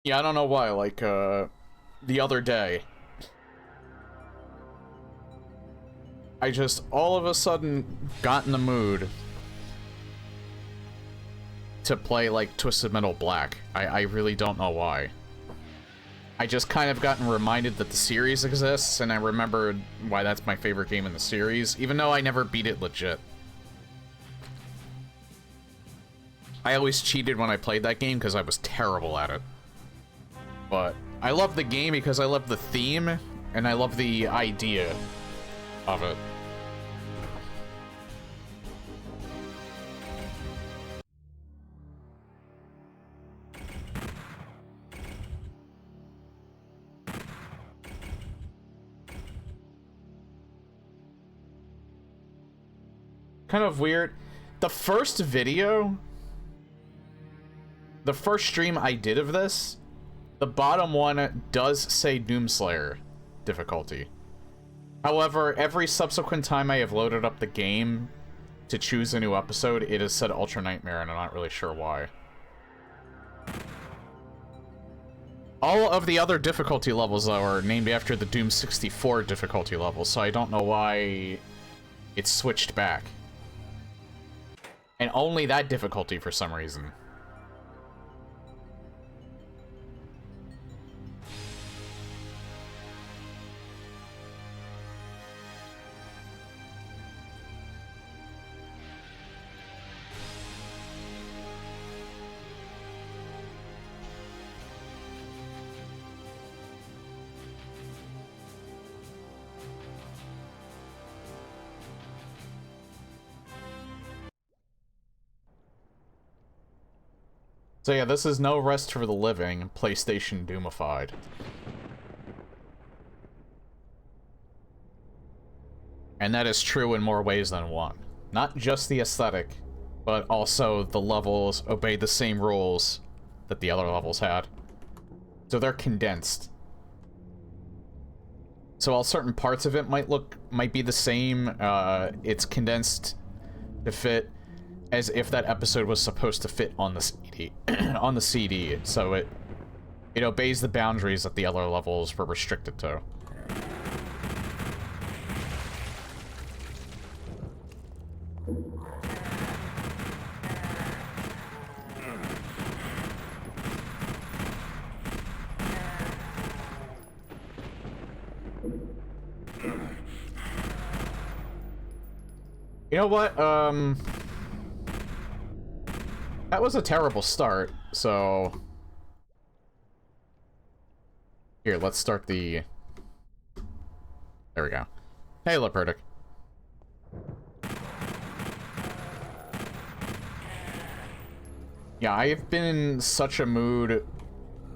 Yeah, I don't know why, like, the other day, I just all of a sudden got in the mood to play, like, Twisted Metal Black. I really don't know why. I just kind of gotten reminded that the series exists, and I remembered why that's my favorite game in the series, even though I never beat it legit. I always cheated when I played that game because I was terrible at it. But I love the game because I love the theme, and I love the idea of it. Kind of weird. The first stream I did of this, the bottom one does say Doomslayer difficulty. However, every subsequent time I have loaded up the game to choose a new episode, it has said Ultra Nightmare, and I'm not really sure why. All of the other difficulty levels, though, are named after the Doom 64 difficulty level, so I don't know why it's switched back. And only that difficulty for some reason. So yeah, this is no rest for the living, PlayStation Doomified. And that is true in more ways than one. Not just the aesthetic, but also the levels obey the same rules that the other levels had. So they're condensed. So while certain parts of it might be the same, it's condensed to fit as if that episode was supposed to fit on the CD, on the CD. So it obeys the boundaries that the other levels were restricted to. You know what? That was a terrible start, so... Here, let's start the... There we go. Hey, Leopardic. Yeah, I've been in such a mood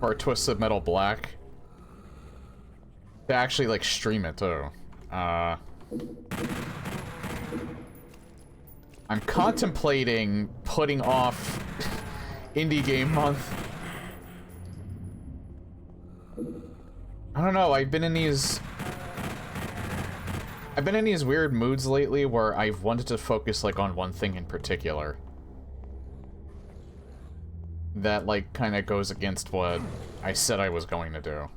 for Twisted Metal Black to actually, like, stream it, too. I'm contemplating putting off Indie Game Month. I don't know, I've been in these weird moods lately where I've wanted to focus, like, on one thing in particular. That, like, kind of goes against what I said I was going to do.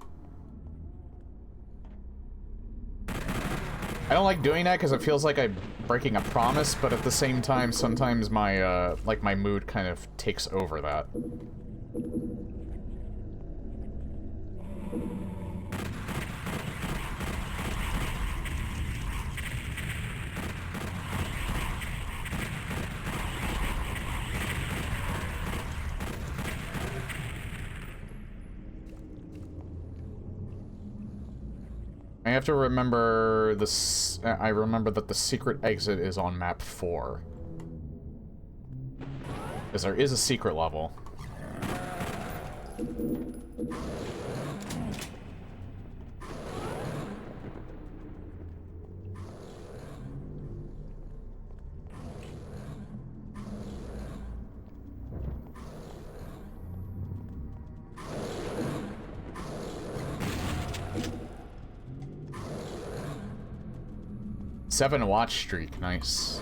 I don't like doing that because it feels like I'm breaking a promise, but at the same time, sometimes my, like, my mood kind of takes over that. I have to remember this. I remember that the secret exit is on map 4. Because there is a secret level. Seven watch streak, nice.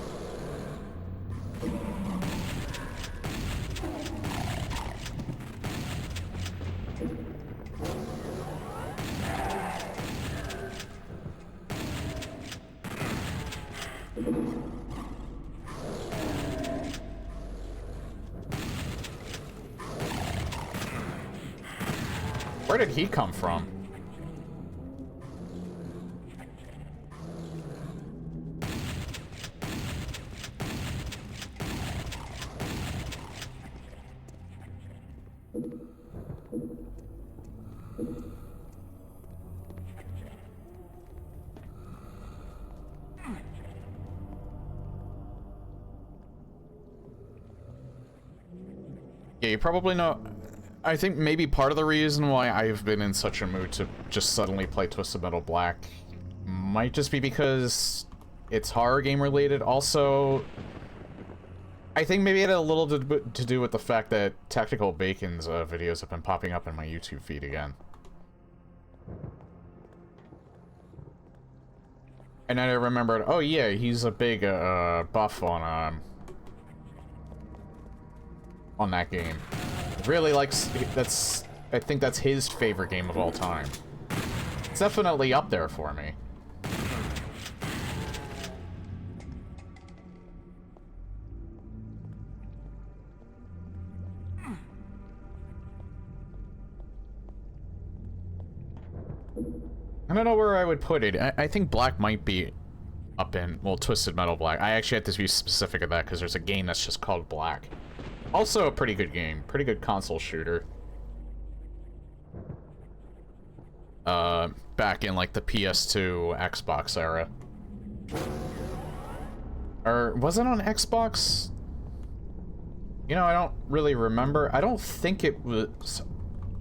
Where did he come from? Yeah, you probably know. I think maybe part of the reason why I've been in such a mood to just suddenly play Twisted Metal Black might just be because it's horror game related. Also, I think maybe it had a little to do with the fact that Tactical Bacon's videos have been popping up in my YouTube feed again. And then I remembered, oh yeah, he's a big buff on that game. Really likes, I think that's his favorite game of all time. It's definitely up there for me. I don't know where I would put it. I think Black might be up in, well, Twisted Metal Black. I actually have to be specific of that because there's a game that's just called Black. Also a pretty good game. Pretty good console shooter. Back in, like, the PS2, Xbox era. Or, was it on Xbox? You know, I don't really remember. I don't think it was...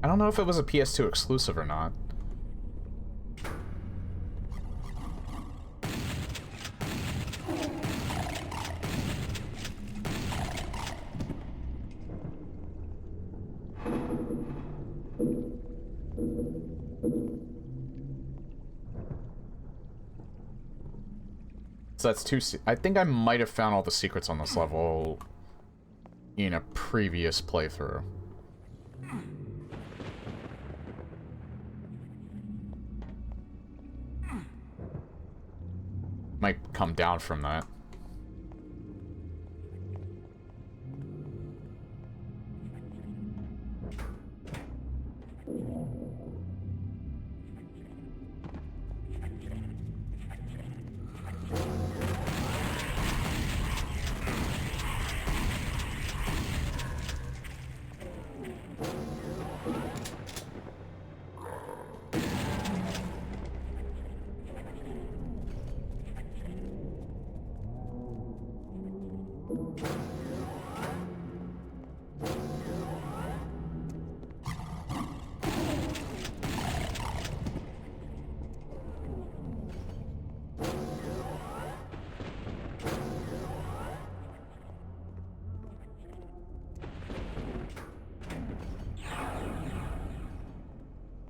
I don't know if it was a PS2 exclusive or not. So that's two. I think I might have found all the secrets on this level in a previous playthrough. Might come down from that.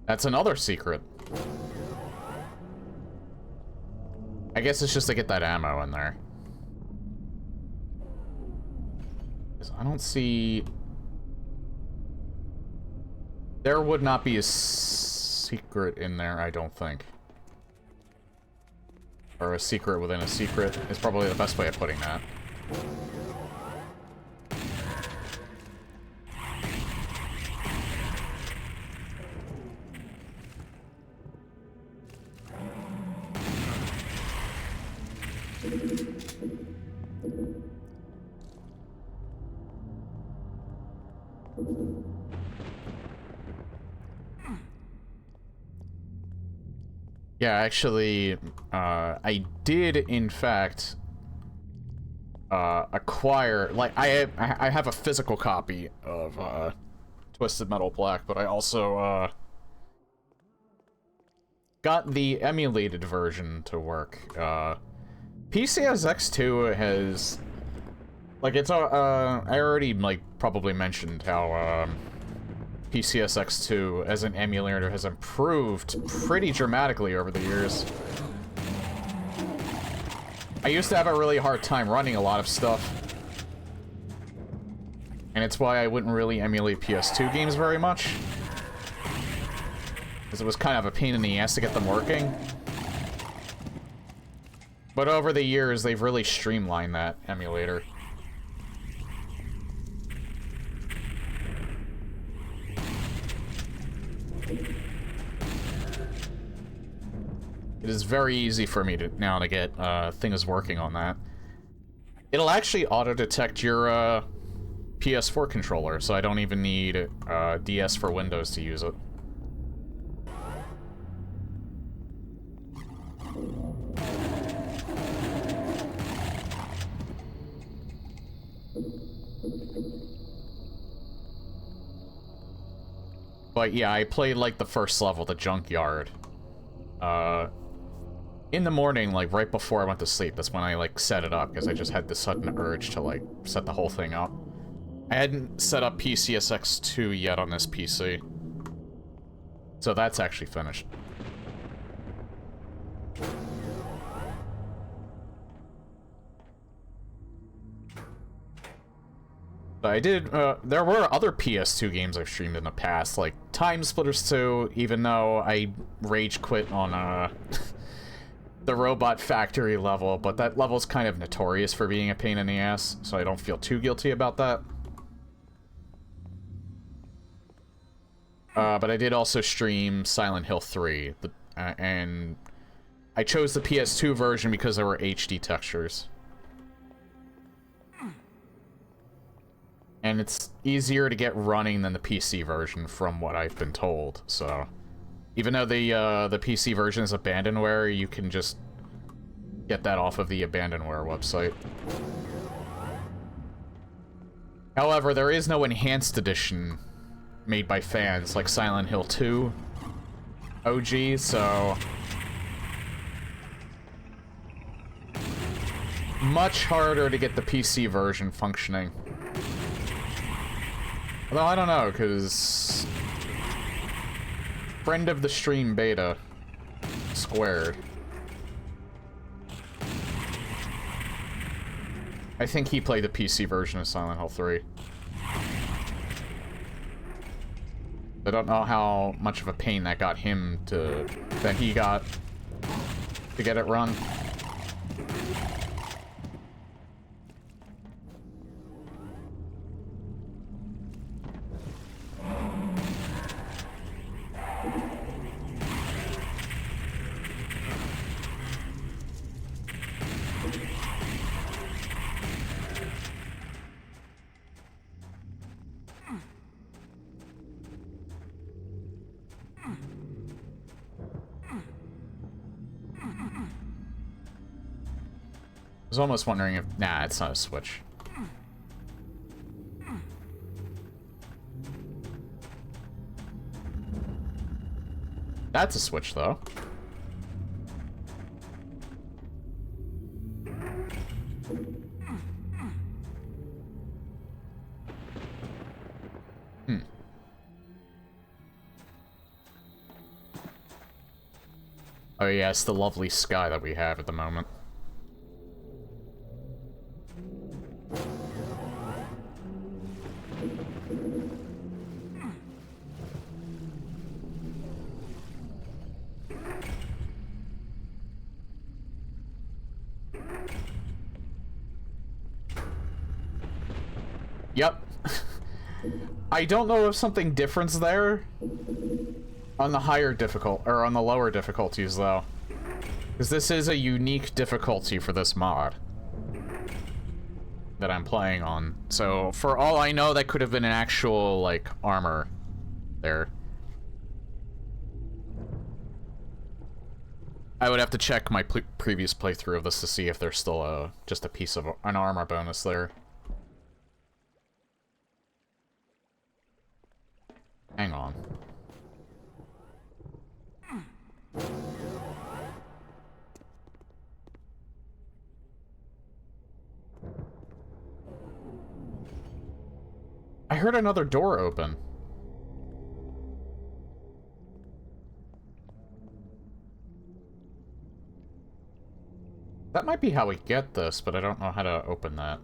That's another secret. I guess it's just to get that ammo in there. 'Cause I don't see... There would not be a secret in there, I don't think. Or a secret within a secret is probably the best way of putting that. Yeah, actually, I did, in fact, acquire, like, I have a physical copy of, Twisted Metal Black, but I also, got the emulated version to work. PCSX2 has, like, it's, I already, like, probably mentioned how, PCSX2 as an emulator has improved pretty dramatically over the years. I used to have a really hard time running a lot of stuff. And it's why I wouldn't really emulate PS2 games very much. Because it was kind of a pain in the ass to get them working. But over the years, they've really streamlined that emulator. is very easy for me to now to get things working on that. It'll actually auto-detect your PS4 controller, so I don't even need DS for Windows to use it. But yeah, I played like the first level, the junkyard. In the morning, like right before I went to sleep, that's when I like set it up, because I just had this sudden urge to like set the whole thing up. I hadn't set up PCSX2 yet on this PC. So that's actually finished. But I did, there were other PS2 games I've streamed in the past, like Time Splitters 2, even though I rage quit on, the Robot Factory level, but that level's kind of notorious for being a pain in the ass, so I don't feel too guilty about that. But I did also stream Silent Hill 3, and I chose the PS2 version because there were HD textures. And it's easier to get running than the PC version, from what I've been told, so... Even though the PC version is abandonware, you can just get that off of the abandonware website. However, there is no enhanced edition made by fans, like Silent Hill 2 OG, so... Much harder to get the PC version functioning. Although, I don't know, because... Friend of the stream beta squared. I think he played the PC version of Silent Hill 3. I don't know how much of a pain that got him to... that he got to get it run. I was almost wondering if... Nah, it's not a switch. That's a switch, though. Oh yes, the lovely sky that we have at the moment. Yep. I don't know if something different's there on the higher difficult, or on the lower difficulties, though. Because this is a unique difficulty for this mod that I'm playing on. So, for all I know, that could have been an actual, like, armor there. I would have to check my previous playthrough of this to see if there's still just a piece of an armor bonus there. Hang on. I heard another door open. That might be how we get this, but I don't know how to open that.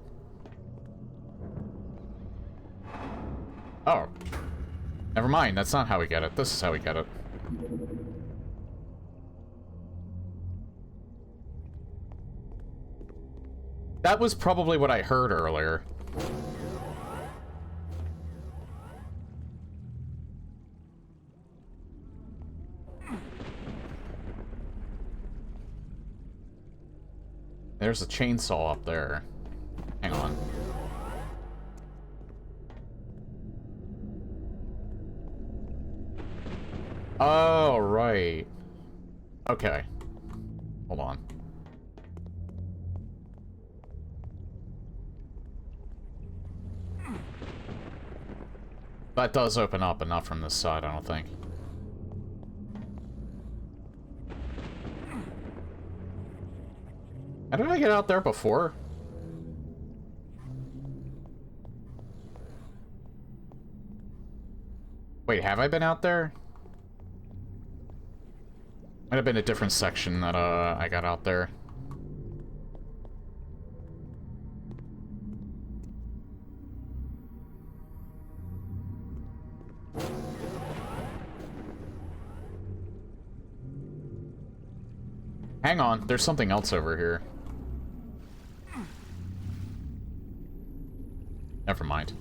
Oh. Never mind, that's not how we get it. This is how we get it. That was probably what I heard earlier. there's a chainsaw up there. Hang on. Oh, right. Okay. Hold on. That does open up, but not from this side, I don't think. How did I get out there before? Wait, have I been out there? Might have been a different section that I got out there. Hang on, there's something else over here. Never mind.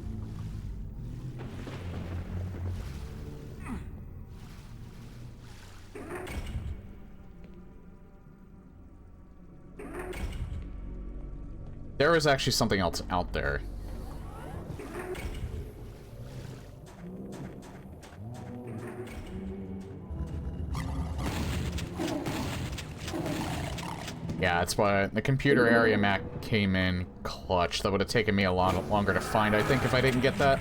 There is actually something else out there. Yeah, that's why the computer area map came in clutch. That would have taken me a lot longer to find, I think, if I didn't get that.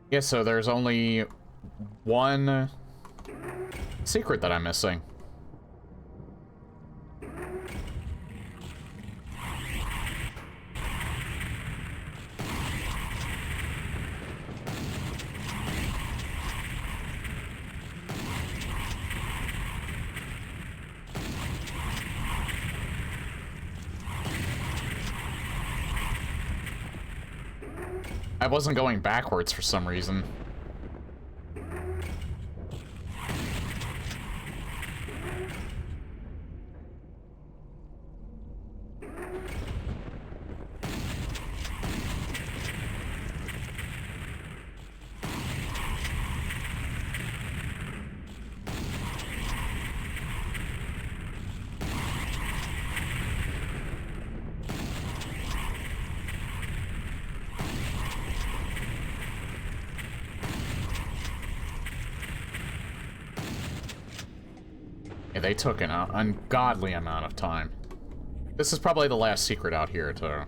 Yeah, so there's only one secret that I'm missing. I wasn't going backwards for some reason. They took an ungodly amount of time. This is probably the last secret out here, too.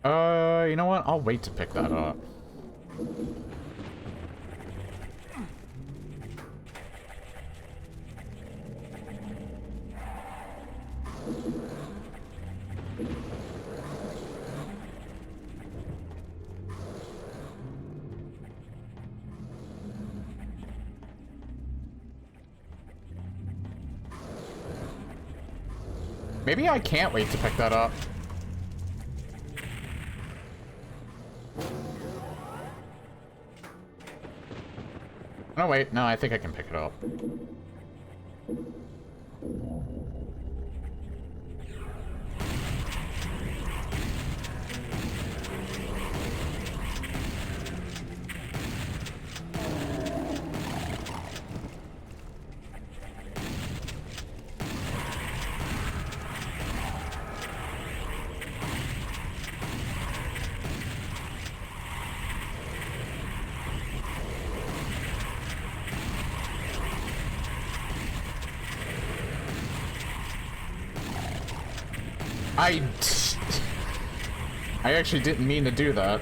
You know what? I'll wait to pick that up. Maybe I can't wait to pick that up. No, wait. No, I think I can pick it up. I actually didn't mean to do that.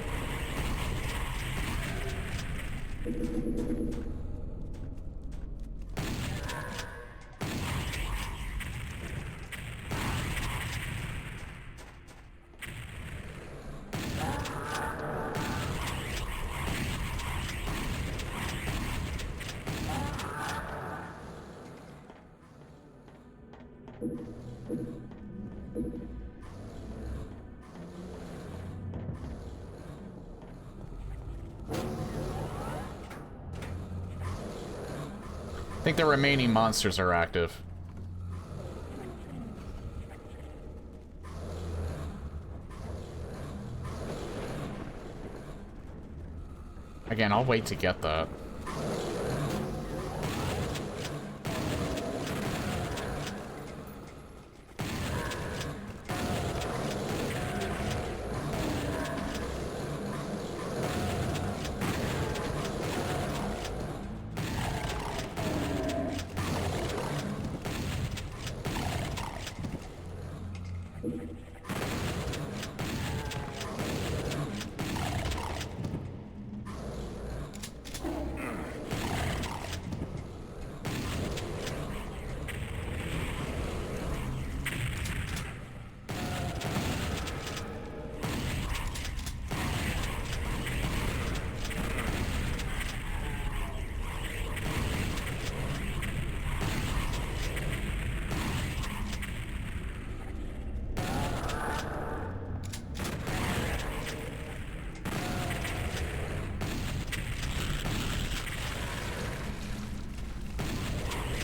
think the remaining monsters are active. Again, I'll wait to get that.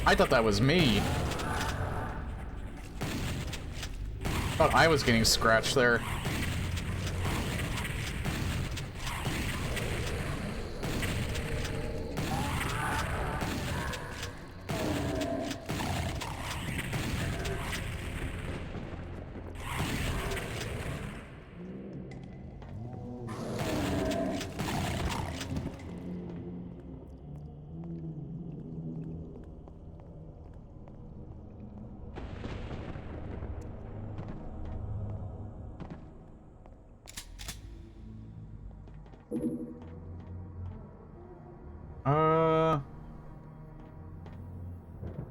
I thought that was me. Thought I was getting scratched there.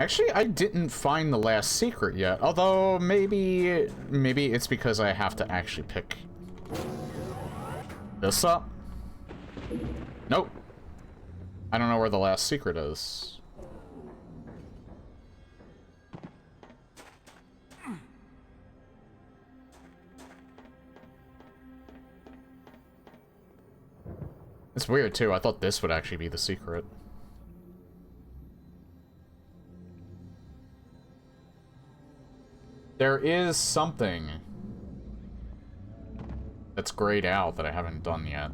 Actually, I didn't find the last secret yet. Although, maybe it's because I have to actually pick this up. Nope. I don't know where the last secret is. It's weird, too. I thought this would actually be the secret. There is something that's grayed out that I haven't done yet.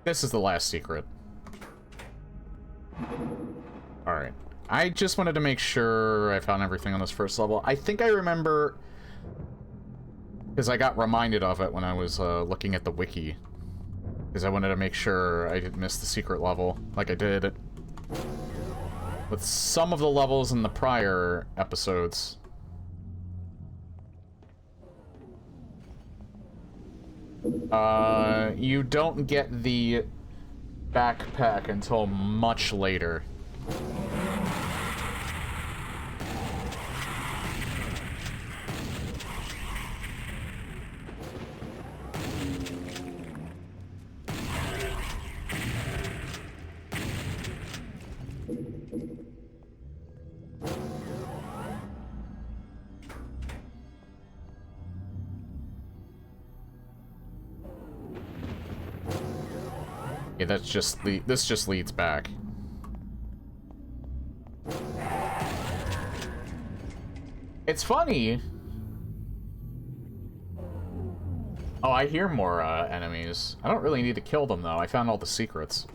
This is the last secret. Alright. I just wanted to make sure I found everything on this first level. I think I remember, because I got reminded of it when I was looking at the wiki. Because I wanted to make sure I didn't miss the secret level, like I did with some of the levels in the prior episodes. You don't get the backpack until much later. Yeah, that's just this just leads back. It's funny. Oh, I hear more enemies. I don't really need to kill them though. I found all the secrets.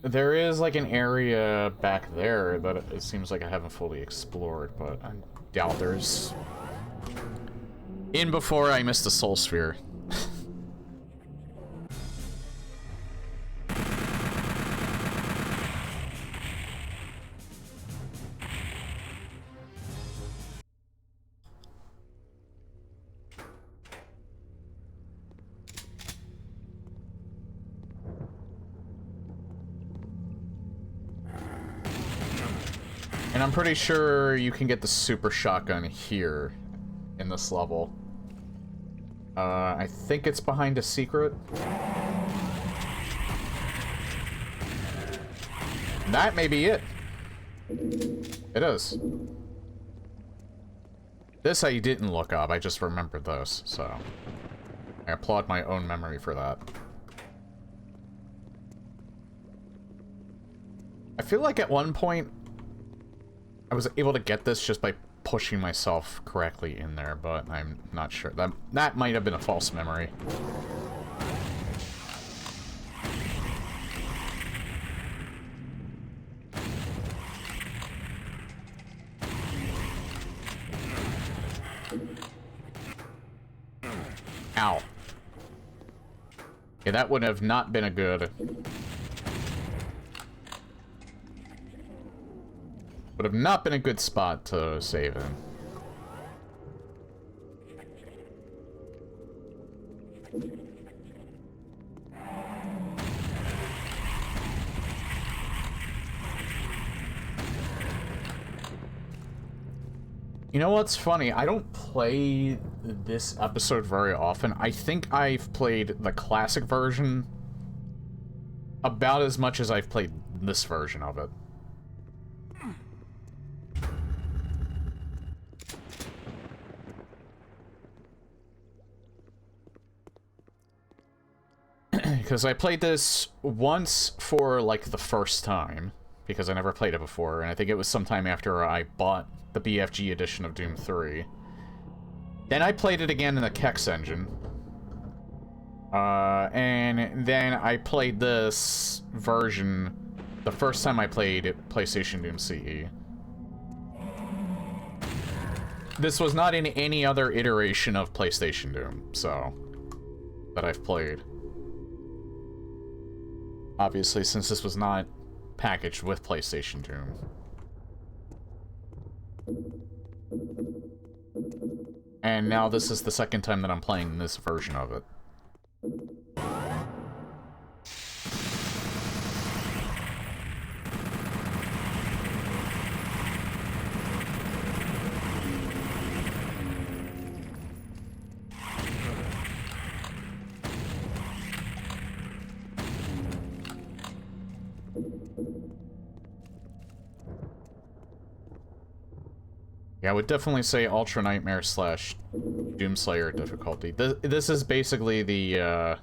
There is like an area back there that it seems like I haven't fully explored, but I doubt there's in before I missed the soul sphere. And I'm pretty sure you can get the super shotgun here in this level. I think it's behind a secret. That may be it. It is. This I didn't look up, I just remembered this, so... I applaud my own memory for that. I feel like at one point, I was able to get this just by pushing myself correctly in there, but I'm not sure. That might have been a false memory. Ow. Yeah, that would have not been a good... Would have not been a good spot to save in. You know what's funny? I don't play this episode very often. I think I've played the classic version about as much as I've played this version of it. Because I played this once for, like, the first time, because I never played it before, and I think it was sometime after I bought the BFG edition of Doom 3. Then I played it again in the Kex engine. And then I played this version the first time I played PlayStation Doom CE. This was not in any other iteration of PlayStation Doom, so... that I've played. Obviously, since this was not packaged with PlayStation Doom. And now this is the second time that I'm playing this version of it. Yeah, I would definitely say Ultra Nightmare / Doomslayer difficulty. This is basically the,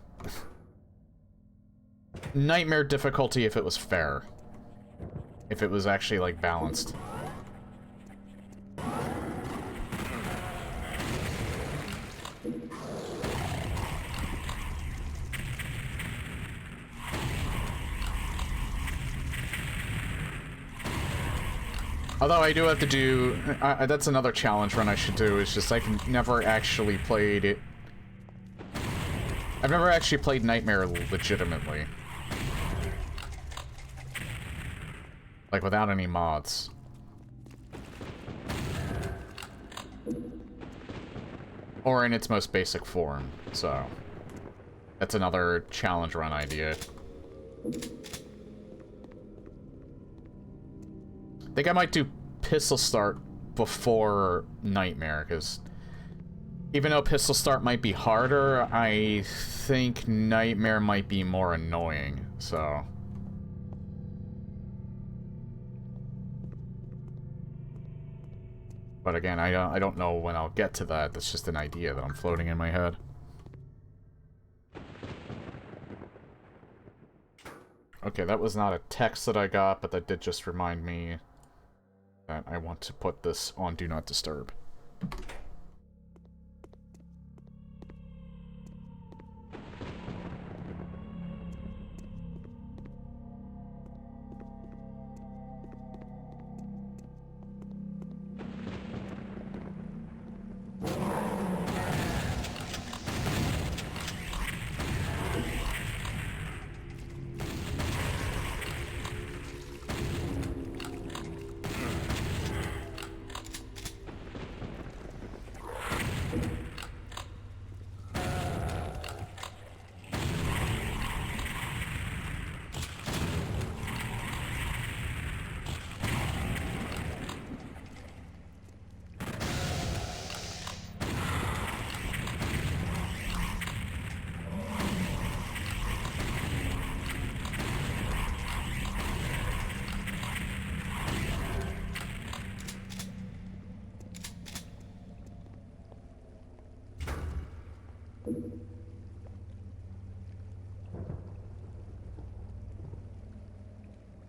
Nightmare difficulty if it was fair. If it was actually, like, balanced. Although I do have to do... that's another challenge run I should do, is just I've never actually played it... I've never actually played Nightmare legitimately. Like, without any mods. Or in its most basic form, so... That's another challenge run idea. I think I might do Pistol Start before Nightmare, because even though Pistol Start might be harder, I think Nightmare might be more annoying, so... But again, I don't know when I'll get to that. That's just an idea that I'm floating in my head. Okay, that was not a text that I got, but that did just remind me that I want to put this on Do Not Disturb.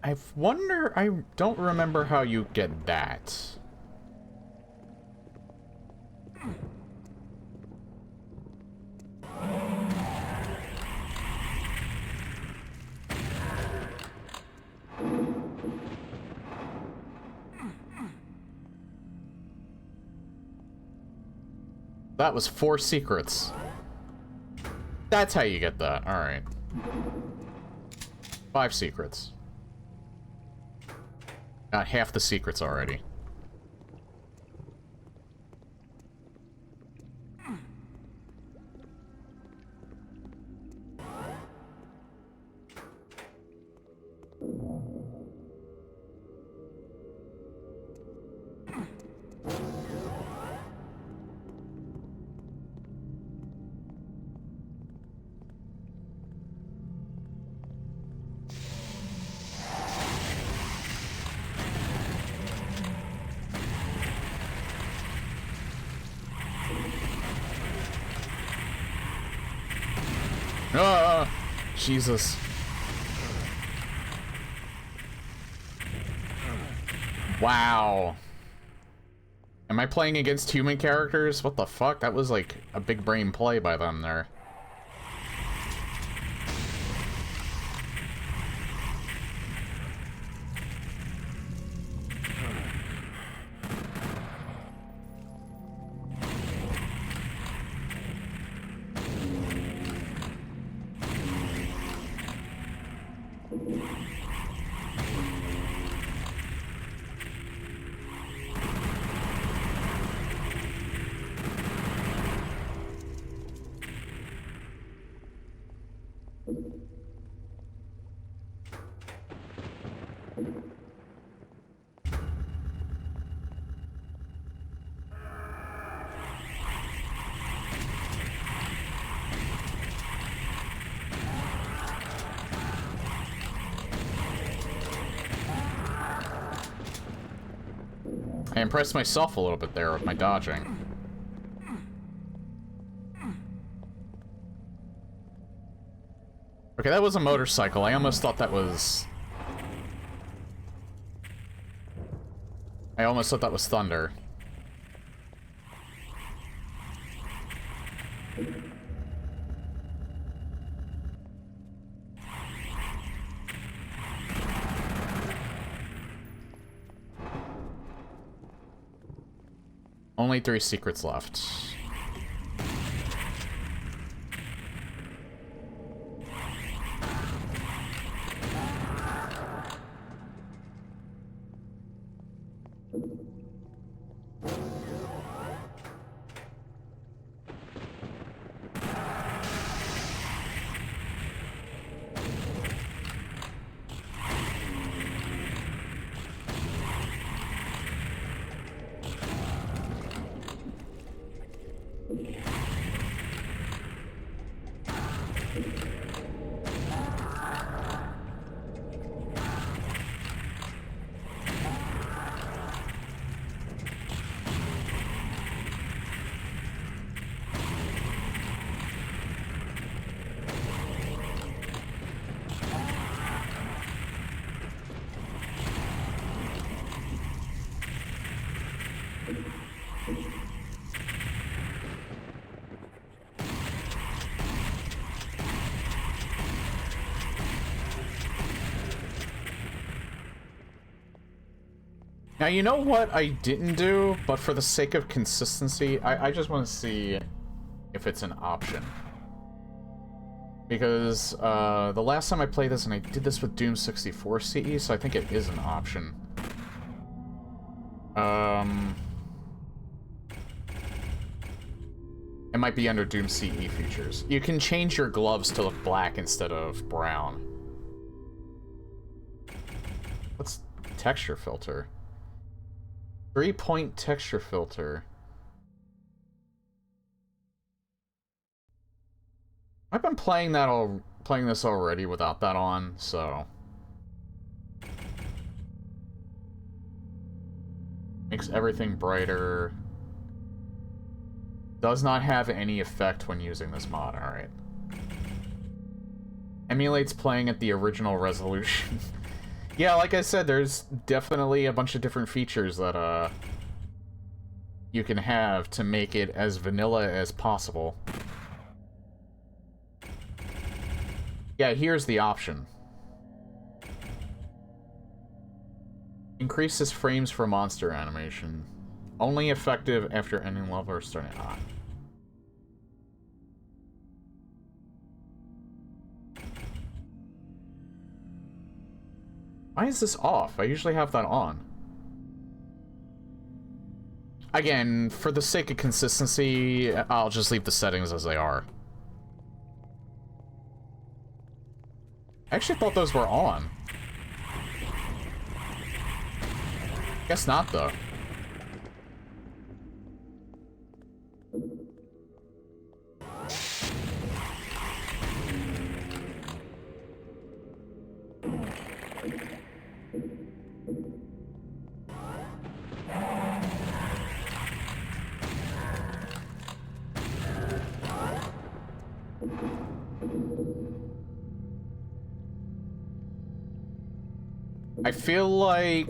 I wonder... I don't remember how you get that. That was 4 secrets. That's how you get that. Alright. 5 secrets. Got half the secrets already. Jesus. Wow. Am I playing against human characters? What the fuck? That was like a big brain play by them there. I impressed myself a little bit there with my dodging. Okay, that was a motorcycle. I almost thought that was... I almost thought that was thunder. Only 3 secrets left. Now, you know what I didn't do, but for the sake of consistency, I just want to see if it's an option. Because, the last time I played this, and I did this with Doom 64 CE, so I think it is an option. It might be under Doom CE features. You can change your gloves to look black instead of brown. What's texture filter? 3-point texture filter. I've been playing this already without that on, so makes everything brighter. Does not have any effect when using this mod. All right. Emulates playing at the original resolution. Yeah, like I said, there's definitely a bunch of different features that, you can have to make it as vanilla as possible. Yeah, here's the option. Increases frames for monster animation. Only effective after ending level or starting... Ah. Why is this off? I usually have that on. Again, for the sake of consistency, I'll just leave the settings as they are. I actually thought those were on. Guess not, though. I feel like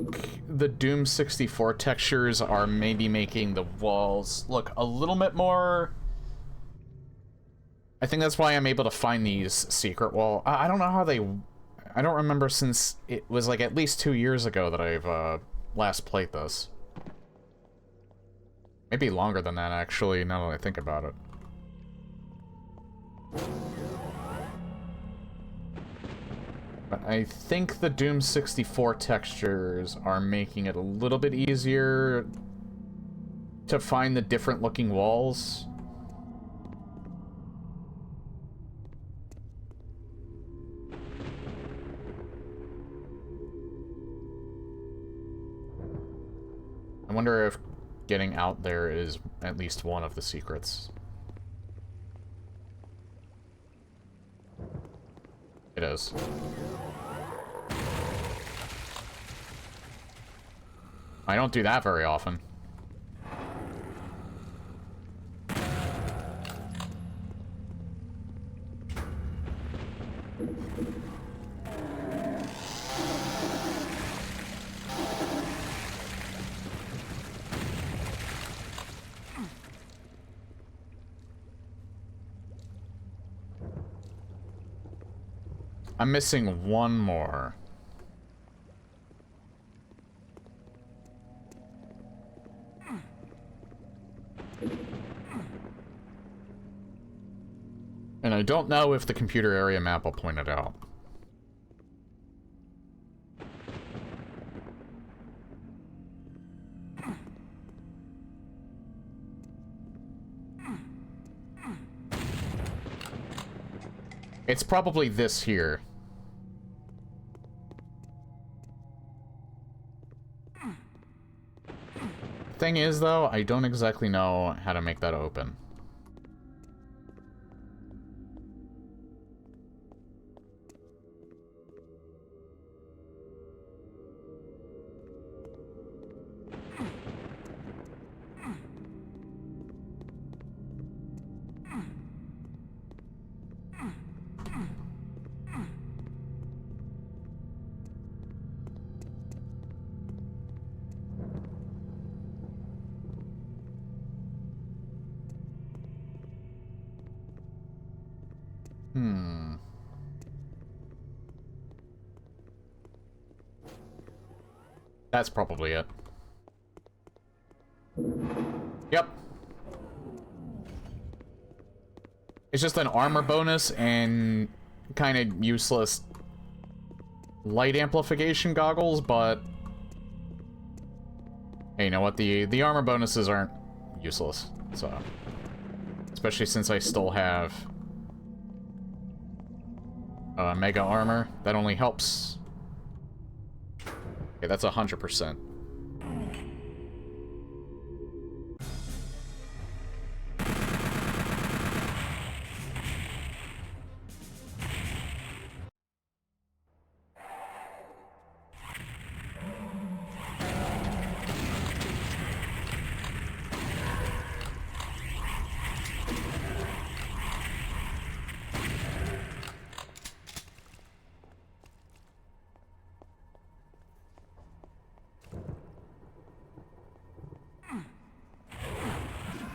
the Doom 64 textures are maybe making the walls look a little bit more... I think that's why I'm able to find these secret wall... I don't know how they... I don't remember since it was like at least 2 years ago that I've last played this. Maybe longer than that, actually, now that I think about it. But I think the Doom 64 textures are making it a little bit easier to find the different looking walls. I wonder if getting out there is at least one of the secrets. It is. I don't do that very often. I'm missing one more. And I don't know if the computer area map will point it out. It's probably this here. Thing is, though, I don't exactly know how to make that open. That's probably it. Yep. It's just an armor bonus and kind of useless light amplification goggles, but hey, you know what? The armor bonuses aren't useless, so especially since I still have mega armor. That only helps. Okay, that's 100%.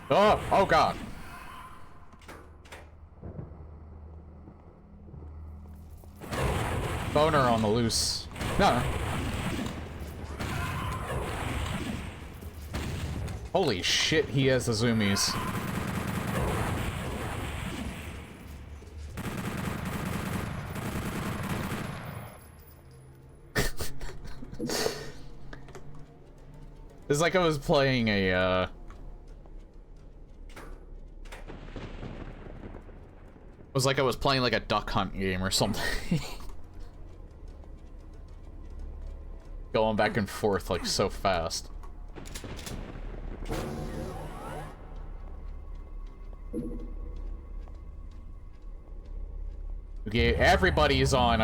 Oh, oh god. Boner on the loose. No. Holy shit, he has the zoomies. It's like I was playing a, It was like I was playing like a duck hunt game or something. Going back and forth like so fast. Okay, everybody's on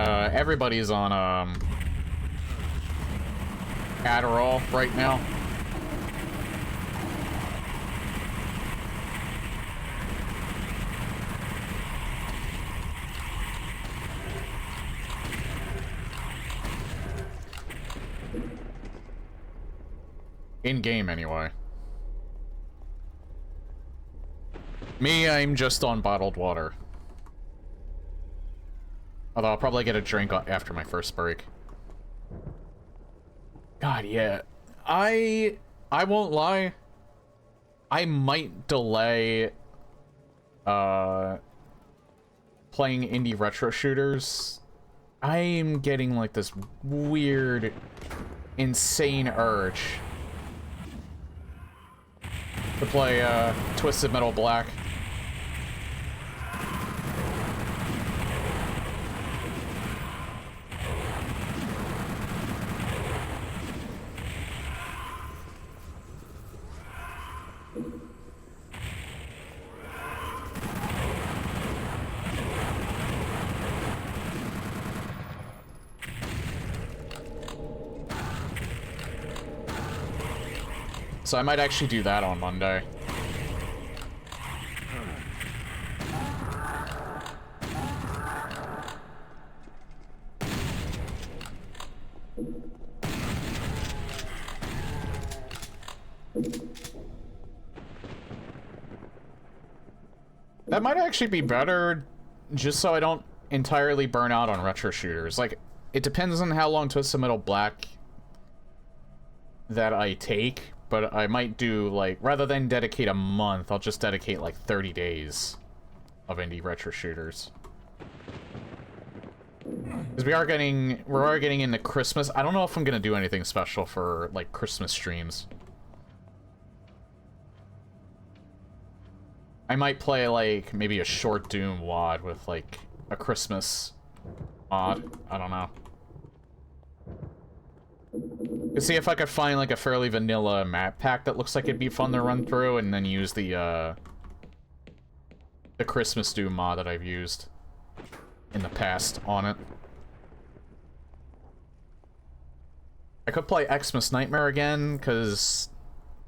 Adderall right now. In-game, anyway. Me, I'm just on bottled water. Although I'll probably get a drink after my first break. God, yeah. I won't lie. I might delay playing indie retro shooters. I'm getting like this weird, insane urge to play Twisted Metal Black. So I might actually do that on Monday. That might actually be better, just so I don't entirely burn out on retro shooters. Like, it depends on how long Twisted Metal Black that I take. But I might do, like, rather than dedicate a month, I'll just dedicate, like, 30 days of indie retro shooters. Because we're getting into Christmas. I don't know if I'm gonna do anything special for, like, Christmas streams. I might play, like, maybe a short Doom WOD with, like, a Christmas mod. I don't know. To see if I could find like a fairly vanilla map pack that looks like it'd be fun to run through, and then use the Christmas Doom mod that I've used in the past on it. I could play Xmas Nightmare again,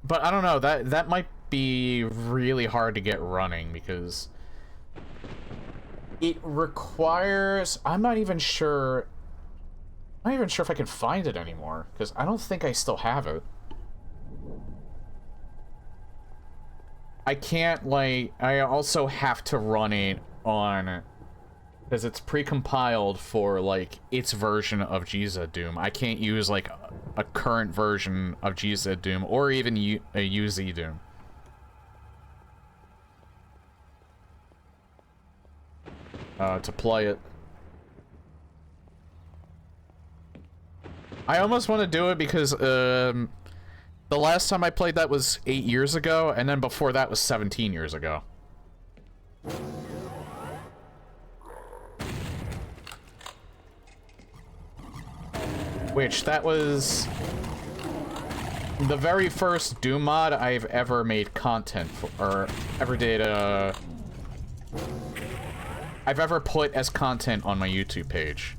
but I don't know, that might be really hard to get running, because it requires, I'm not even sure if I can find it anymore, because I don't think I still have it. I can't, like, I also have to run it on, because it's pre-compiled for, like, its version of GZ Doom. I can't use, like, a current version of GZ Doom, or even a UZ Doom. To play it. I almost want to do it because, the last time I played that was 8 years ago, and then before that was 17 years ago. Which, that was the very first Doom mod I've ever made content for, or ever did, I've ever put as content on my YouTube page.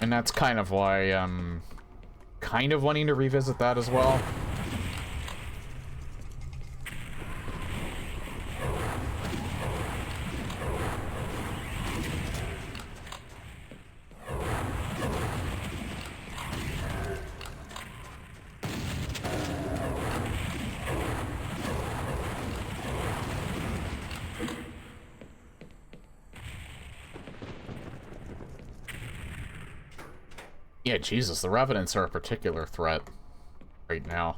And that's kind of why I'm kind of wanting to revisit that as well. Yeah, Jesus, the Revenants are a particular threat right now.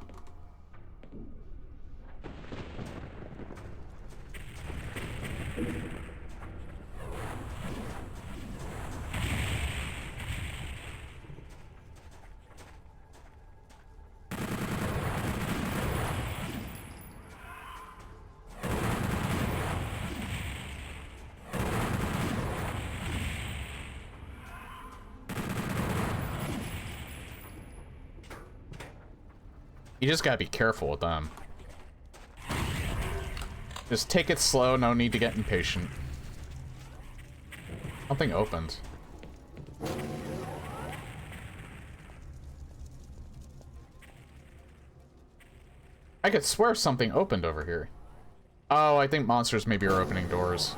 You just gotta be careful with them. Just take it slow, no need to get impatient. Something opened. I could swear something opened over here. Oh, I think monsters maybe are opening doors.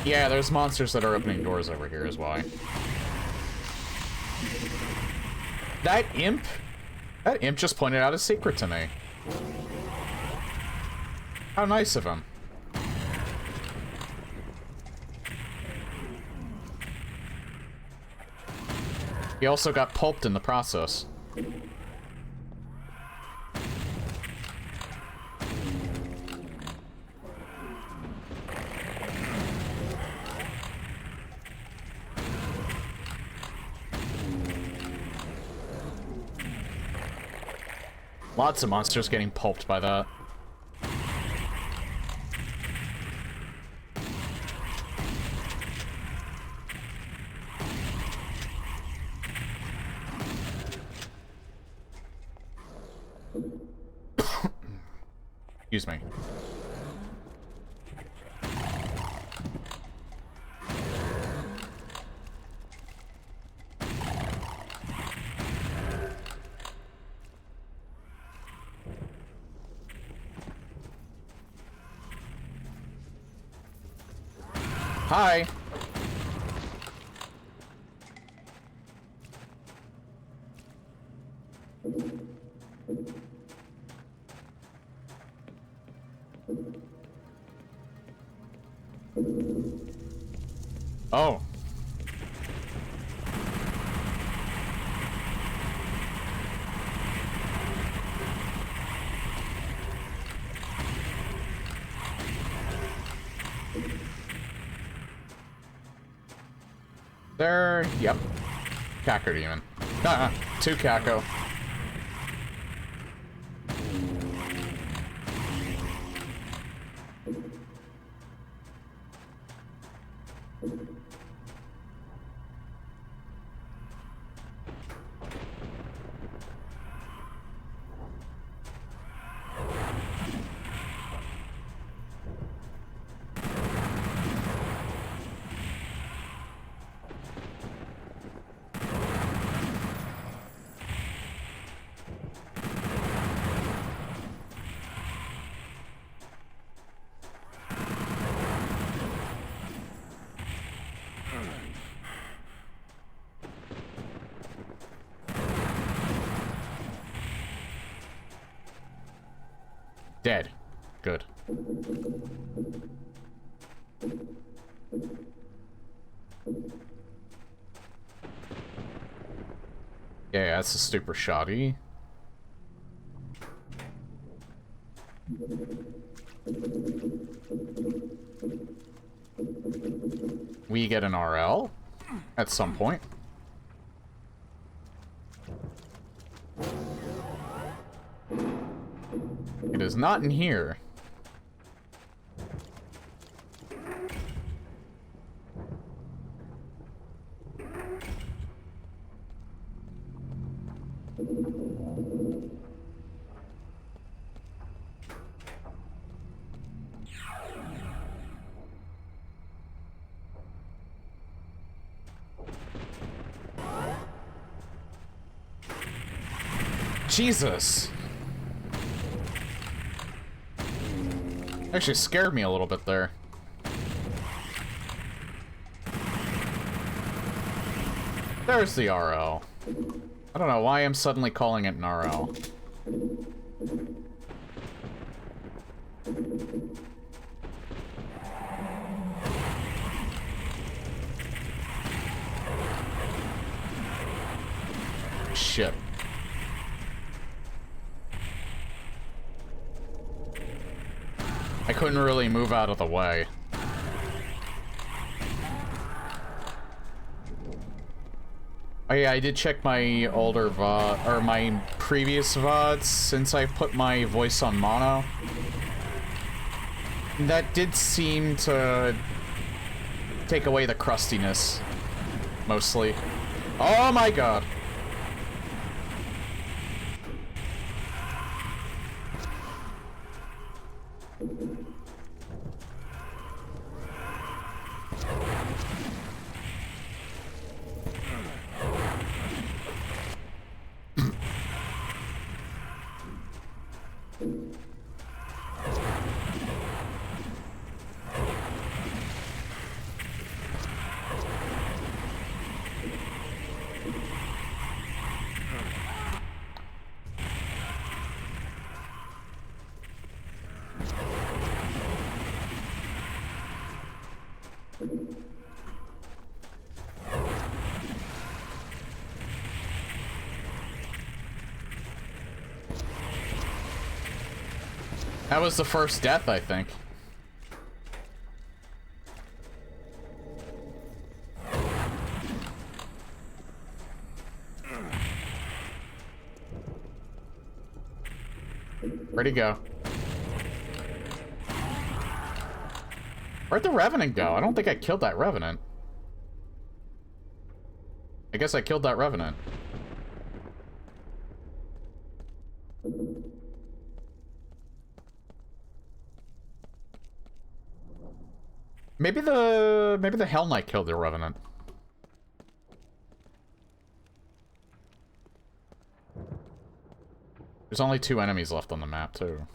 Yeah, there's monsters that are opening doors over here is why. That imp just pointed out a secret to me. How nice of him. He also got pulped in the process. Lots of monsters getting pulped by that. Excuse me. Hi. Oh. There, yep. Caco demon. Two Caco. Dead. Good. Yeah, that's a super shoddy. We get an RL at some point. It is not in here. Jesus. Actually scared me a little bit there. There's the RL. I don't know why I'm suddenly calling it an RL. shit. I couldn't really move out of the way. Oh yeah, I did check my older VOD, or my previous VODs since I put my voice on mono. That did seem to take away the crustiness, mostly. Oh my god! That was the first death, I think. Where'd he go? Where'd the Revenant go? I don't think I killed that Revenant. I guess I killed that Revenant. Maybe the Hell Knight killed the Revenant. There's only 2 enemies left on the map, too.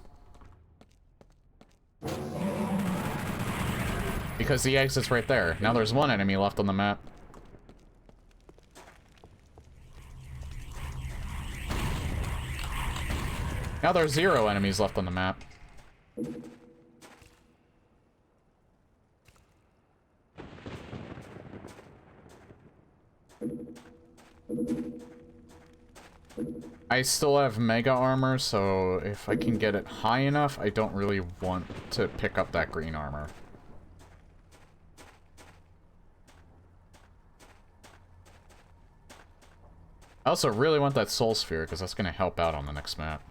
Because the exit's right there. Now there's 1 enemy left on the map. Now there's 0 enemies left on the map. I still have Mega Armor, so if I can get it high enough, I don't really want to pick up that green armor. I also really want that Soul Sphere, because that's going to help out on the next map.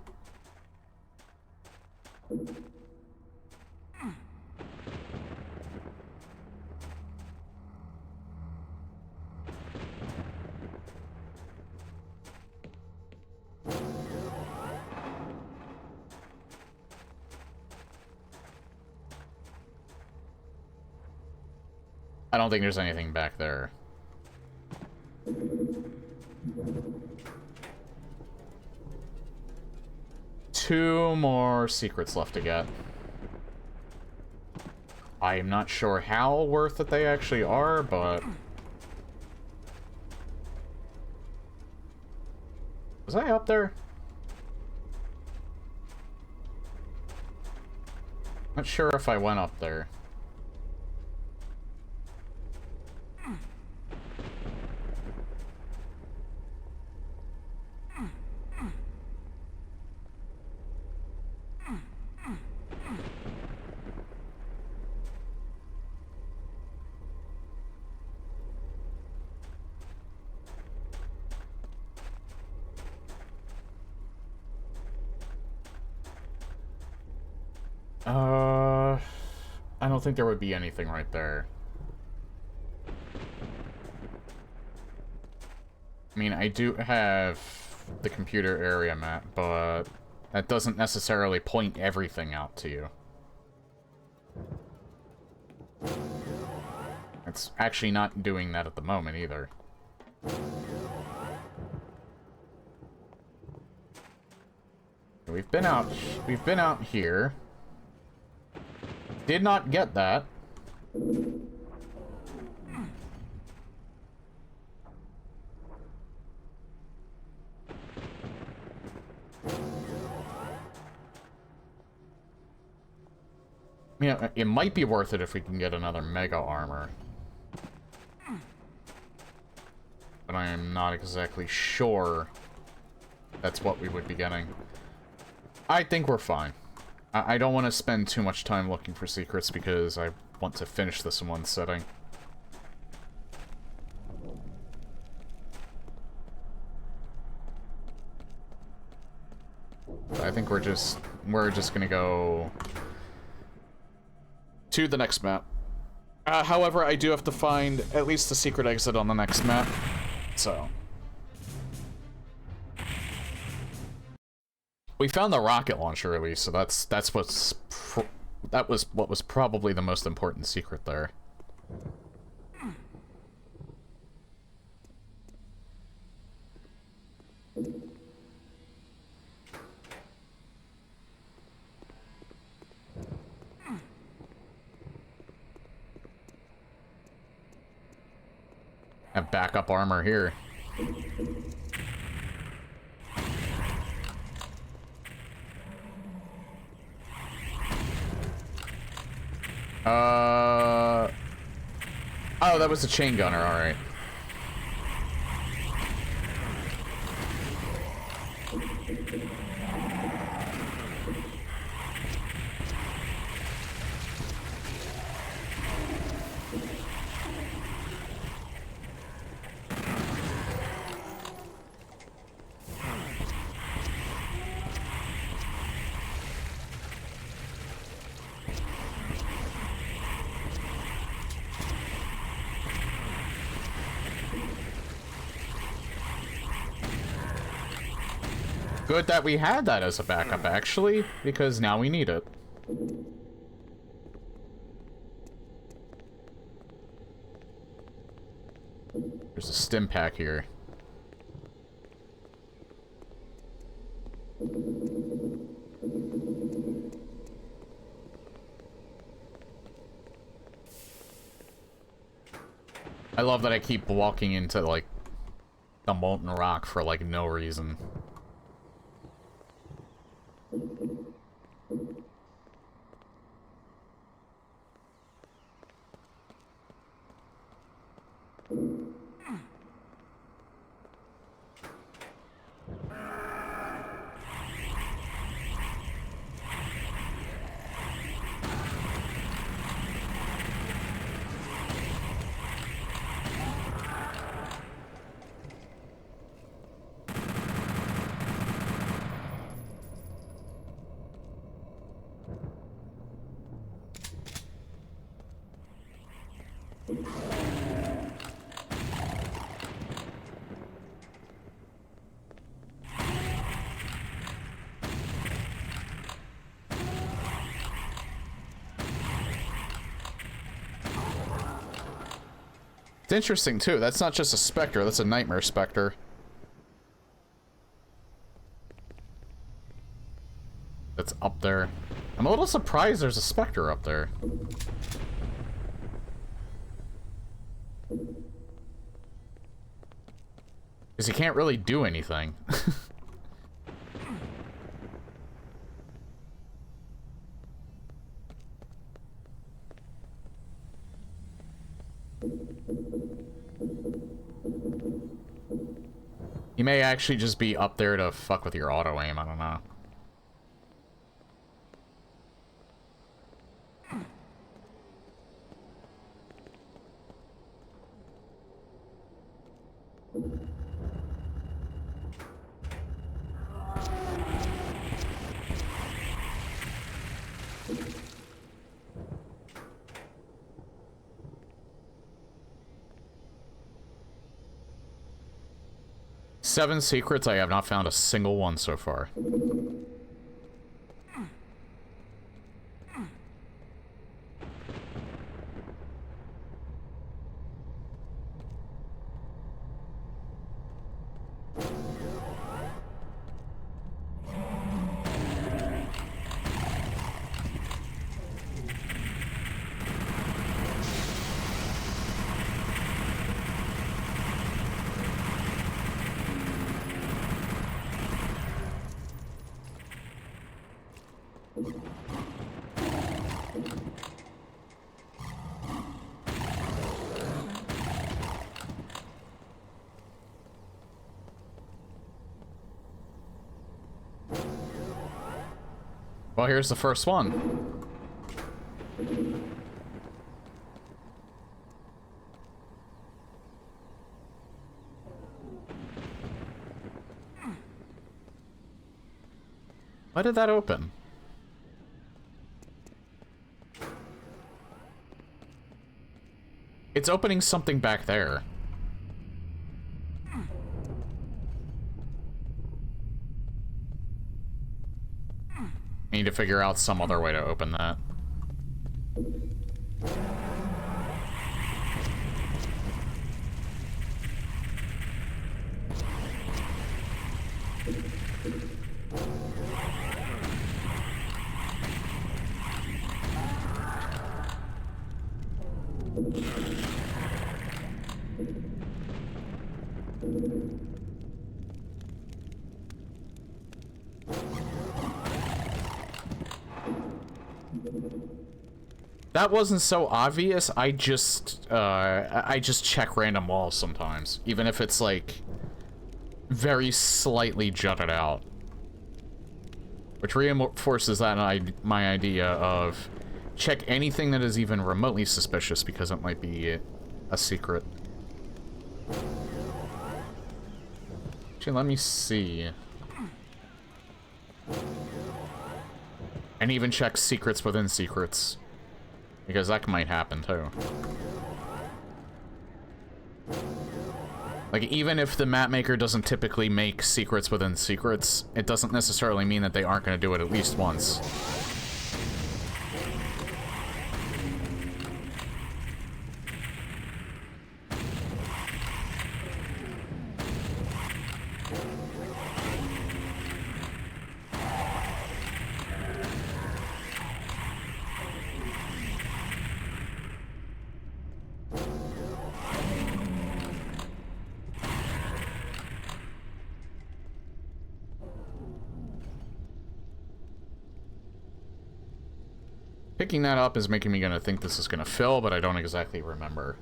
I don't think there's anything back there. Two more secrets left to get. I am not sure how worth it they actually are, but... Was I up there? Not sure if I went up there. I don't think there would be anything right there. I mean, I do have the computer area map, but that doesn't necessarily point everything out to you. It's actually not doing that at the moment either. We've been out here. Did not get that. Yeah, it might be worth it if we can get another Mega Armor. But I am not exactly sure that's what we would be getting. I think we're fine. I don't want to spend too much time looking for secrets because I want to finish this in one sitting. I think we're just gonna go to the next map. However, I do have to find at least a secret exit on the next map, so. We found the rocket launcher at least, so that was what was probably the most important secret there. Have backup armor here. Oh, that was a chain gunner, alright. Good that we had that as a backup, actually, because now we need it. There's a stim pack here. I love that I keep walking into, like, the molten rock for, like, no reason. It's interesting, too. That's not just a specter, that's a nightmare specter. That's up there. I'm a little surprised there's a specter up there. Because he can't really do anything. He may actually just be up there to fuck with your auto aim, I don't know. Seven secrets, I have not found a single one so far. Well, here's the first one. Why did that open? It's opening something back there. I need to figure out some other way to open that. That wasn't so obvious. I just check random walls sometimes, even if it's like very slightly jutted out, which reinforces that my idea of check anything that is even remotely suspicious because it might be a secret. Actually, let me see. And even check secrets within secrets. Because that might happen, too. Like, even if the map maker doesn't typically make secrets within secrets, it doesn't necessarily mean that they aren't going to do it at least once. Picking that up is making me gonna think this is gonna fill, but I don't exactly remember.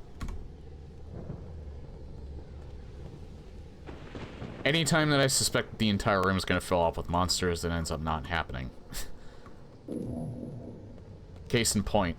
Anytime that I suspect the entire room is gonna fill up with monsters, it ends up not happening. Case in point.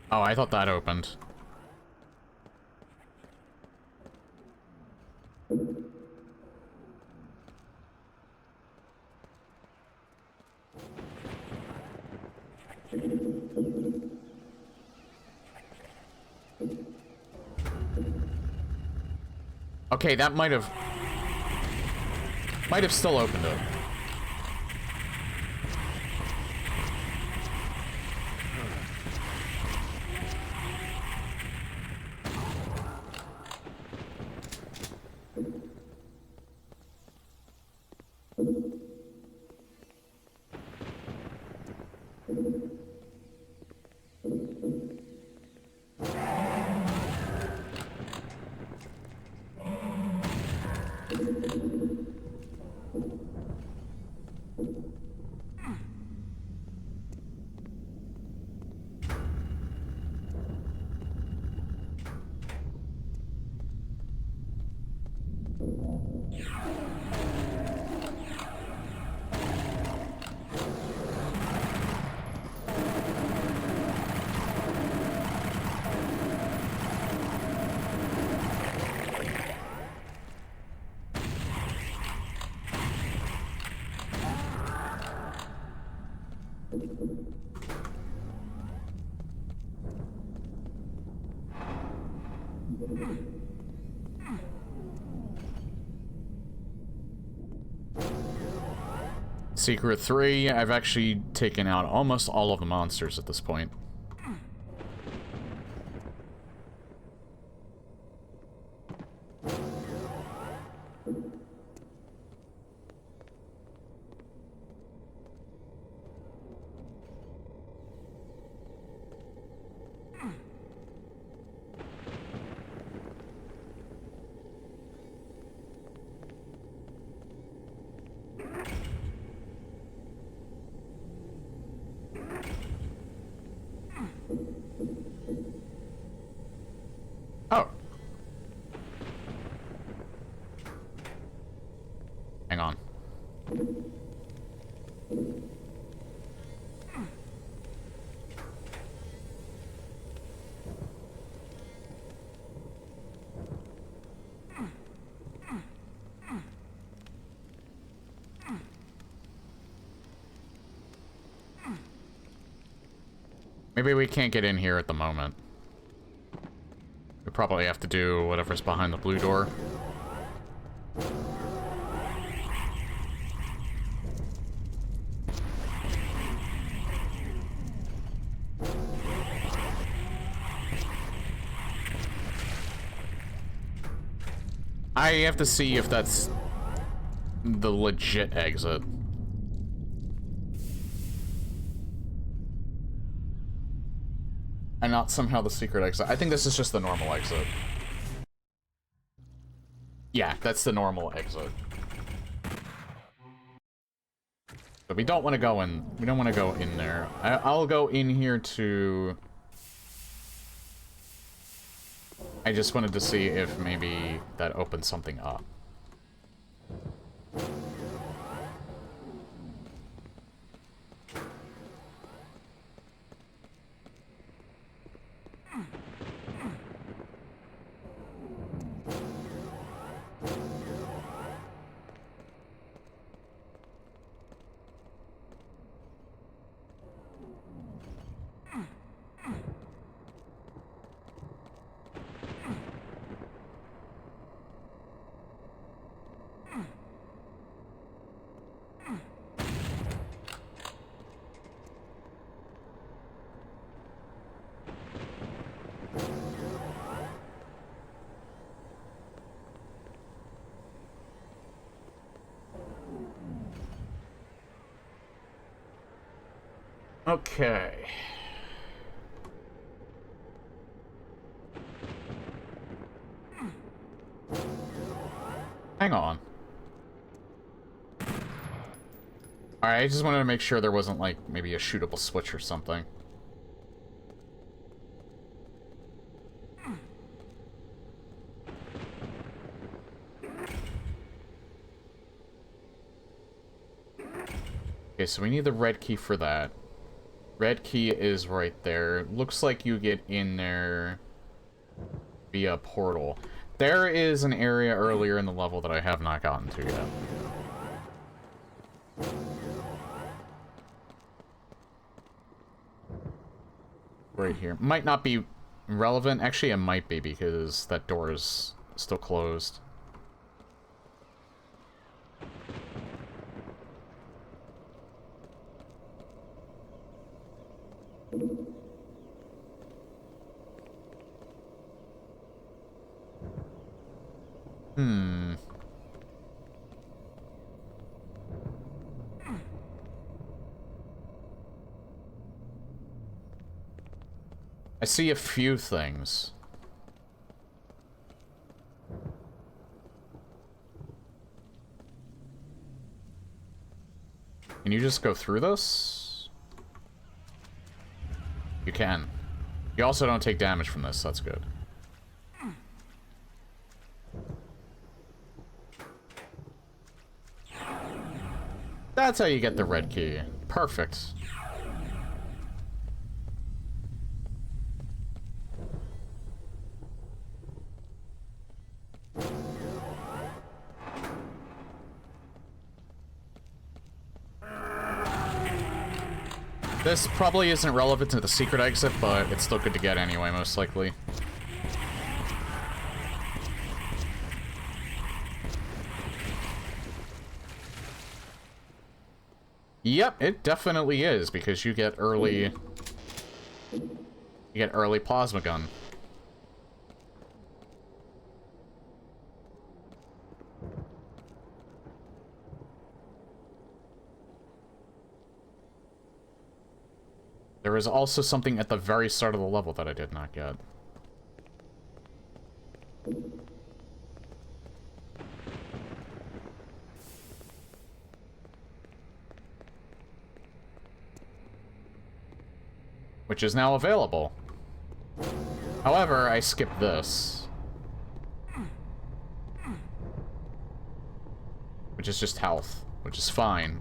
Oh, I thought that opened. Okay, that might have still opened it. Secret 3, I've actually taken out almost all of the monsters at this point. Oh. Hang on. Maybe we can't get in here at the moment. We probably have to do whatever's behind the blue door. I have to see if that's the legit exit. And not somehow the secret exit. I think this is just the normal exit. Yeah, that's the normal exit. But we don't want to go in. We don't want to go in there. I'll go in here to... I just wanted to see if maybe that opens something up. Okay. Hang on. Alright, I just wanted to make sure there wasn't, like, maybe a shootable switch or something. Okay, so we need the red key for that. Red key is right there. Looks like you get in there via portal. There is an area earlier in the level that I have not gotten to yet. Right here. Might not be relevant. Actually, it might be because that door is still closed. I see a few things. Can you just go through this? You can. You also don't take damage from this, that's good. That's how you get the red key. Perfect. This probably isn't relevant to the secret exit, but it's still good to get anyway, most likely. Yep, it definitely is, because you get early... You get early plasma gun. There is also something at the very start of the level that I did not get. Which is now available. However, I skipped this. Which is just health, which is fine.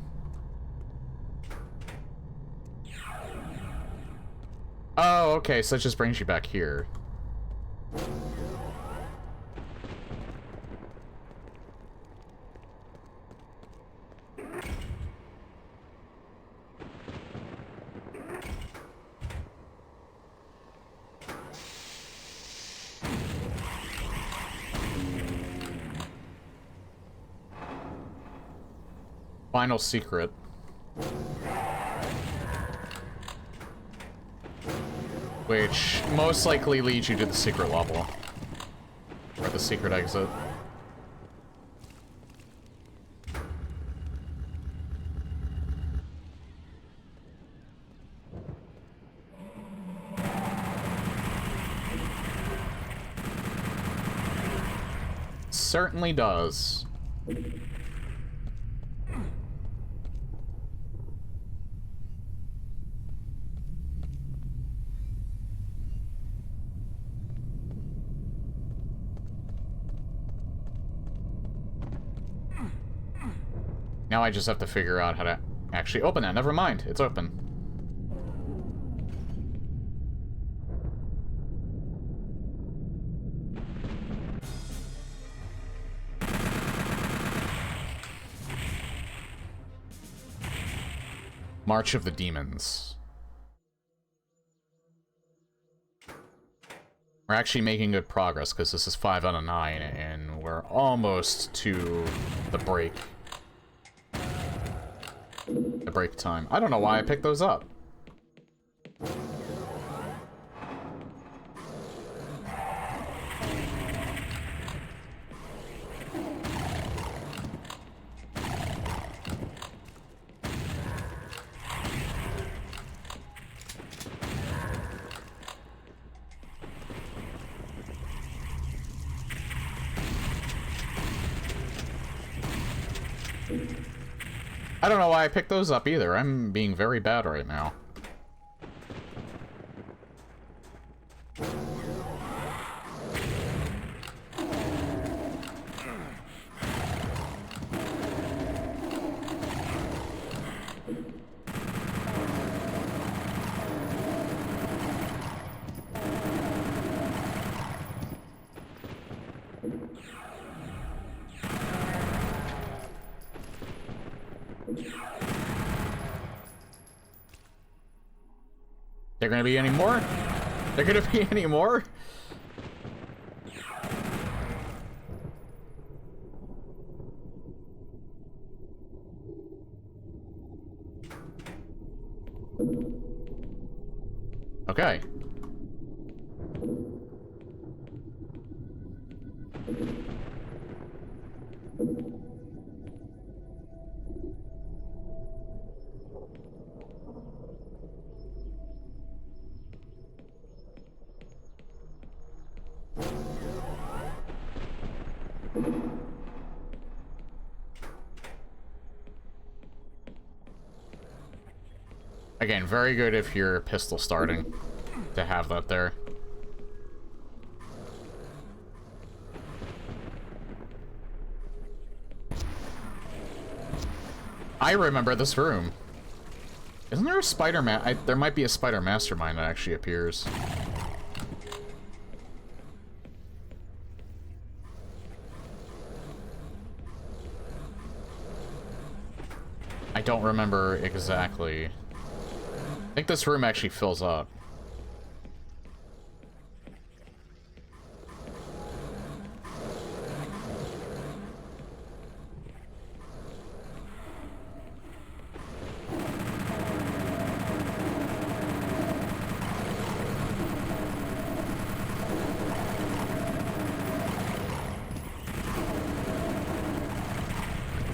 Oh, okay, so it just brings you back here. Final secret. Which most likely leads you to the secret level. Or the secret exit. Certainly does. Now I just have to figure out how to actually open that. Never mind, it's open. March of the Demons. We're actually making good progress because this is 5 out of 9 and we're almost to the break. The break time. I don't know why I picked those up. I don't know why I picked those up either. I'm being very bad right now. There gonna be any more? There gonna be any more? Okay. Again, very good if you're pistol starting to have that there. I remember this room. Isn't there a Spider-Man? There might be a Spider Mastermind that actually appears. I don't remember exactly. I think this room actually fills up.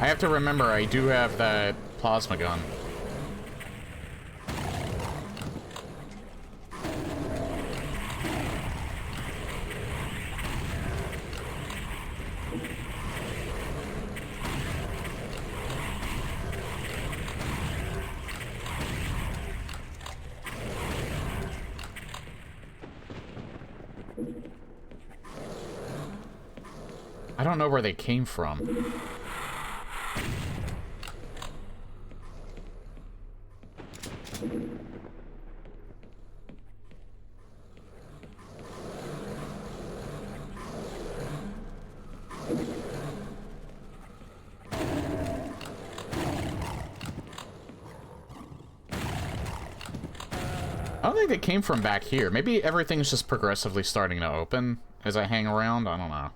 I have to remember I do have that plasma gun. I don't know where they came from. I don't think they came from back here. Maybe everything's just progressively starting to open as I hang around. I don't know.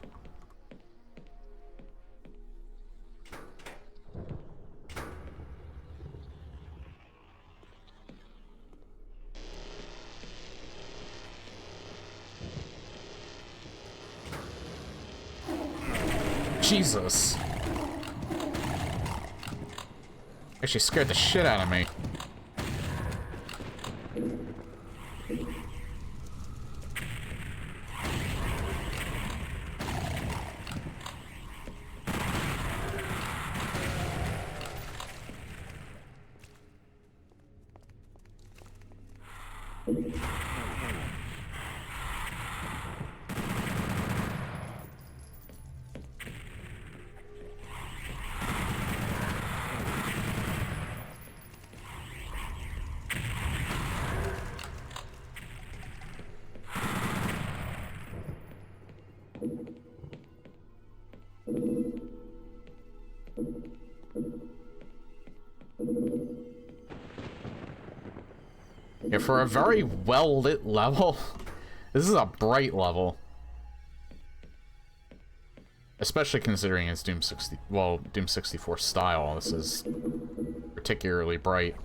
Jesus. Actually scared the shit out of me. Yeah, for a very well-lit level, this is a bright level. Especially considering it's Doom 64 style, this is particularly bright.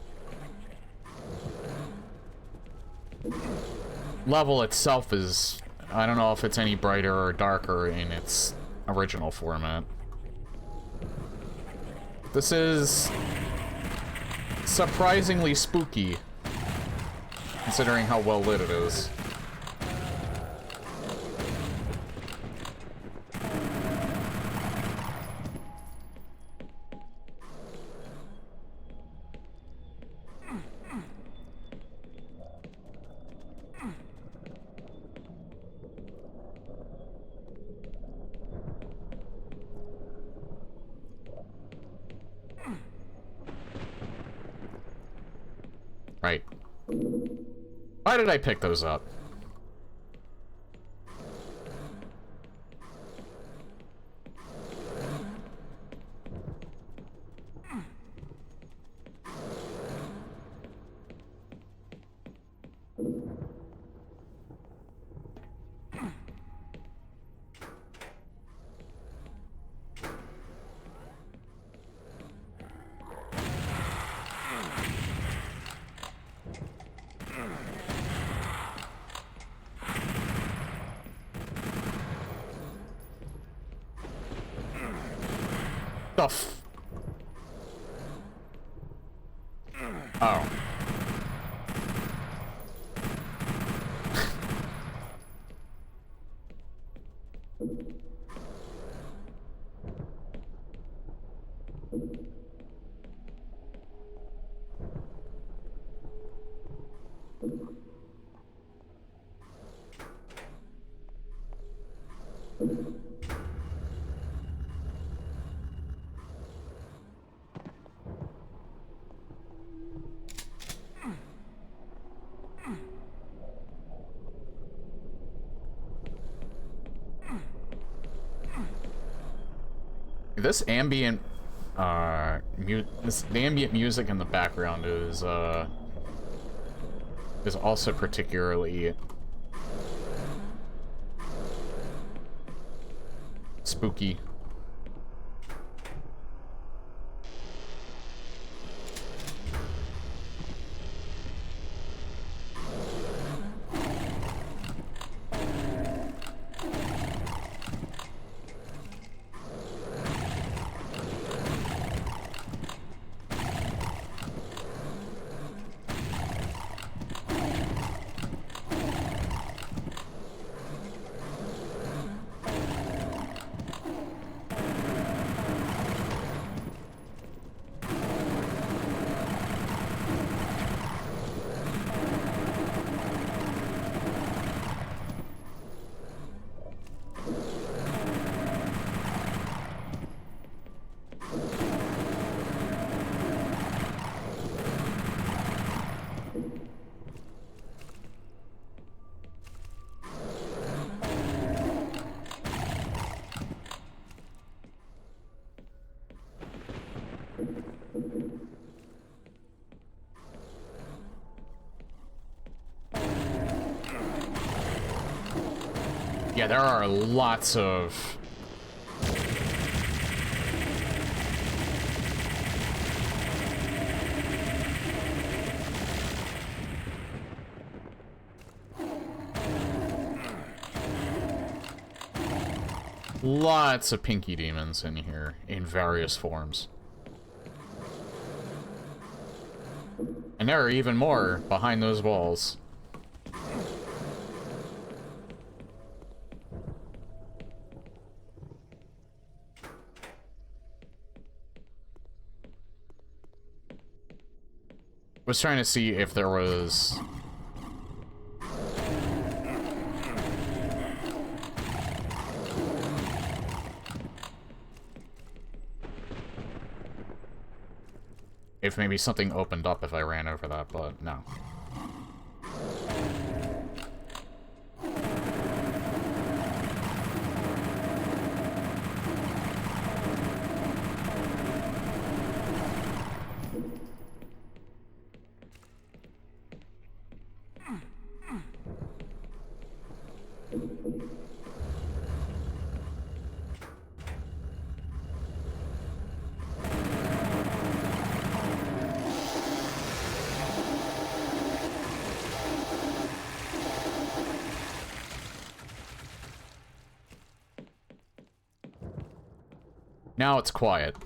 Level itself is, I don't know if it's any brighter or darker in its original format. This is surprisingly spooky, considering how well lit it is. Right. Why did I pick those up? Oh. This ambient, the ambient music in the background is also particularly spooky. Yeah, there are lots of... lots of pinky demons in here, in various forms. And there are even more behind those walls. Was trying to see if there was... if maybe something opened up if I ran over that, but no. Now it's quiet.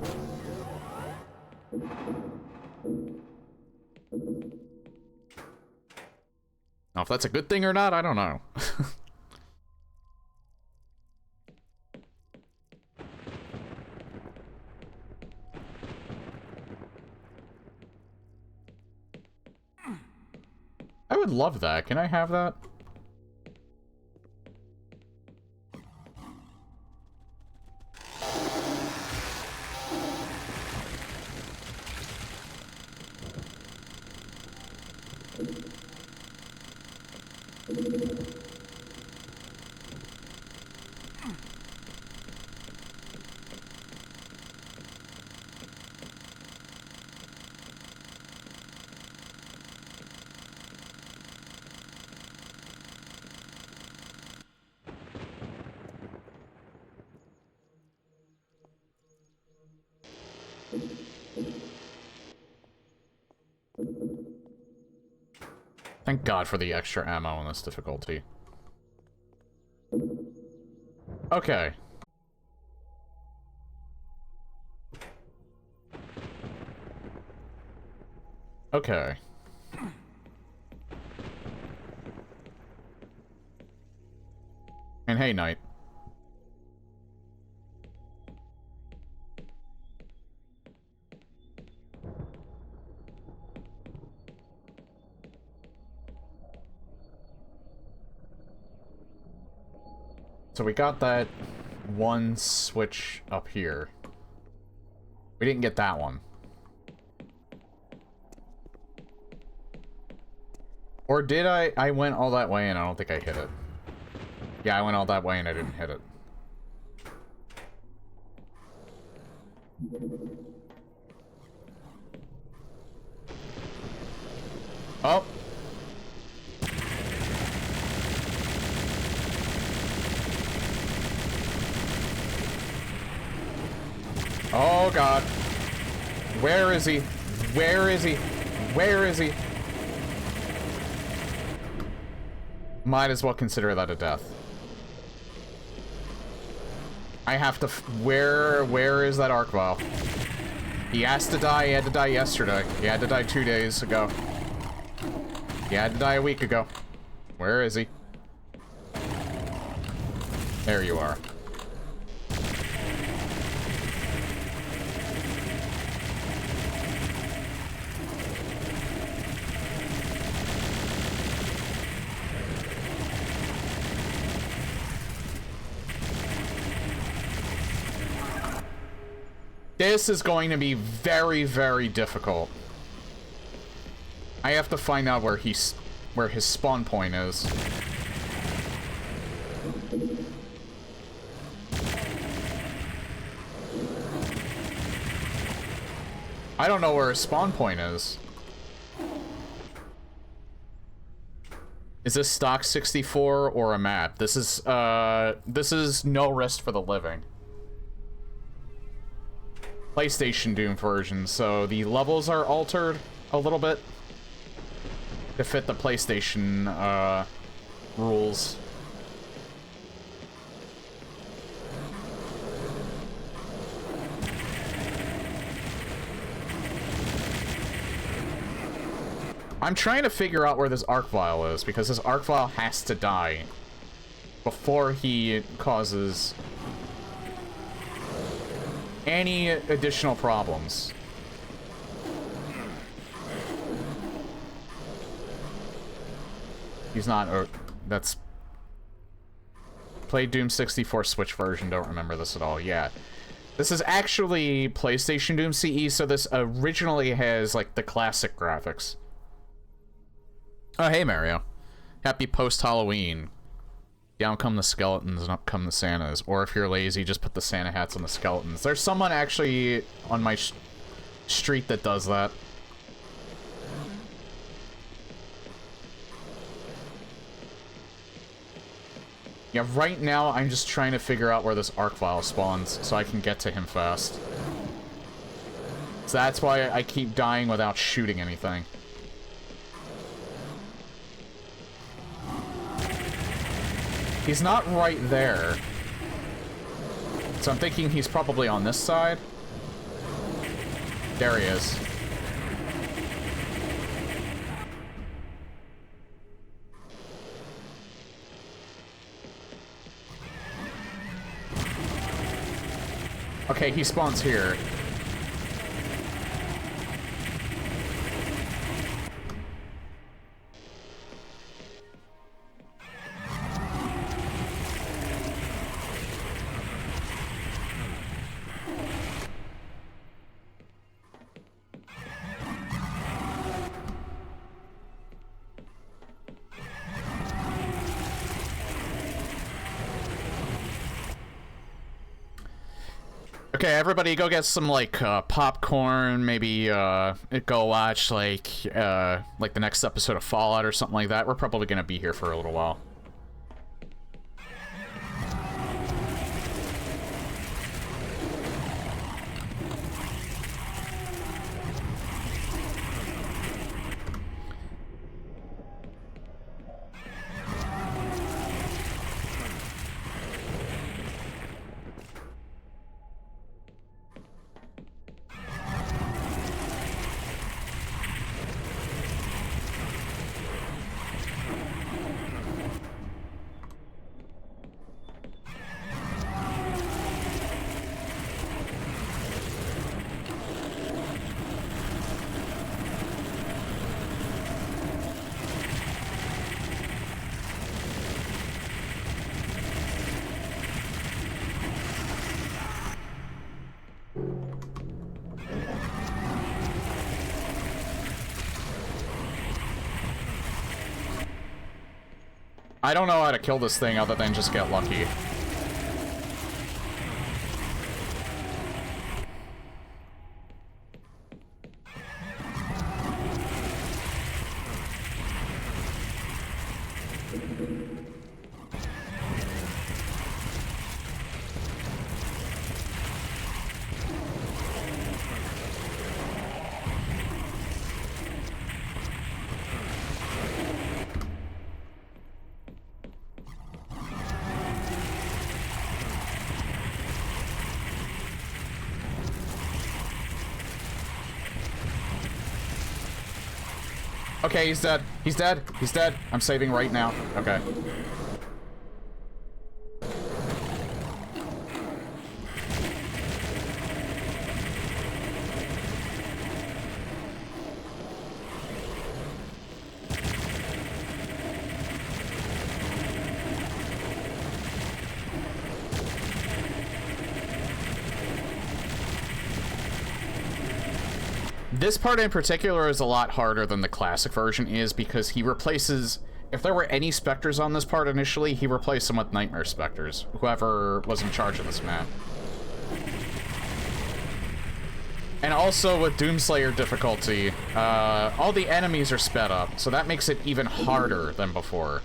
Now, if that's a good thing or not, I don't know. I would love that. Can I have that? Thank God for the extra ammo in this difficulty. Okay. Okay. And hey, Knight. So we got that one switch up here. We didn't get that one. Or did I? I went all that way and I don't think I hit it. Yeah, I went all that way and I didn't hit it. Oh! Oh God. Where is he? Where is he? Where is he? Might as well consider that a death. I have to where is that arc vial? He has to die. He had to die yesterday. He had to die 2 days ago. He had to die a week ago. Where is he? There you are. This is going to be very, very difficult. I have to find out where his spawn point is. I don't know where his spawn point is. Is this stock 64 or a map? This is no rest for the living. PlayStation Doom version, so the levels are altered a little bit to fit the PlayStation rules. I'm trying to figure out where this arc vial is, because this arc vial has to die before he causes any additional problems. He's not, or that's... Played Doom 64 Switch version, don't remember this at all. Yeah. This is actually PlayStation Doom CE, so this originally has, like, the classic graphics. Oh, hey, Mario. Happy post-Halloween. Down come the skeletons and up come the Santas. Or if you're lazy, just put the Santa hats on the skeletons. There's someone actually on my street that does that. Yeah, right now I'm just trying to figure out where this arc vial spawns so I can get to him fast. So that's why I keep dying without shooting anything. He's not right there. So I'm thinking he's probably on this side. There he is. Okay, he spawns here. Okay, everybody go get some, like, popcorn, maybe, go watch, like the next episode of Fallout or something like that. We're probably gonna be here for a little while. I don't know how to kill this thing other than just get lucky. Okay, he's dead. He's dead. He's dead. I'm saving right now. Okay. This part in particular is a lot harder than the classic version is because he replaces... If there were any specters on this part initially, he replaced them with nightmare specters. Whoever was in charge of this map. And also with Doomslayer difficulty, all the enemies are sped up, so that makes it even harder than before.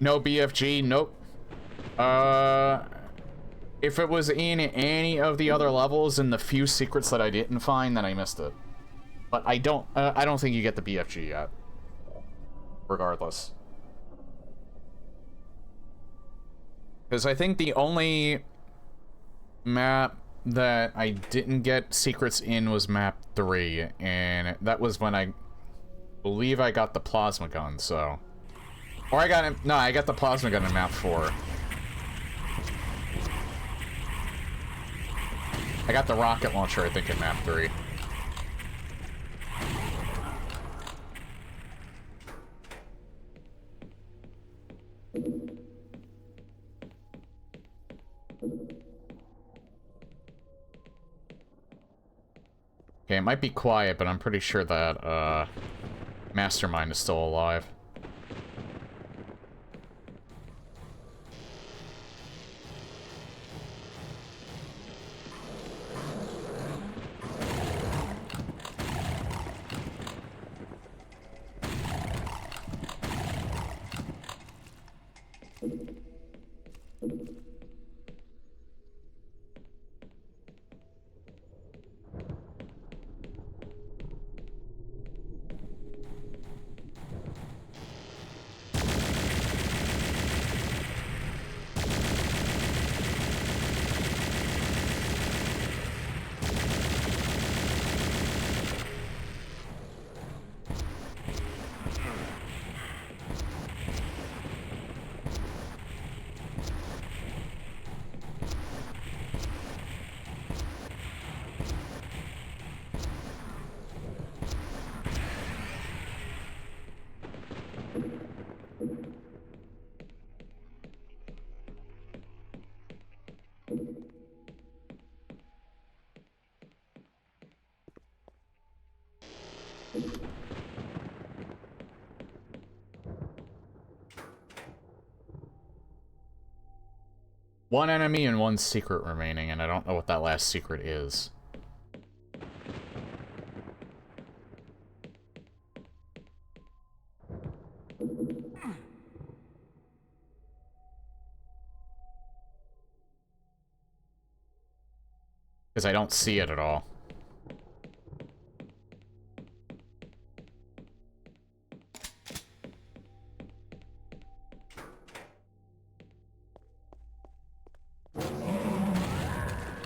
No BFG, nope. If it was in any of the other levels and the few secrets that I didn't find, then I missed it. But I don't think you get the BFG yet. Regardless. Because I think the only map that I didn't get secrets in was map 3, and that was when I believe I got the plasma gun, so... Or I got it. No, I got the plasma gun in map 4. I got the rocket launcher, I think, in map 3. Okay, it might be quiet, but I'm pretty sure that, Mastermind is still alive. One enemy and one secret remaining, and I don't know what that last secret is. Because I don't see it at all.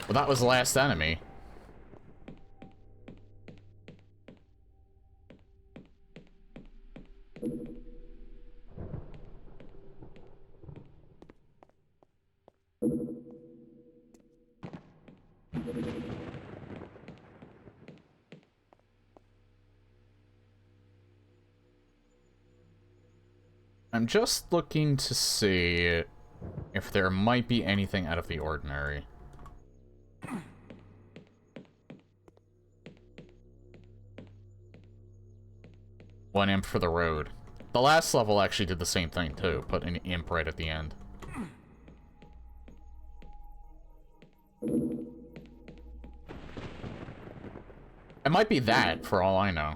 Well, that was the last enemy. I'm just looking to see if there might be anything out of the ordinary. One imp for the road. The last level actually did the same thing too, put an imp right at the end. It might be that, for all I know.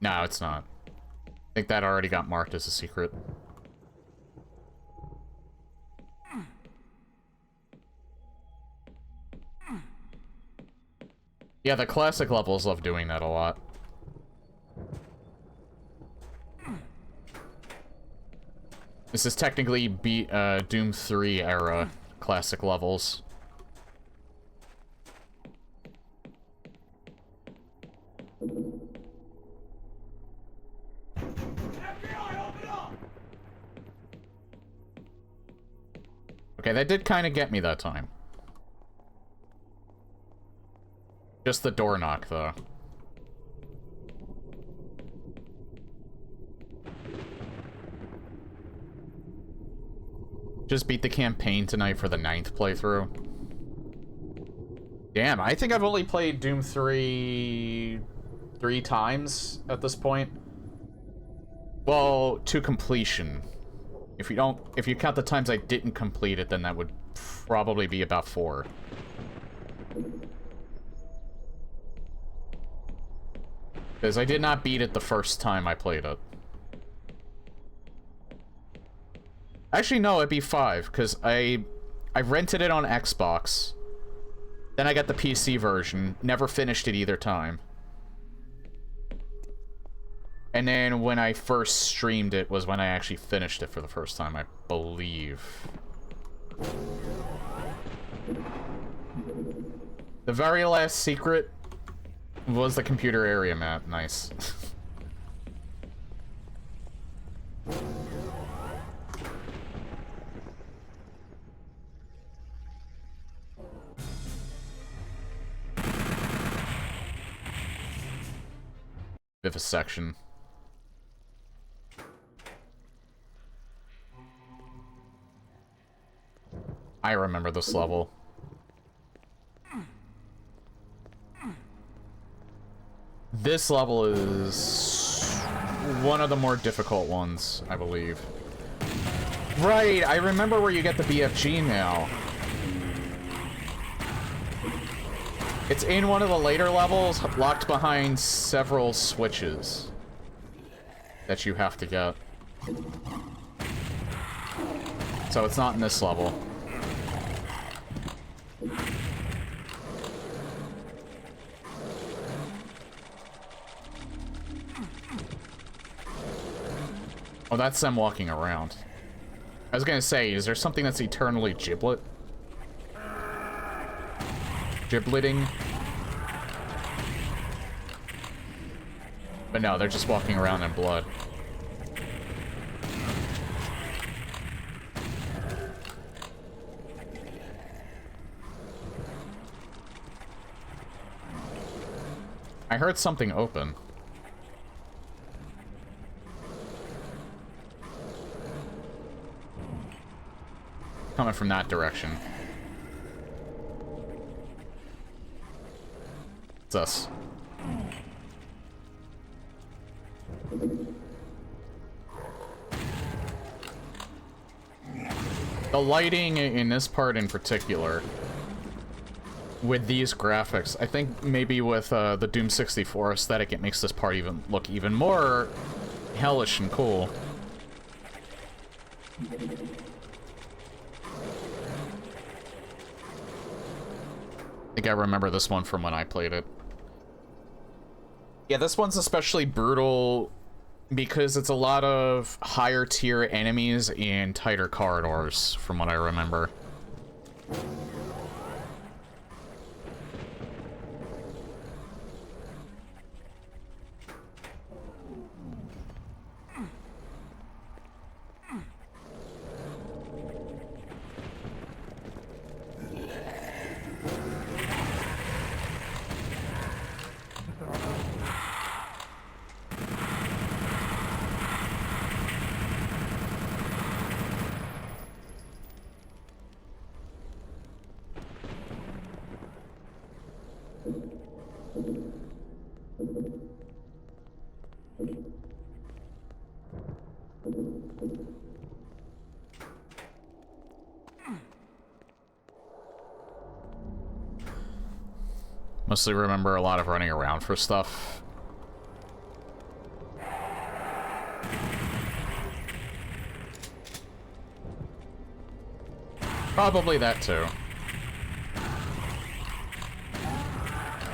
No, it's not. I think that already got marked as a secret. Yeah, the classic levels love doing that a lot. This is technically Doom 3 era classic levels. Okay, that did kind of get me that time. Just the door knock, though. Just beat the campaign tonight for the 9th playthrough. Damn, I think I've only played Doom 3 times at this point. Well, to completion. If you count the times I didn't complete it, then that would probably be about 4. Because I did not beat it the first time I played it. Actually, no, it'd be 5, because I rented it on Xbox. Then I got the PC version. Never finished it either time. And then when I first streamed it was when I actually finished it for the first time, I believe. The very last secret was the computer area map. Nice. Vivisection. I remember this level. This level is one of the more difficult ones, I believe. Right, I remember where you get the BFG now. It's in one of the later levels, locked behind several switches that you have to get. So it's not in this level. Oh, that's them walking around. I was gonna say, is there something that's eternally giblet? Gibleting? But no, they're just walking around in blood. I heard something open. Coming from that direction. It's us. The lighting in this part in particular, with these graphics, I think maybe with the Doom 64 aesthetic, it makes this part look even more hellish and cool. I think I remember this one from when I played it. Yeah, this one's especially brutal because it's a lot of higher tier enemies in tighter corridors, from what I remember. Mostly remember a lot of running around for stuff. Probably that too.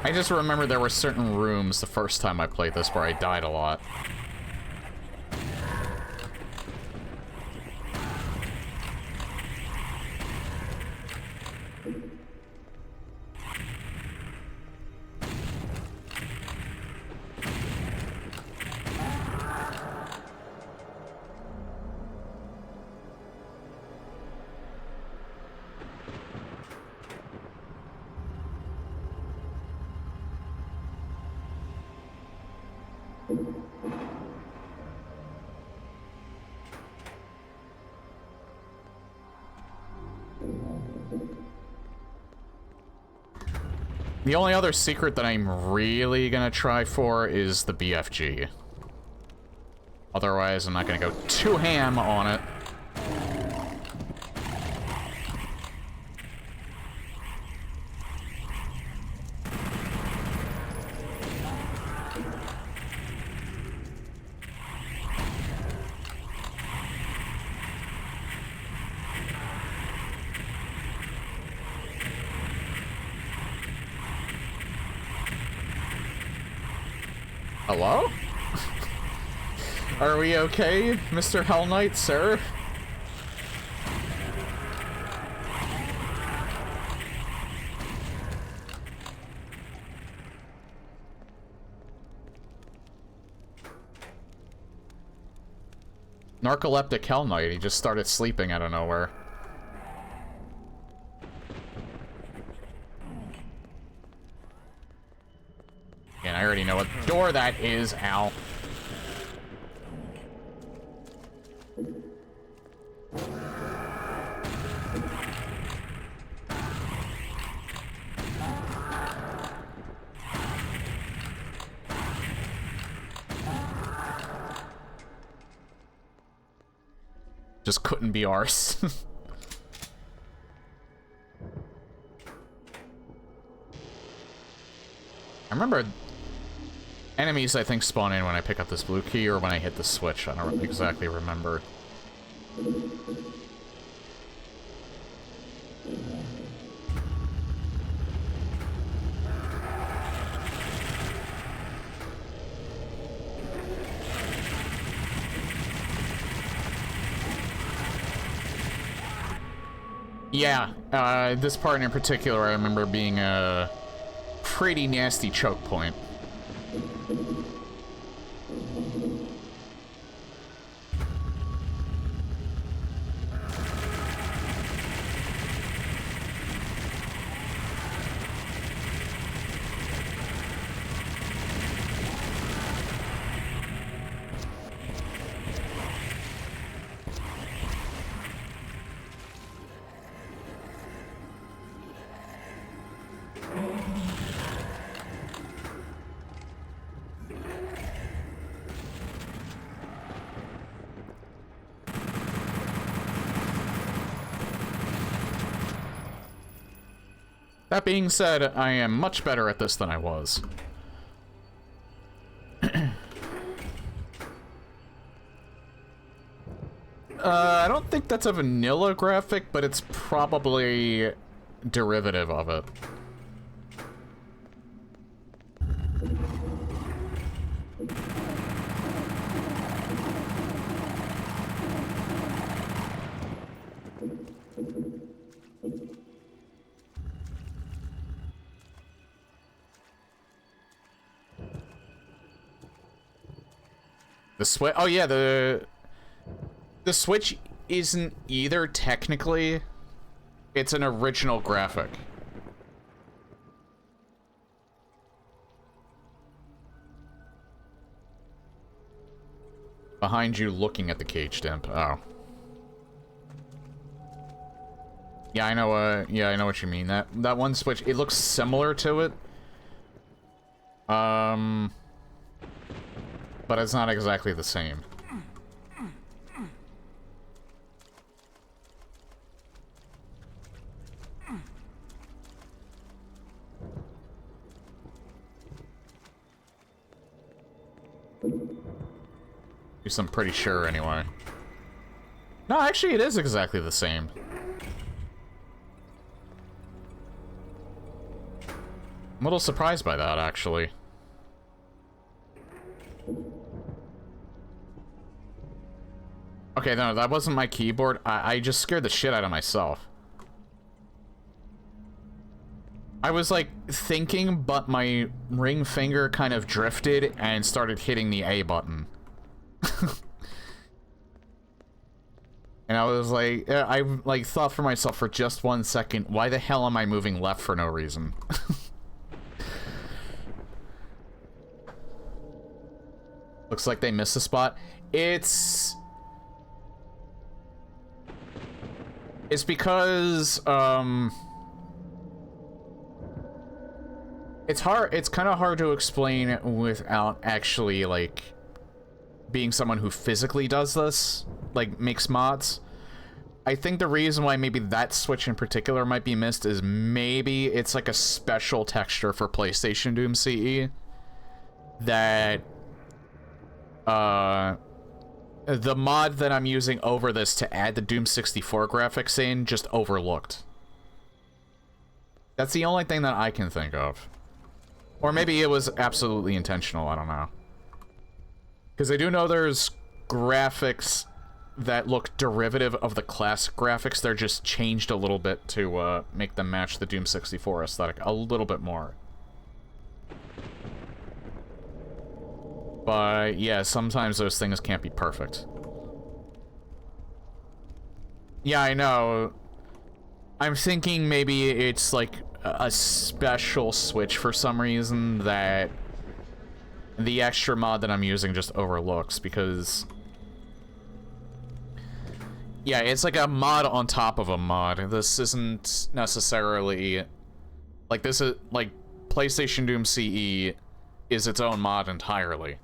I just remember there were certain rooms the first time I played this where I died a lot. The only other secret that I'm really gonna try for is the BFG. Otherwise, I'm not gonna go too ham on it. Hello? Are we okay, Mr. Hell Knight, sir? Narcoleptic Hell Knight, he just started sleeping out of nowhere. And I already know what door that is, ow. Just couldn't be ours. I remember enemies, I think, spawn in when I pick up this blue key or when I hit the switch. I don't exactly remember. Yeah, this part in particular I remember being a pretty nasty choke point. That being said, I am much better at this than I was. I don't think that's a vanilla graphic, but it's probably derivative of it. The Switch. Oh yeah, the Switch isn't either technically. It's an original graphic. Behind you, looking at the cage imp. Oh. Yeah, I know. Yeah, I know what you mean. That one Switch. It looks similar to it. But it's not exactly the same. At least I'm pretty sure, anyway. No, actually, it is exactly the same. I'm a little surprised by that, actually. Okay, no, that wasn't my keyboard. I just scared the shit out of myself. I was, like, thinking, but my ring finger kind of drifted and started hitting the A button. And I was like, I, like, thought for myself for just 1 second, why the hell am I moving left for no reason? Looks like they missed a spot. It's because, It's kind of hard to explain without actually, like, being someone who physically does this, like, makes mods. I think the reason why maybe that switch in particular might be missed is maybe it's like a special texture for PlayStation Doom CE that the mod that I'm using over this to add the Doom 64 graphics in just overlooked. That's the only thing that I can think of. Or maybe it was absolutely intentional, I don't know. Because I do know there's graphics that look derivative of the classic graphics. They're just changed a little bit to make them match the Doom 64 aesthetic a little bit more. But yeah, sometimes those things can't be perfect. Yeah, I know. I'm thinking maybe it's like a special switch for some reason that the extra mod that I'm using just overlooks, because yeah, it's like a mod on top of a mod. This isn't necessarily like, this is like PlayStation Doom CE is its own mod entirely.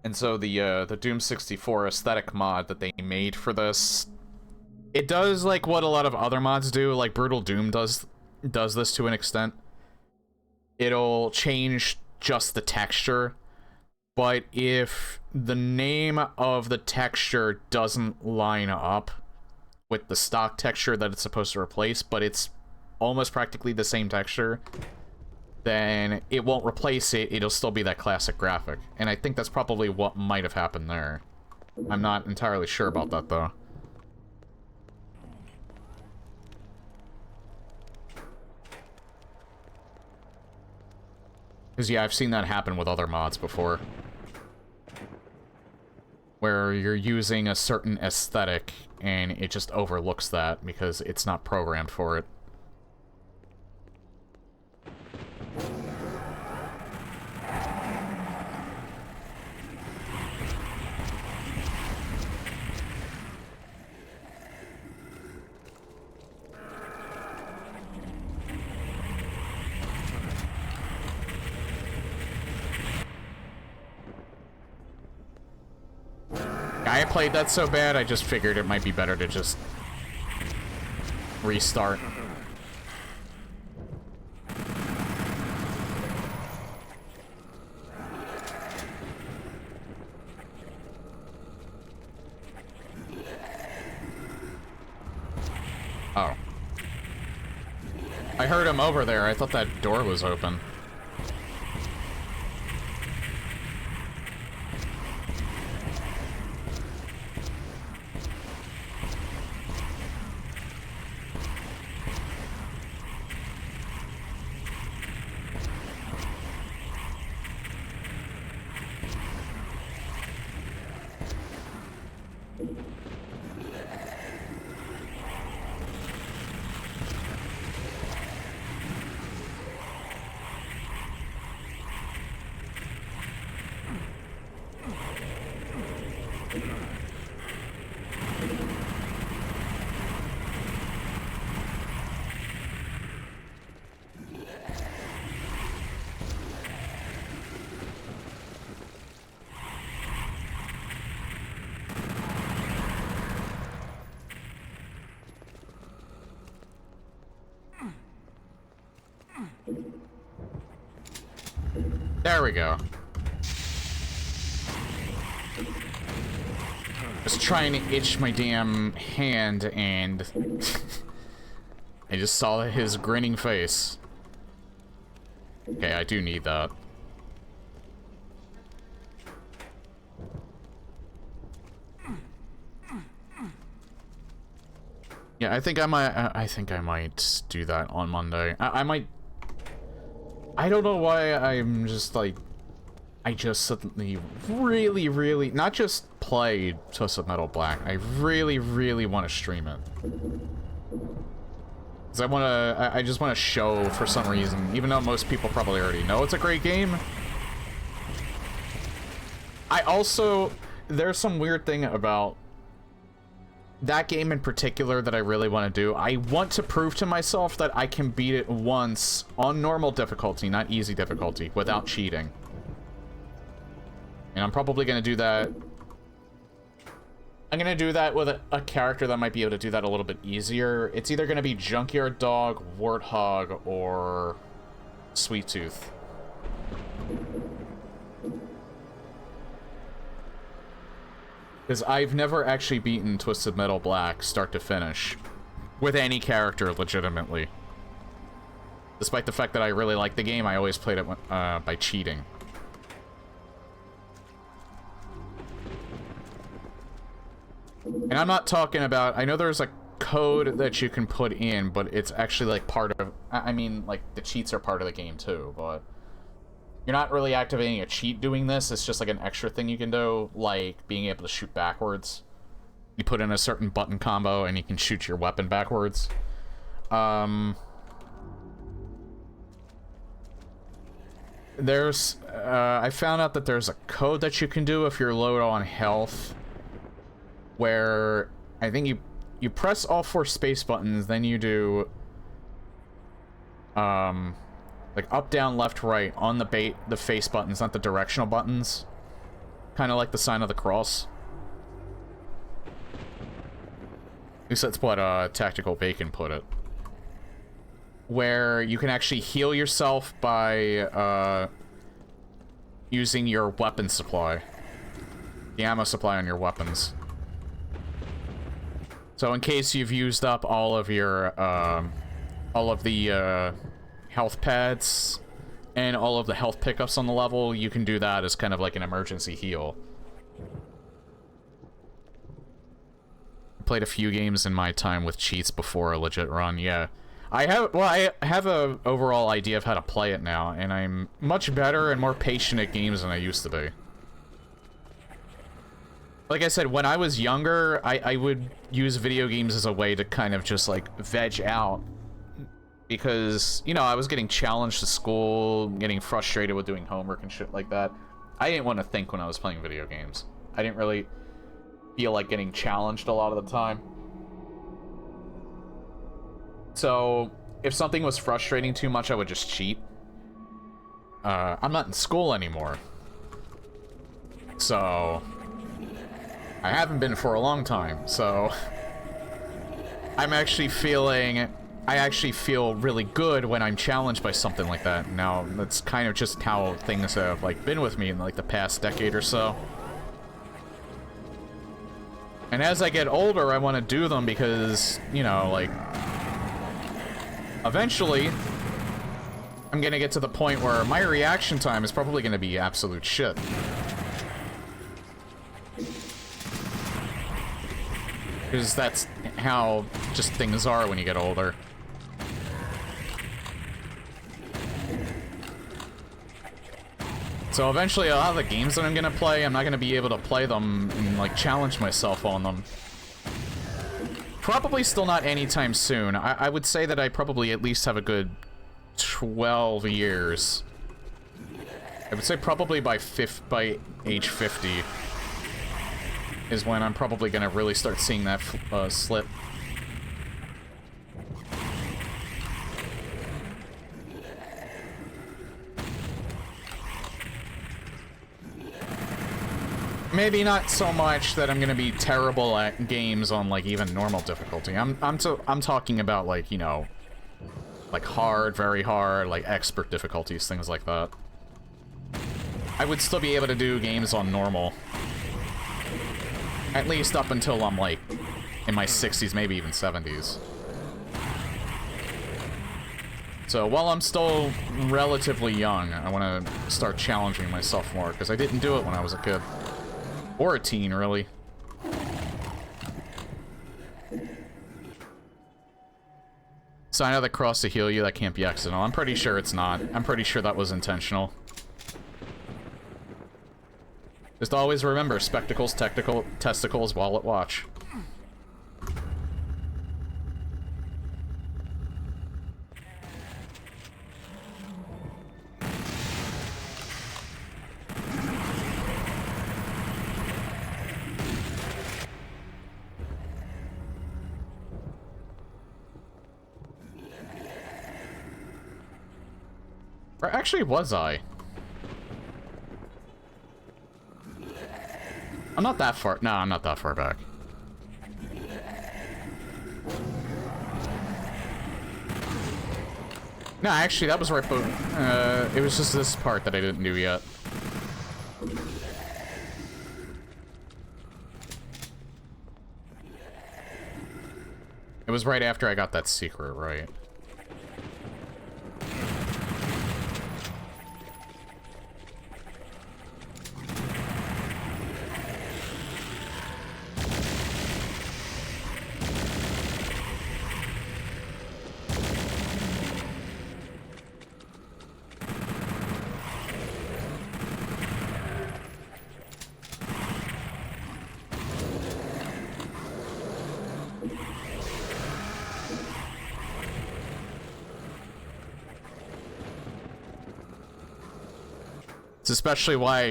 And so the Doom 64 aesthetic mod that they made for this, it does like what a lot of other mods do, like Brutal Doom does this to an extent. It'll change just the texture, but if the name of the texture doesn't line up with the stock texture that it's supposed to replace, but it's almost practically the same texture, then it won't replace it, it'll still be that classic graphic. And I think that's probably what might have happened there. I'm not entirely sure about that, though. Because, yeah, I've seen that happen with other mods before. Where you're using a certain aesthetic, and it just overlooks that because it's not programmed for it. I played that so bad, I just figured it might be better to just restart. Oh. I heard him over there. I thought that door was open. There we go. Just trying to itch my damn hand, and I just saw his grinning face. Okay, I do need that. Yeah, I think I might do that on Monday. I might. I don't know why I'm just like, I just suddenly really, not just play Twisted Metal Black, I really want to stream it. Because I just want to show for some reason, even though most people probably already know it's a great game. I also, there's some weird thing about that game in particular that I really want to do, I want to prove to myself that I can beat it once on normal difficulty, not easy difficulty, without cheating. And I'm probably going to do that. I'm going to do that with a character that might be able to do that a little bit easier. It's either going to be Junkyard Dog, Warthog, or Sweet Tooth. Because I've never actually beaten Twisted Metal Black start to finish with any character legitimately. Despite the fact that I really like the game, I always played it by cheating. And I'm not talking about, I know there's a code that you can put in, but it's actually like part of, I mean, like the cheats are part of the game too, but you're not really activating a cheat doing this. It's just like an extra thing you can do, like being able to shoot backwards. You put in a certain button combo and you can shoot your weapon backwards. I found out that there's a code that you can do if you're low on health, where I think you press all 4 space buttons, then you do like up, down, left, right on the face buttons, not the directional buttons. Kind of like the sign of the cross. At least that's what Tactical Bacon put it. Where you can actually heal yourself by using your weapon supply. The ammo supply on your weapons. So in case you've used up all of your, all of the health pads and all of the health pickups on the level, you can do that as kind of like an emergency heal. Played a few games in my time with cheats before a legit run, yeah. I have a overall idea of how to play it now, and I'm much better and more patient at games than I used to be. Like I said, when I was younger, I would use video games as a way to kind of just, like, veg out. Because, you know, I was getting challenged to school, getting frustrated with doing homework and shit like that. I didn't want to think when I was playing video games. I didn't really feel like getting challenged a lot of the time. So, if something was frustrating too much, I would just cheat. I'm not in school anymore. So, I haven't been for a long time, so I actually feel really good when I'm challenged by something like that. Now, that's kind of just how things have, like, been with me in, like, the past decade or so. And as I get older, I want to do them because, you know, like, eventually, I'm gonna get to the point where my reaction time is probably gonna be absolute shit. Because that's how just things are when you get older. So eventually, a lot of the games that I'm gonna play, I'm not gonna be able to play them and, like, challenge myself on them. Probably still not anytime soon. I would say that I probably at least have a good 12 years. I would say probably by age 50 is when I'm probably gonna really start seeing that slip. Maybe not so much that I'm gonna be terrible at games on, like, even normal difficulty. I'm talking about, like, you know, like hard, very hard, like expert difficulties, things like that. I would still be able to do games on normal. At least up until I'm, like, in my 60s, maybe even 70s. So while I'm still relatively young, I want to start challenging myself more, because I didn't do it when I was a kid. Or a teen, really. Sign of the cross to heal you, that can't be accidental. I'm pretty sure it's not. I'm pretty sure that was intentional. Just always remember, spectacles, testicles, wallet, watch. Or actually, was I? I'm not that far. No, I'm not that far back. No, actually, that was right, but it was just this part that I didn't do yet. It was right after I got that secret, right? Especially why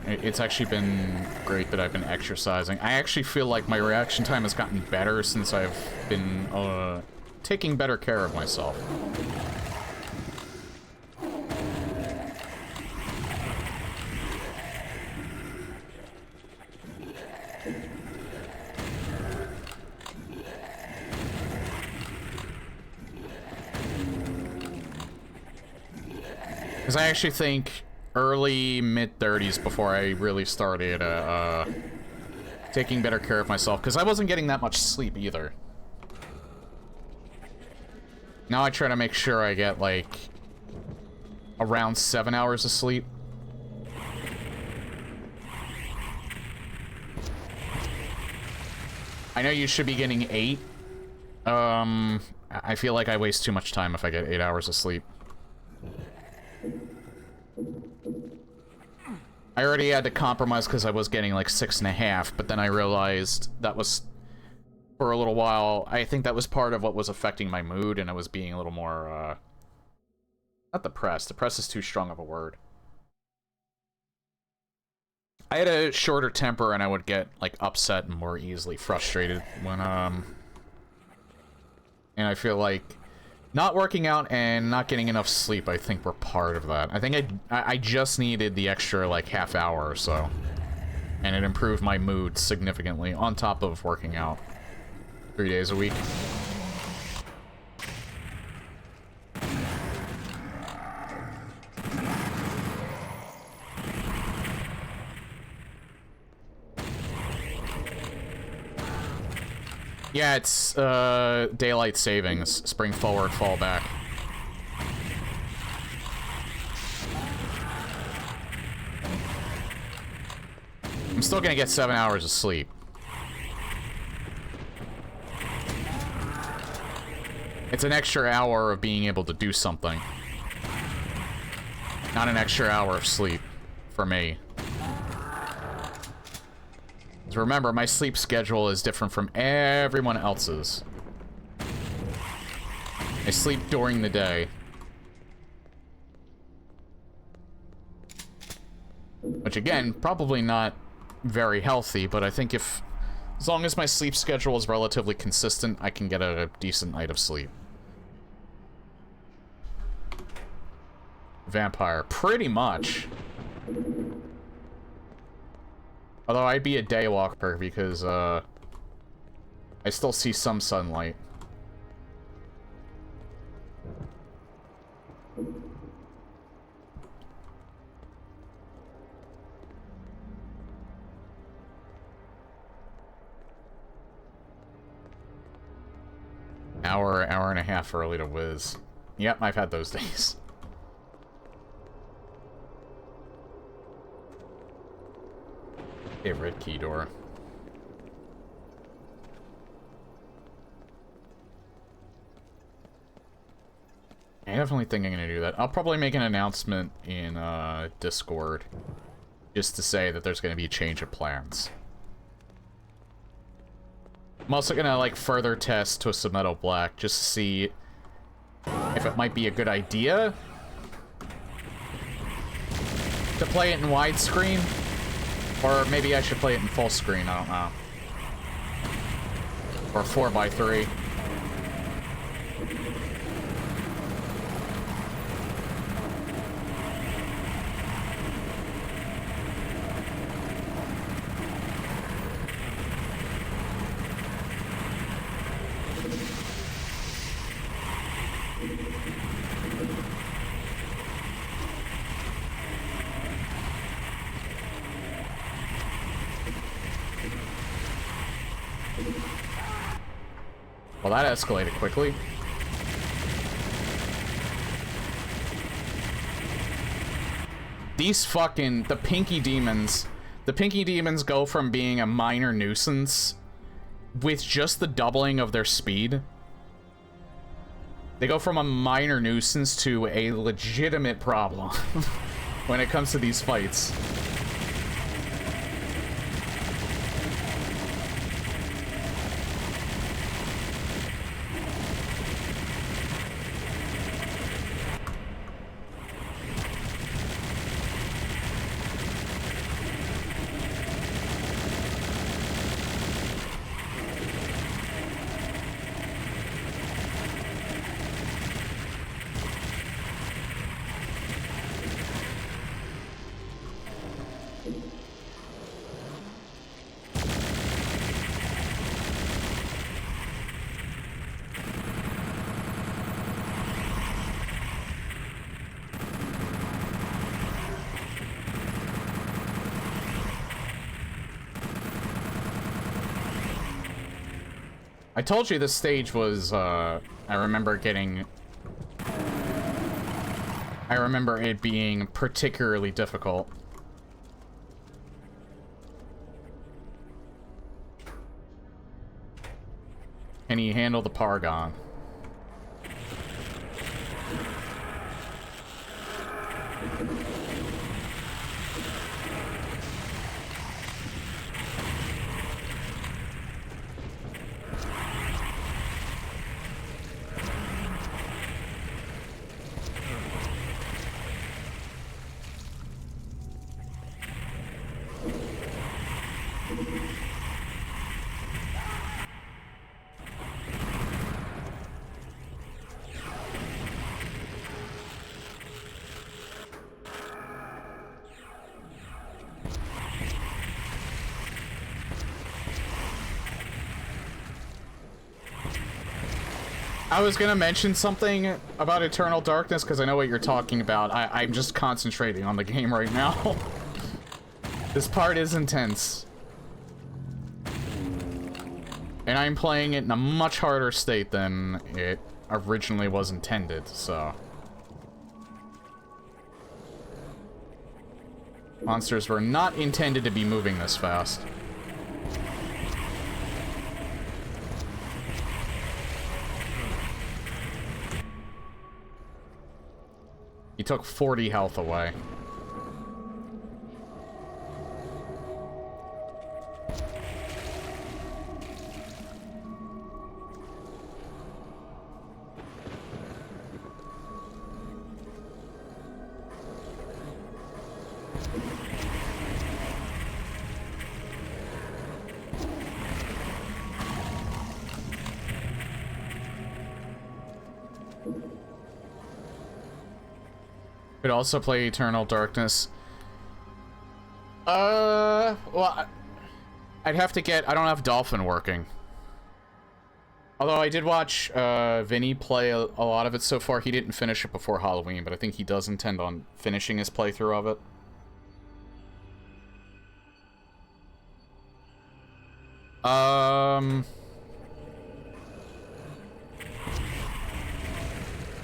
it's actually been great that I've been exercising. I actually feel like my reaction time has gotten better since I've been taking better care of myself. Because I actually think early mid-30s before I really started taking better care of myself, because I wasn't getting that much sleep either. Now I try to make sure I get like around 7 hours of sleep. I know you should be getting 8. I feel like I waste too much time if I get 8 hours of sleep. I already had to compromise because I was getting like 6.5, but then I realized that was, for a little while, I think that was part of what was affecting my mood, and I was being a little more, not depressed. Depressed is too strong of a word. I had a shorter temper, and I would get, like, upset and more easily frustrated when, and I feel like not working out and not getting enough sleep, I think, were part of that. I think I just needed the extra, like, half hour or so. And it improved my mood significantly, on top of working out 3 days a week. Yeah, it's, daylight savings. Spring forward, fall back. I'm still gonna get 7 hours of sleep. It's an extra hour of being able to do something. Not an extra hour of sleep, for me. So remember, my sleep schedule is different from everyone else's. I sleep during the day. Which, again, probably not very healthy, but I think as long as my sleep schedule is relatively consistent, I can get a decent night of sleep. Vampire. Pretty much. Although I'd be a daywalker because, I still see some sunlight. Hour and a half early to whiz. Yep, I've had those days. Okay, red key door. I definitely think I'm gonna do that. I'll probably make an announcement in Discord just to say that there's gonna be a change of plans. I'm also gonna like further test Twisted Metal Black just to see if it might be a good idea to play it in widescreen. Or maybe I should play it in full screen, I don't know. Or 4x3. Well, that escalated quickly. These fucking... The Pinky Demons go from being a minor nuisance with just the doubling of their speed. They go from a minor nuisance to a legitimate problem when it comes to these fights. I told you this stage was, I remember it being particularly difficult. Can he handle the Paragon? I was gonna mention something about Eternal Darkness because I know what you're talking about. I'm just concentrating on the game right now. This part is intense. And I'm playing it in a much harder state than it originally was intended, so... Monsters were not intended to be moving this fast. He took 40 health away. Could also play Eternal Darkness. Well, I'd have to get... I don't have Dolphin working. Although I did watch Vinny play a lot of it so far. He didn't finish it before Halloween, but I think he does intend on finishing his playthrough of it.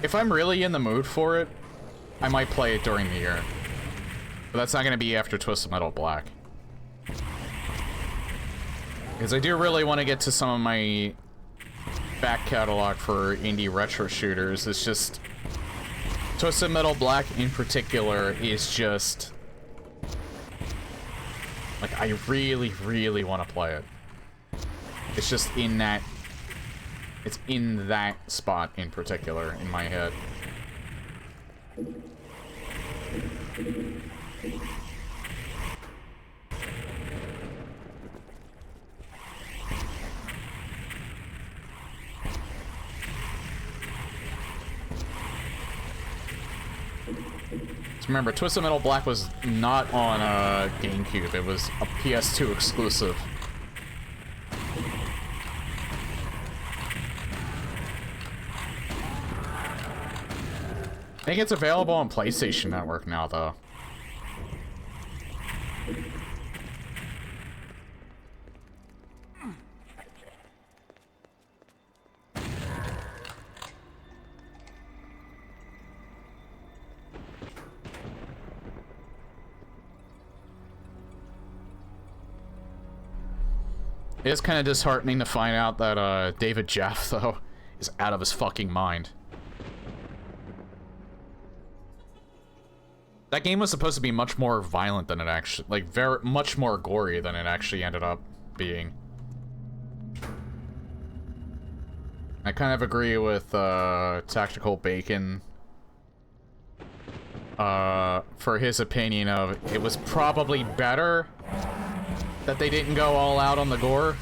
If I'm really in the mood for it, I might play it during the year. But that's not going to be after Twisted Metal Black. Because I do really want to get to some of my back catalog for indie retro shooters. It's just... Twisted Metal Black in particular is just... like, I really, really want to play it. It's just in that... it's in that spot in particular in my head. Just remember, Twisted Metal Black was not on GameCube. It was a PS2 exclusive. I think it's available on PlayStation Network now, though. It is kind of disheartening to find out that David Jeff, though, is out of his fucking mind. That game was supposed to be much more violent than it actually, like, much more gory than it actually ended up being. I kind of agree with Tactical Bacon for his opinion of it was probably better that they didn't go all out on the gore.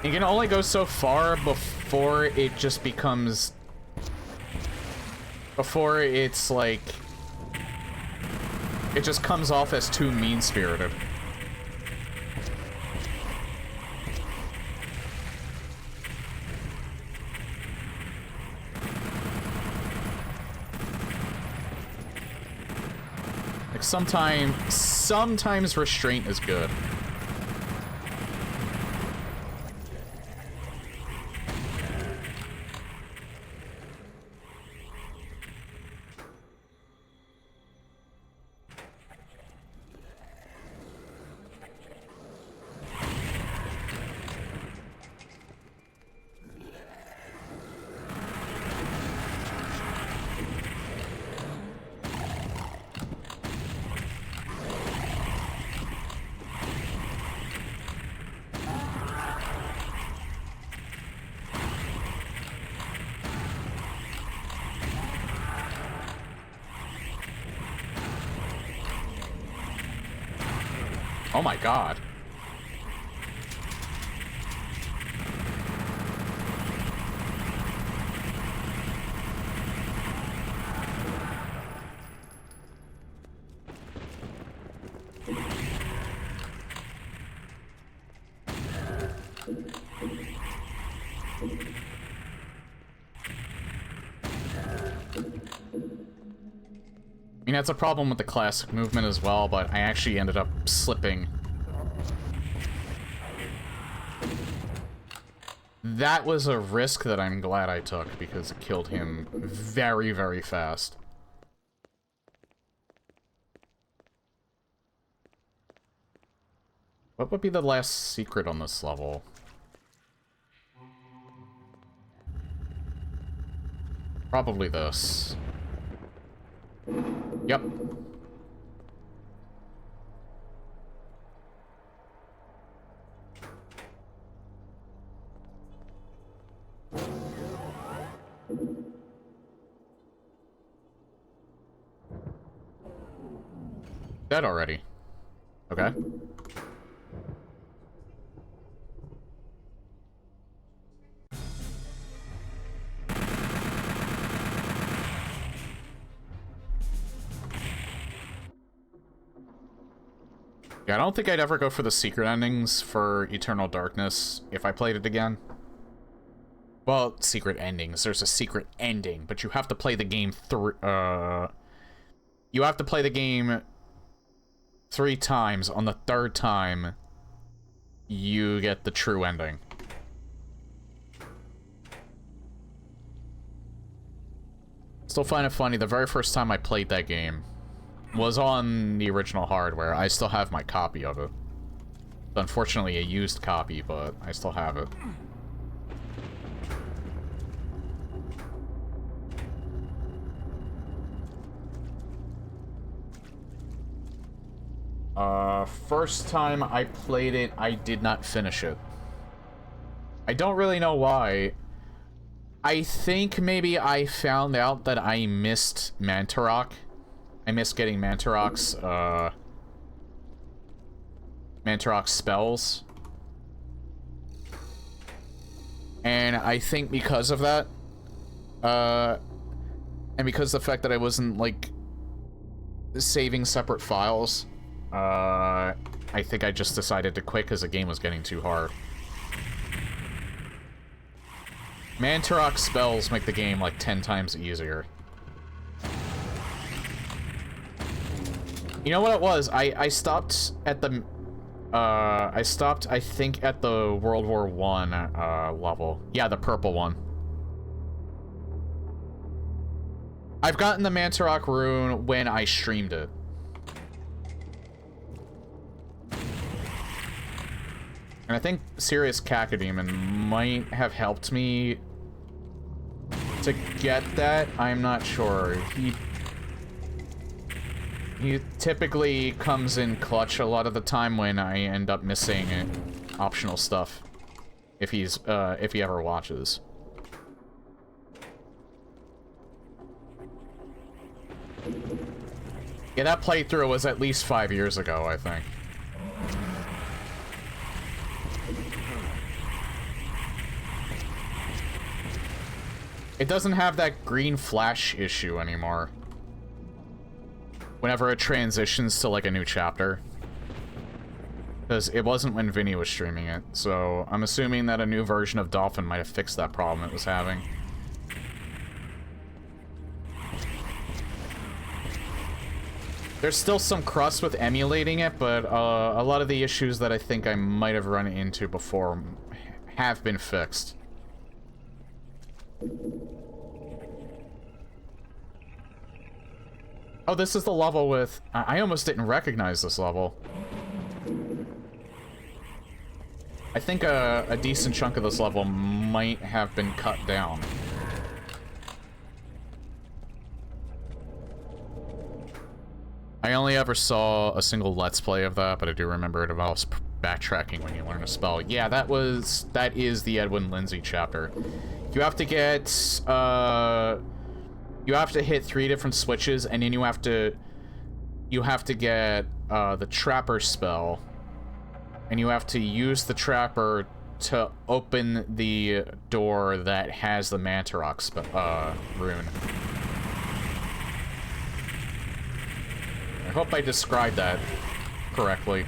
You can only go so far before it just becomes... Before it's like... It just comes off as too mean-spirited. Like, sometimes restraint is good. Oh my god. I mean, that's a problem with the classic movement as well, but I actually ended up slipping. That was a risk that I'm glad I took, because it killed him very, very fast. What would be the last secret on this level? Probably this. Yep. Dead already. Okay. Yeah, I don't think I'd ever go for the secret endings for Eternal Darkness if I played it again. Well, secret endings. There's a secret ending, but you have to play the game you have to play the game 3 times. On the 3rd time, you get the true ending. Still find it funny, the very first time I played that game was on the original hardware. I still have my copy of it. It's unfortunately a used copy, but I still have it. First time I played it, I did not finish it. I don't really know why. I think maybe I found out that I missed Mantarok. I missed getting Mantarok's spells. And I think because of that, and because of the fact that I wasn't, like, saving separate files, I think I just decided to quit because the game was getting too hard. Mantarok spells make the game like 10 times easier. You know what it was? I stopped at the I think at the World War I level. Yeah, the purple one. I've gotten the Mantarok rune when I streamed it. And I think Serious Cacodemon might have helped me to get that. I'm not sure. He typically comes in clutch a lot of the time when I end up missing optional stuff. If he ever watches. Yeah, that playthrough was at least 5 years ago, I think. It doesn't have that green flash issue anymore. Whenever it transitions to, like, a new chapter. Because it wasn't when Vinny was streaming it, so I'm assuming that a new version of Dolphin might have fixed that problem it was having. There's still some crust with emulating it, but a lot of the issues that I think I might have run into before have been fixed. Oh, this is the level with... I almost didn't recognize this level. I think a decent chunk of this level might have been cut down. I only ever saw a single Let's Play of that, but I do remember it involves backtracking when you learn a spell. Yeah, that is the Edwin Lindsay chapter. You have to get, you have to hit 3 different switches, and then you have to get, the Trapper spell, and you have to use the Trapper to open the door that has the Mantarok rune. I hope I described that correctly.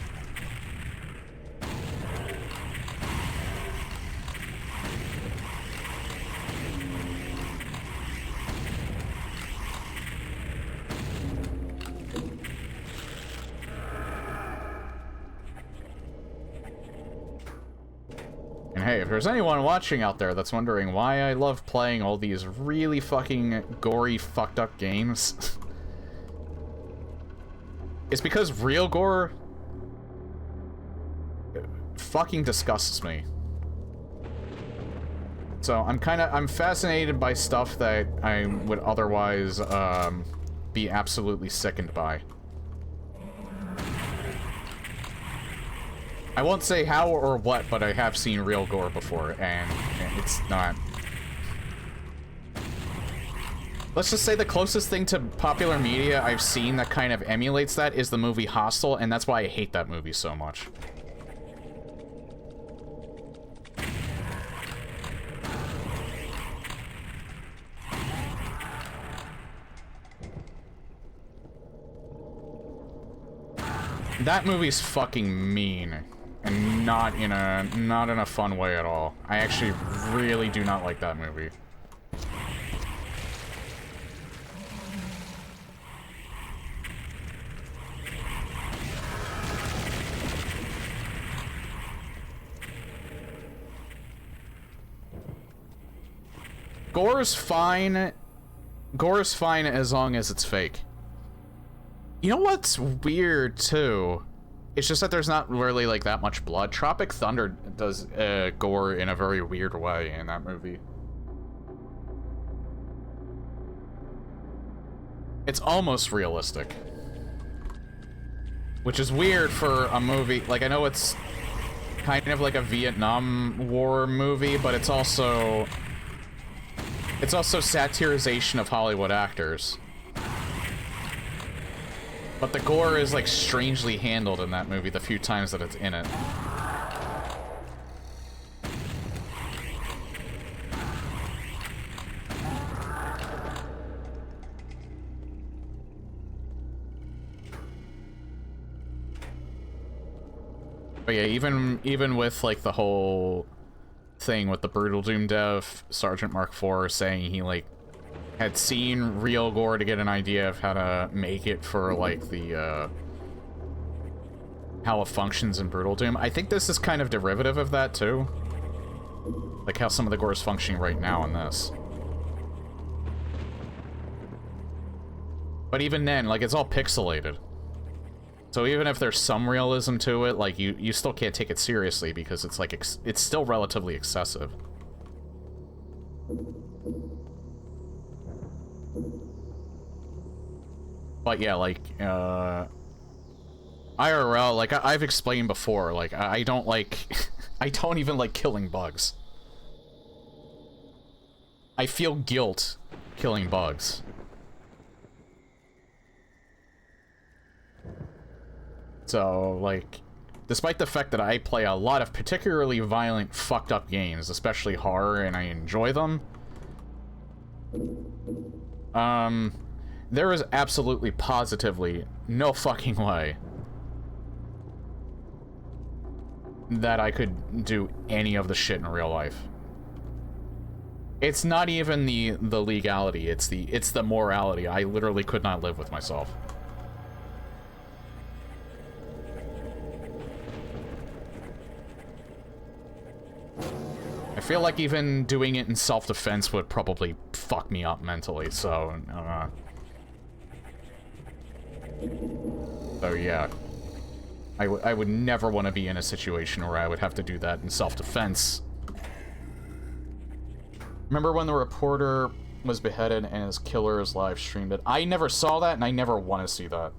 And hey, if there's anyone watching out there that's wondering why I love playing all these really fucking gory, fucked up games... It's because real gore fucking disgusts me. So I'm fascinated by stuff that I would otherwise be absolutely sickened by. I won't say how or what, but I have seen real gore before, and it's not... Let's just say the closest thing to popular media I've seen that kind of emulates that is the movie Hostel, and that's why I hate that movie so much. That movie's fucking mean, and not in a fun way at all. I actually really do not like that movie. Gore's fine. Gore's fine as long as it's fake. You know what's weird, too? It's just that there's not really, like, that much blood. Tropic Thunder does gore in a very weird way in that movie. It's almost realistic. Which is weird for a movie. Like, I know it's kind of like a Vietnam War movie, but it's also... It's also satirization of Hollywood actors. But the gore is, like, strangely handled in that movie the few times that it's in it. But yeah, even with, like, the whole thing with the Brutal Doom dev, Sergeant Mark IV saying he, like, had seen real gore to get an idea of how to make it for, like, the, how it functions in Brutal Doom. I think this is kind of derivative of that, too. Like, how some of the gore is functioning right now in this. But even then, like, it's all pixelated. So even if there's some realism to it, like, you still can't take it seriously because it's, like, it's still relatively excessive. But yeah, like, IRL, like, I've explained before, like, I don't like... I don't even like killing bugs. I feel guilt killing bugs. So, like, despite the fact that I play a lot of particularly violent, fucked up games, especially horror, and I enjoy them, there is absolutely, positively no fucking way that I could do any of the shit in real life. It's not even the legality, it's the morality. I literally could not live with myself. I feel like even doing it in self-defense would probably fuck me up mentally, so, so yeah. I would never want to be in a situation where I would have to do that in self-defense. Remember when the reporter was beheaded and his killers live streamed it? I never saw that, and I never want to see that.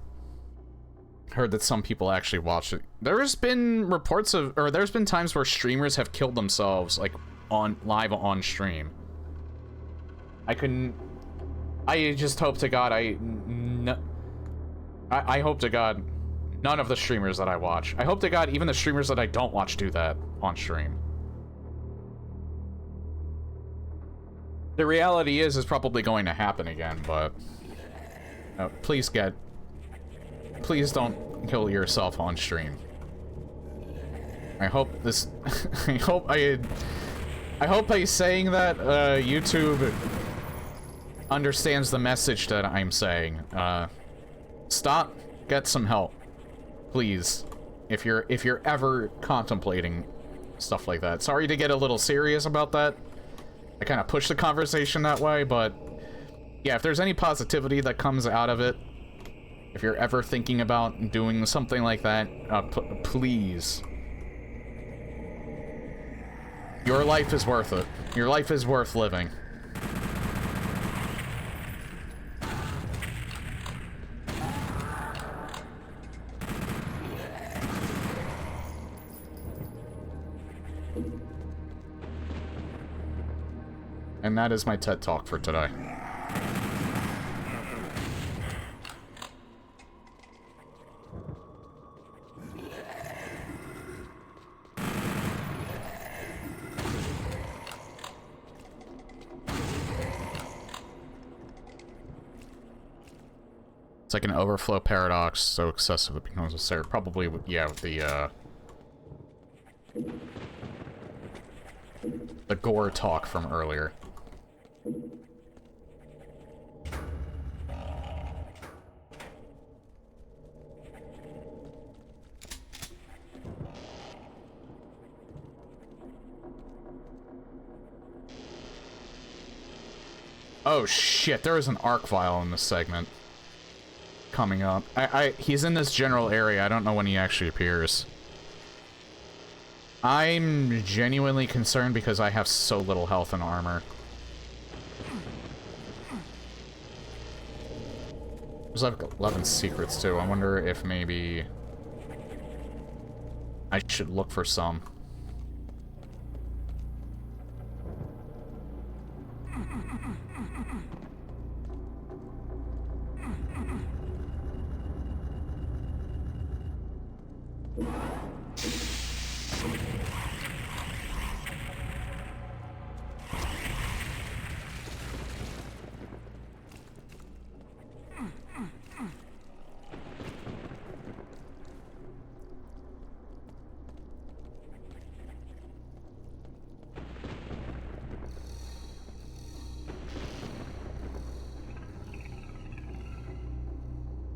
Heard that some people actually watched it. There's been reports of, or there's been times where streamers have killed themselves, like, live on stream. I just hope to God I hope to God none of the streamers that I watch. I hope to God even the streamers that I don't watch do that on stream. The reality is probably going to happen again, but please don't kill yourself on stream. I hope this I hope by saying that YouTube understands the message that I'm saying. Stop, get some help. Please. If you're ever contemplating stuff like that. Sorry to get a little serious about that. I kind of push the conversation that way, but yeah, if there's any positivity that comes out of it, if you're ever thinking about doing something like that, please. Your life is worth it. Your life is worth living. And that is my TED Talk for today. It's like an overflow paradox, so excessive it becomes necessary. Probably, yeah, with the gore talk from earlier. Oh shit, there is an arc vial in this segment coming up. He's in this general area. I don't know when he actually appears. I'm genuinely concerned because I have so little health and armor. There's like 11 secrets too. I wonder if maybe I should look for some.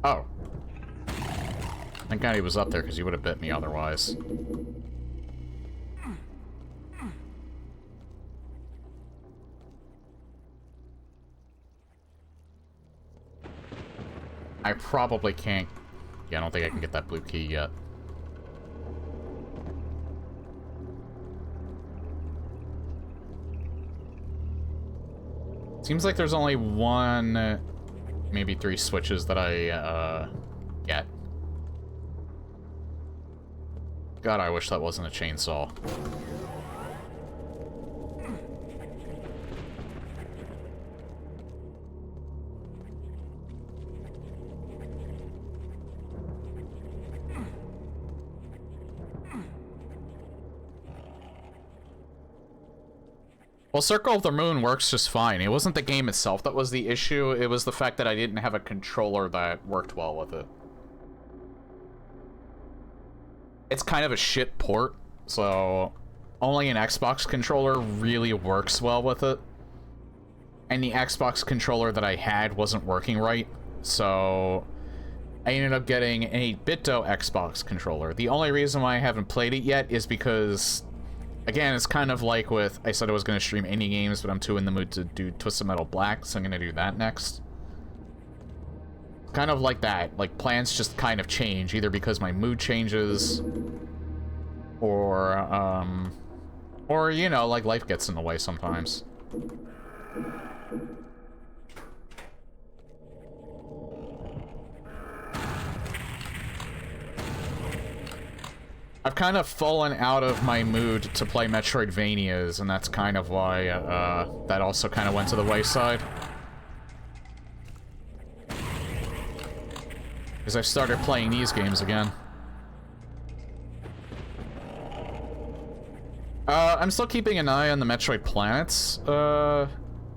Oh. Thank God he was up there, because he would have bit me otherwise. I probably can't Yeah, I don't think I can get that blue key yet. Seems like there's only one, maybe 3 switches that I, get. God, I wish that wasn't a chainsaw. Well, Circle of the Moon works just fine. It wasn't the game itself that was the issue, it was the fact that I didn't have a controller that worked well with it. It's kind of a shit port, so only an Xbox controller really works well with it. And the Xbox controller that I had wasn't working right, so I ended up getting an 8-bit-o Xbox controller. The only reason why I haven't played it yet is because, again, it's kind of like with, I said I was going to stream indie games, but I'm too in the mood to do Twisted Metal Black, so I'm going to do that next. Kind of like that. Like, plans just kind of change, either because my mood changes, or, you know, like, life gets in the way sometimes. I've kind of fallen out of my mood to play Metroidvanias, and that's kind of why, that also kind of went to the wayside. Because I started playing these games again. I'm still keeping an eye on the Metroid Planets,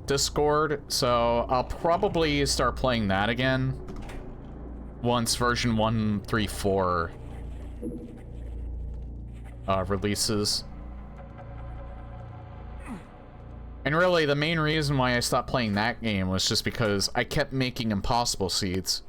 Discord, so I'll probably start playing that again once version 1.3.4 releases. And really, the main reason why I stopped playing that game was just because I kept making impossible seeds.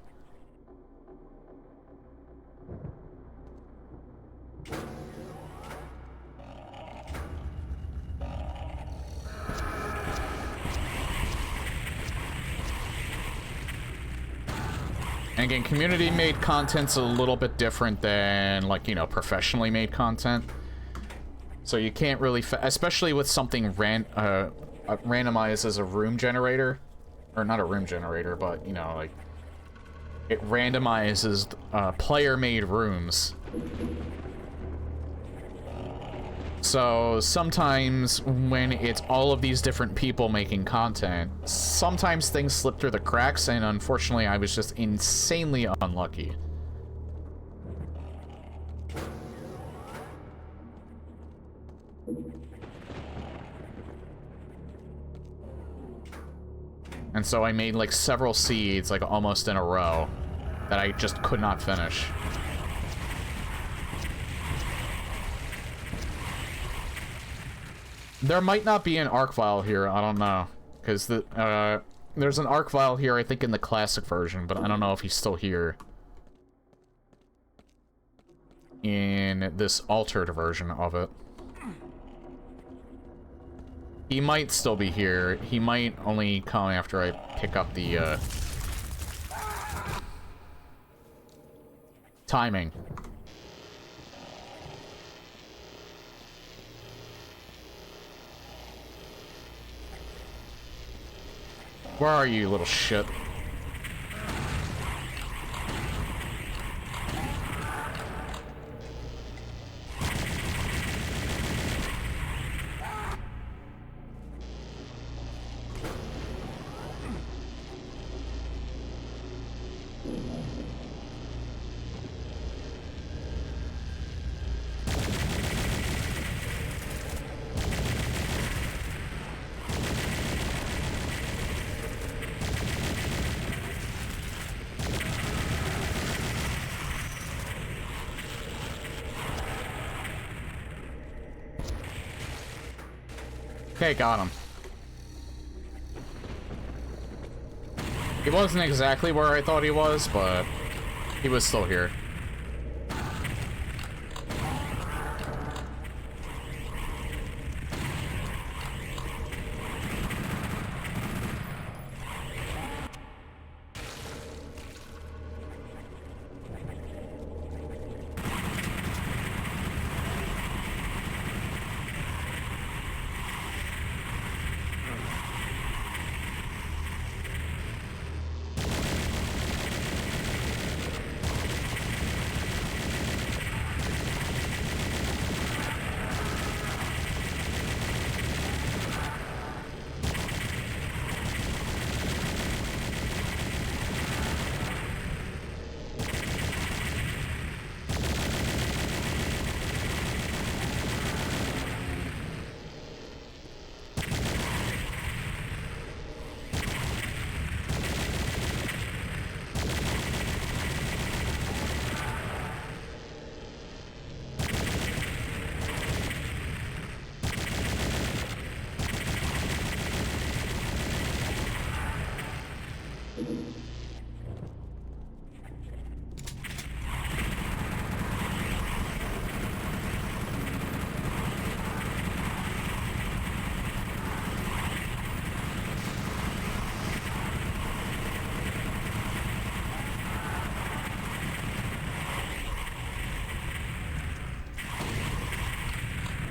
And again, community-made content's a little bit different than, like, you know, professionally made content. So you can't really, especially with something randomized as a room generator. Or not a room generator, but, you know, like, it randomizes player-made rooms. So sometimes when it's all of these different people making content, sometimes things slip through the cracks, and unfortunately I was just insanely unlucky. And so I made like several seeds, like almost in a row, that I just could not finish. There might not be an ARC file here, I don't know. Because there's an ARC file here, I think, in the classic version, but I don't know if he's still here in this altered version of it. He might still be here. He might only come after I pick up the timing. Where are you, little shit? Okay, got him. He wasn't exactly where I thought he was, but he was still here.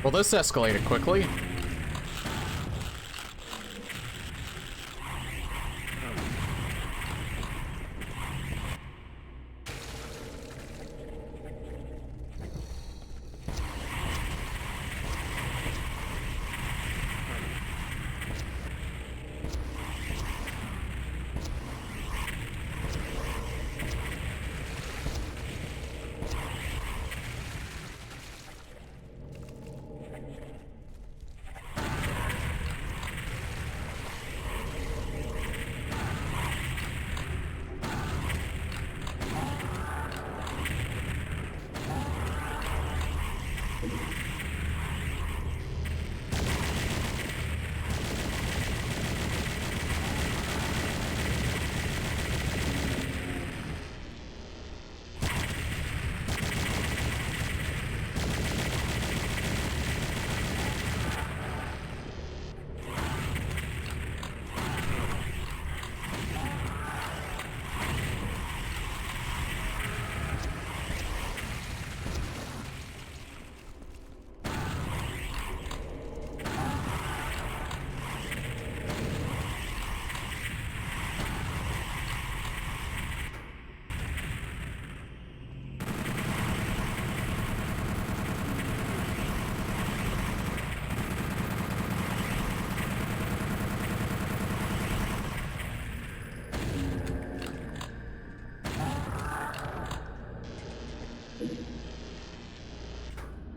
Well, this escalated quickly.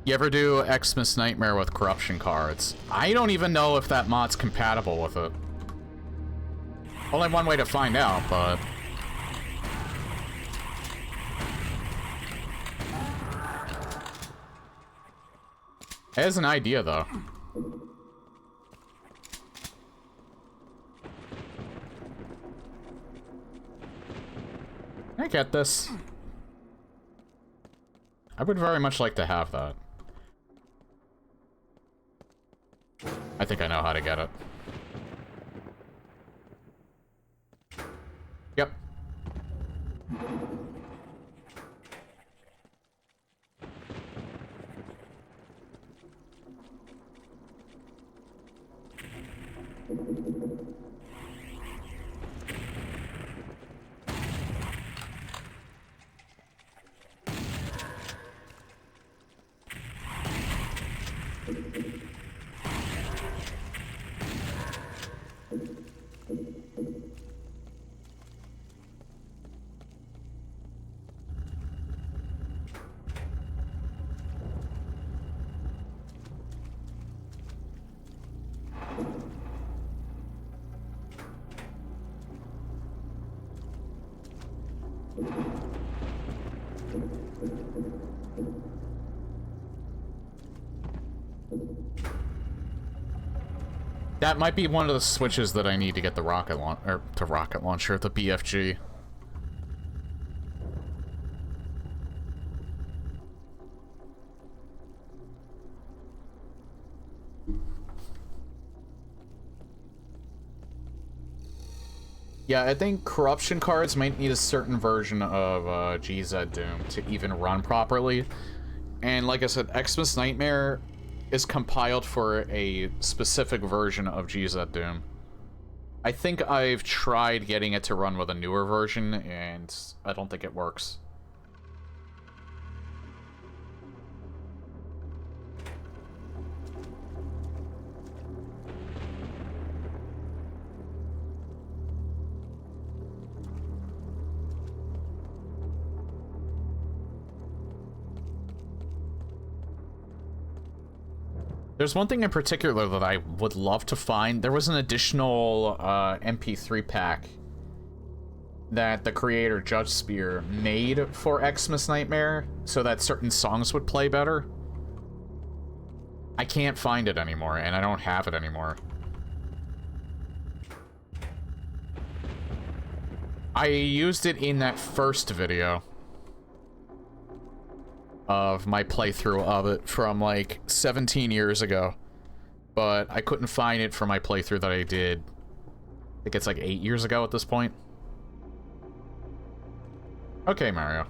You ever do Xmas Nightmare with corruption cards? I don't even know if that mod's compatible with it. Only one way to find out, but... it has an idea, though. I get this. I would very much like to have that. I think I know how to get it. Yep. That might be one of the switches that I need to get the rocket launcher, the BFG. Yeah, I think corruption cards might need a certain version of GZ Doom to even run properly. And like I said, Xmas Nightmare is compiled for a specific version of GZ Doom. I think I've tried getting it to run with a newer version, and I don't think it works. There's one thing in particular that I would love to find. There was an additional MP3 pack that the creator, Judge Spear, made for Xmas Nightmare so that certain songs would play better. I can't find it anymore, and I don't have it anymore. I used it in that first video of my playthrough of it from like 17 years ago, but I couldn't find it for my playthrough that I did. I think it's like 8 years ago at this point. Okay, Mario.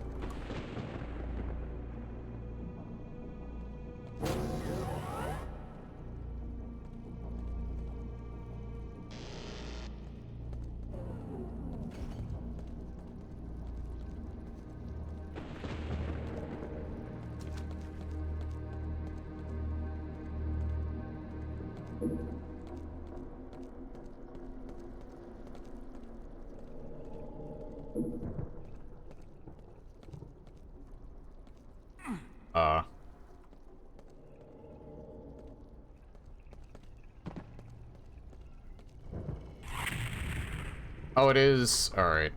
Oh, it is. Alright.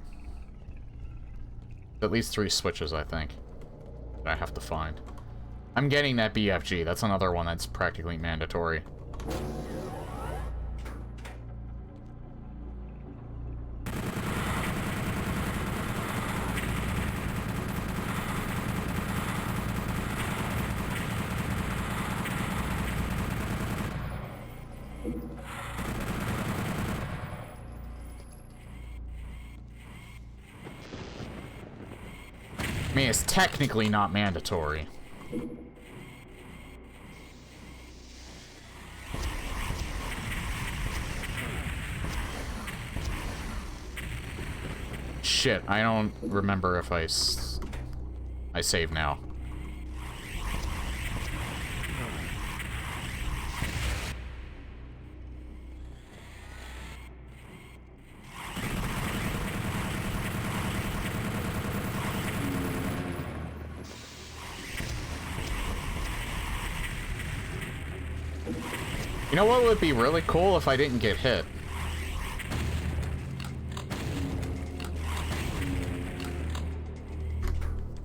At least 3 switches, I think, that I have to find. I'm getting that BFG. That's another one that's practically mandatory. I mean, it's technically not mandatory. Shit, I don't remember if I save now. You know what would be really cool if I didn't get hit?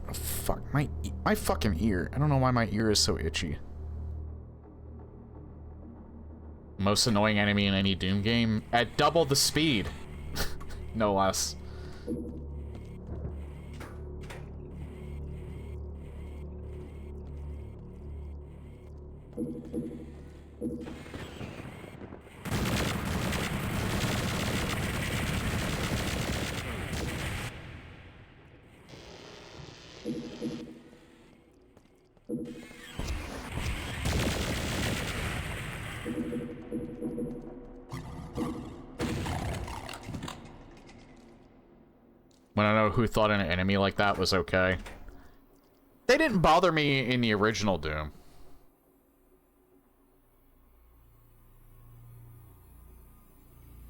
Oh, fuck, my fucking ear. I don't know why my ear is so itchy. Most annoying enemy in any Doom game at double the speed. No less. When I know who thought an enemy like that was okay. They didn't bother me in the original Doom.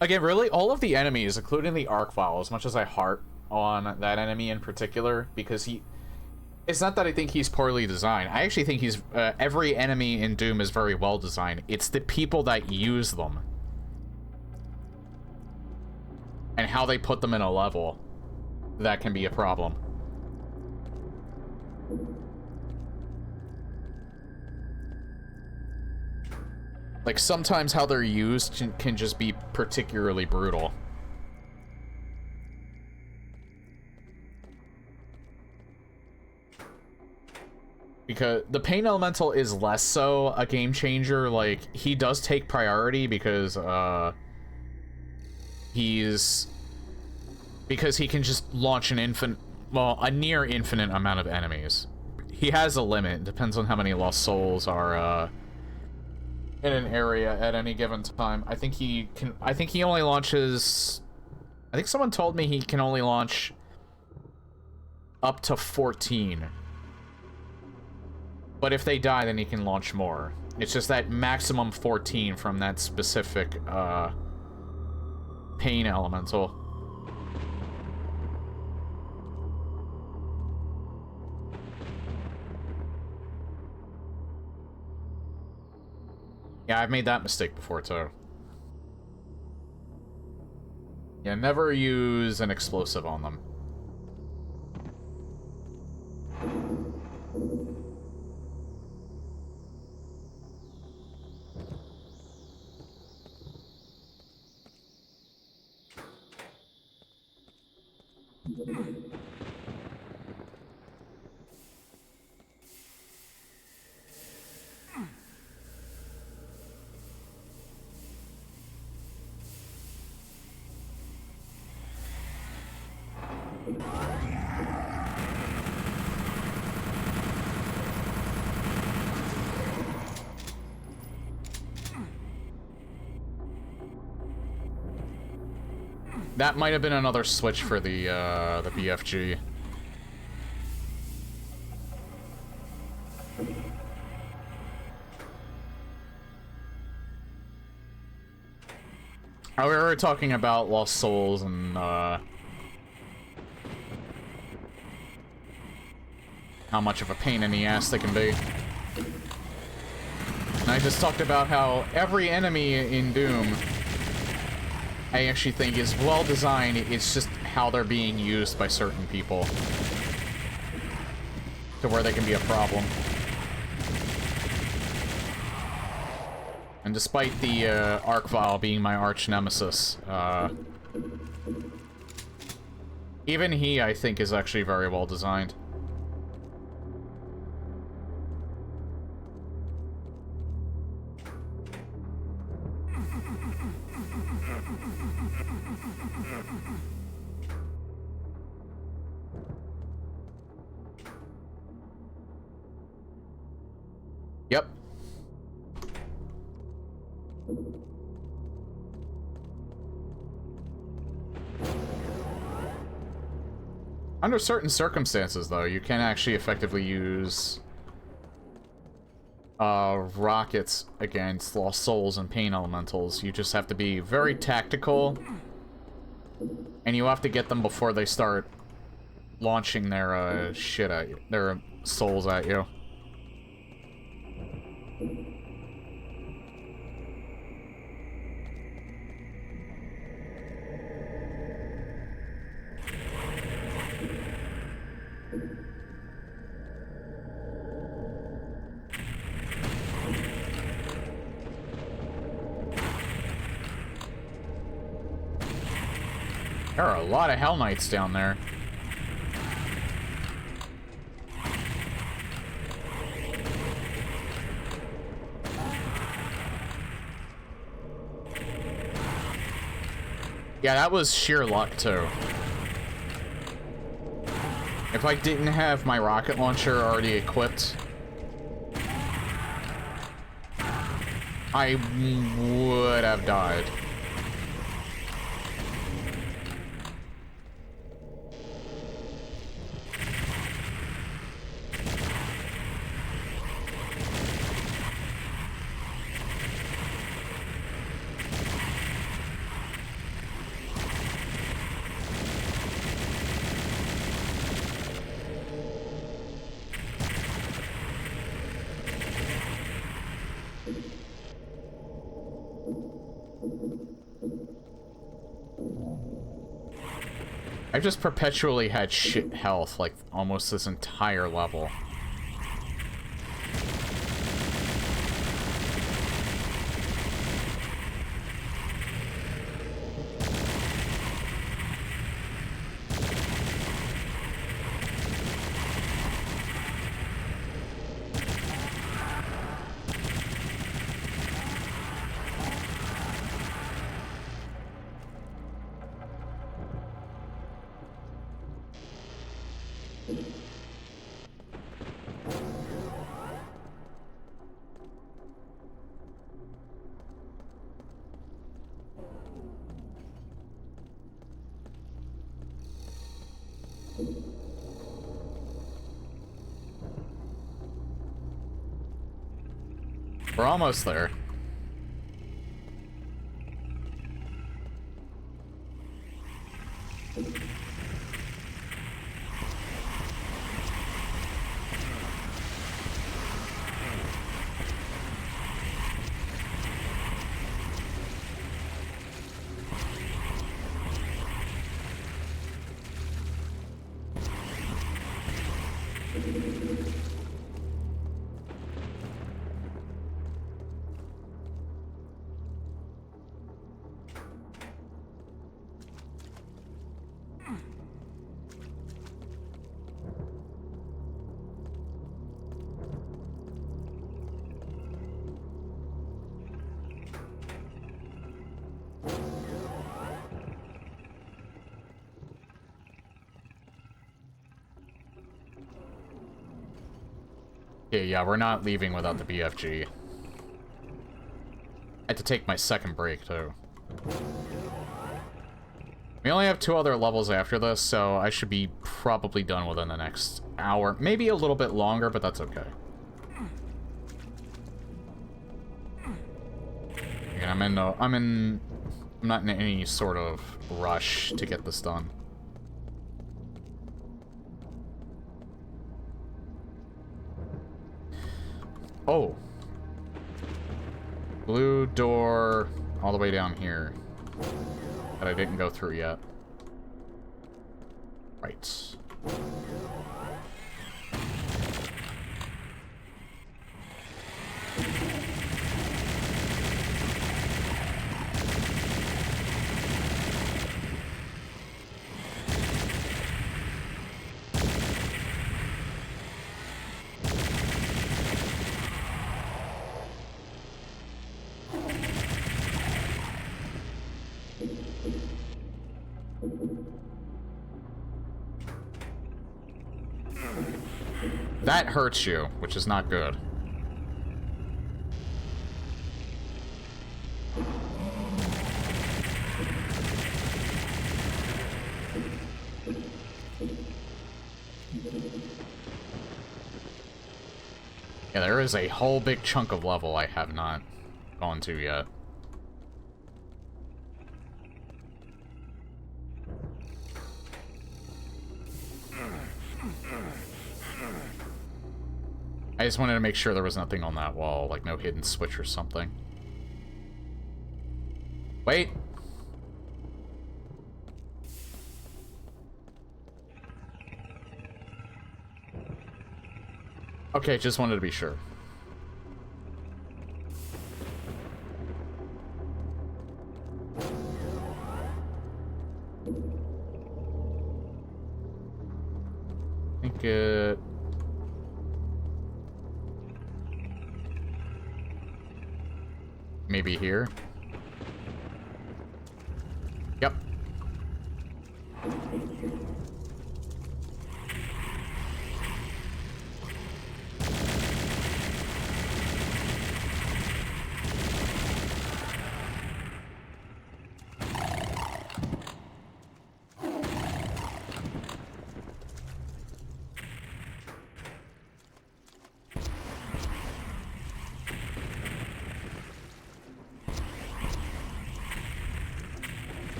Again, really, all of the enemies, including the Arc File, as much as I heart on that enemy in particular, because it's not that I think he's poorly designed. I actually think he's, every enemy in Doom is very well designed. It's the people that use them. And how they put them in a level that can be a problem. Like, sometimes how they're used can just be particularly brutal. Because the Pain Elemental is less so a game changer. Like, he does take priority because, because he can just launch an a near infinite amount of enemies. He has a limit. Depends on how many lost souls are, in an area at any given time. I think he only launches... I think someone told me he can only launch up to 14. But if they die, then he can launch more. It's just that maximum 14 from that specific, Pain Elemental. Yeah, I've made that mistake before, too. Yeah, never use an explosive on them. That might have been another switch for the BFG. Oh, we were talking about Lost Souls and, how much of a pain in the ass they can be. And I just talked about how every enemy in Doom, I actually think is well designed. It's just how they're being used by certain people to where they can be a problem. And despite the Arcvile being my arch nemesis, even he, I think, is actually very well designed. Yep. Under certain circumstances, though, you can actually effectively use rockets against Lost Souls and Pain Elementals. You just have to be very tactical, and you have to get them before they start launching their shit at you, their souls at you. There are a lot of Hell Knights down there. Yeah, that was sheer luck, too. If I didn't have my rocket launcher already equipped, I would have died. I've just perpetually had shit health, like, almost this entire level. We're almost there. Yeah, we're not leaving without the BFG. I had to take my second break, too. We only have 2 other levels after this, so I should be probably done within the next hour. Maybe a little bit longer, but that's okay. And I'm in I'm not in any sort of rush to get this done. Oh. Blue door all the way down here that I didn't go through yet. Right. That hurts you, which is not good. Yeah, there is a whole big chunk of level I have not gone to yet. I just wanted to make sure there was nothing on that wall, like no hidden switch or something. Wait! Okay, just wanted to be sure. I think it... maybe here? Yep.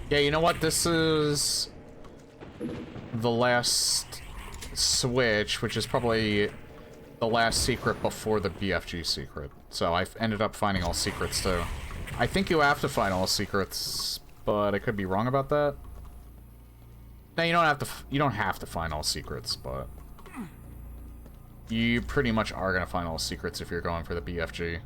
Yeah, you know what? This is the last switch, which is probably the last secret before the BFG secret. So I've ended up finding all secrets too. I think you have to find all secrets, but I could be wrong about that. No, you don't have to find all secrets, but you pretty much are gonna find all secrets if you're going for the BFG.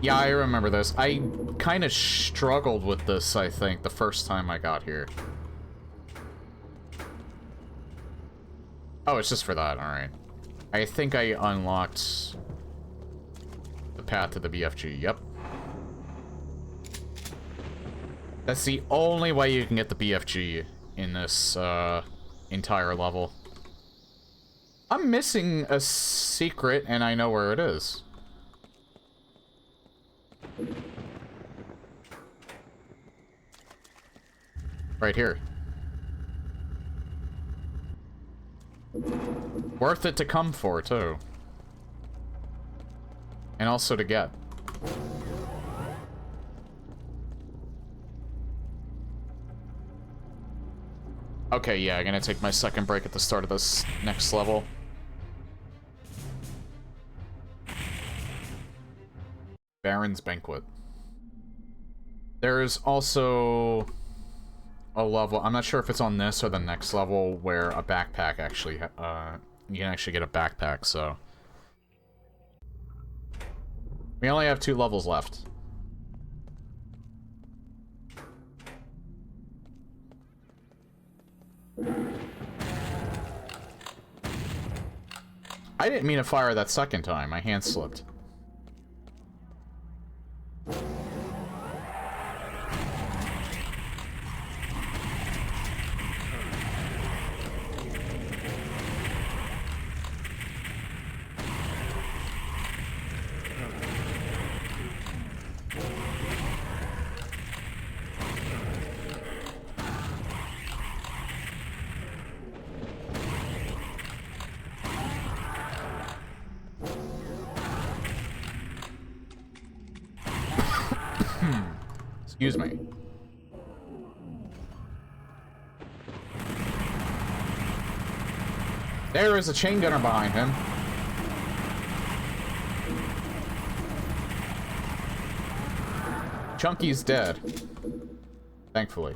Yeah, I remember this. I kind of struggled with this, I think, the first time I got here. Oh, it's just for that, alright. I think I unlocked the path to the BFG, yep. That's the only way you can get the BFG in this entire level. I'm missing a secret, and I know where it is. Right here. Worth it to come for, too. And also to get. Okay, yeah, I'm gonna take my second break at the start of this next level. Baron's Banquet. There's also a level, I'm not sure if it's on this or the next level, where a backpack actually, you can actually get a backpack, so. We only have 2 levels left. I didn't mean to fire that second time, my hand slipped. Excuse me. There is a chain gunner behind him. Chunky's dead. Thankfully.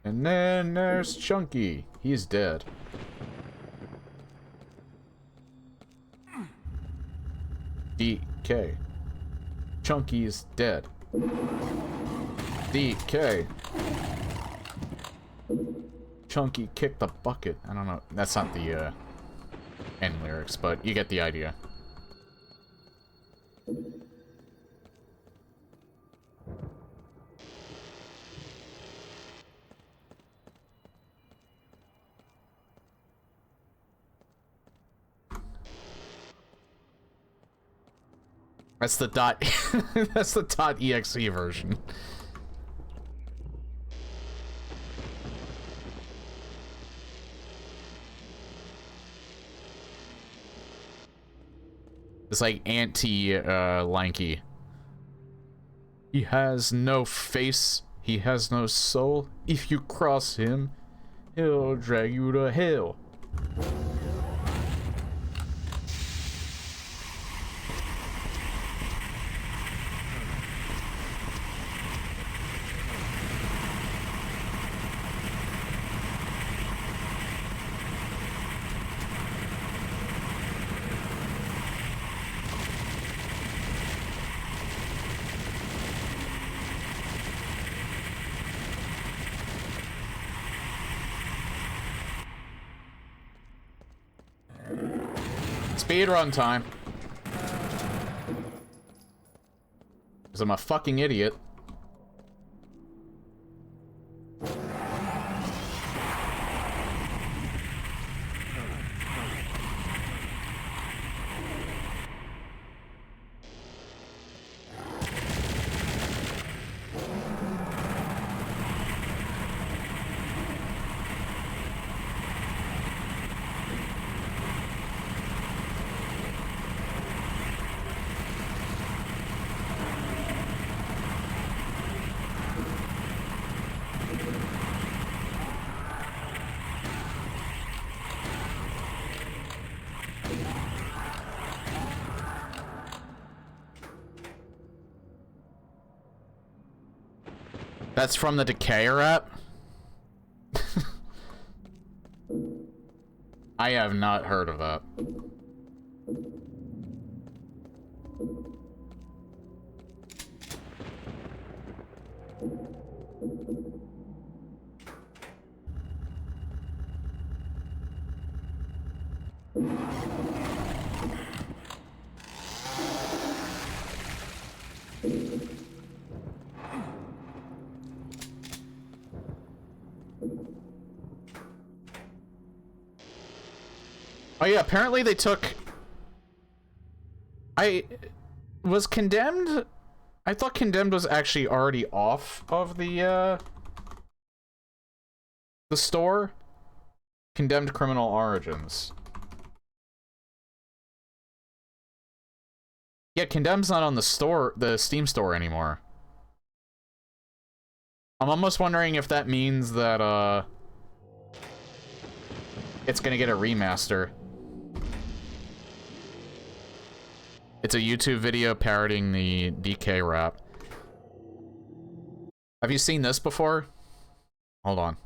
And then there's Chunky. He's dead. DK. Chunky's dead. DK. Chunky kicked the bucket. I don't know. That's not the end lyrics, but you get the idea. That's the dot. That's the .exe version. It's like anti-lanky. He has no face. He has no soul. If you cross him, he'll drag you to hell. Speedrun time. Because I'm a fucking idiot. That's from the Decayer app? I have not heard of that. Oh yeah, apparently they took... Was Condemned... I thought Condemned was actually already off of the store. Condemned Criminal Origins. Yeah, Condemned's not on the Steam store anymore. I'm almost wondering if that means that, it's gonna get a remaster. It's a YouTube video parodying the DK rap. Have you seen this before? Hold on.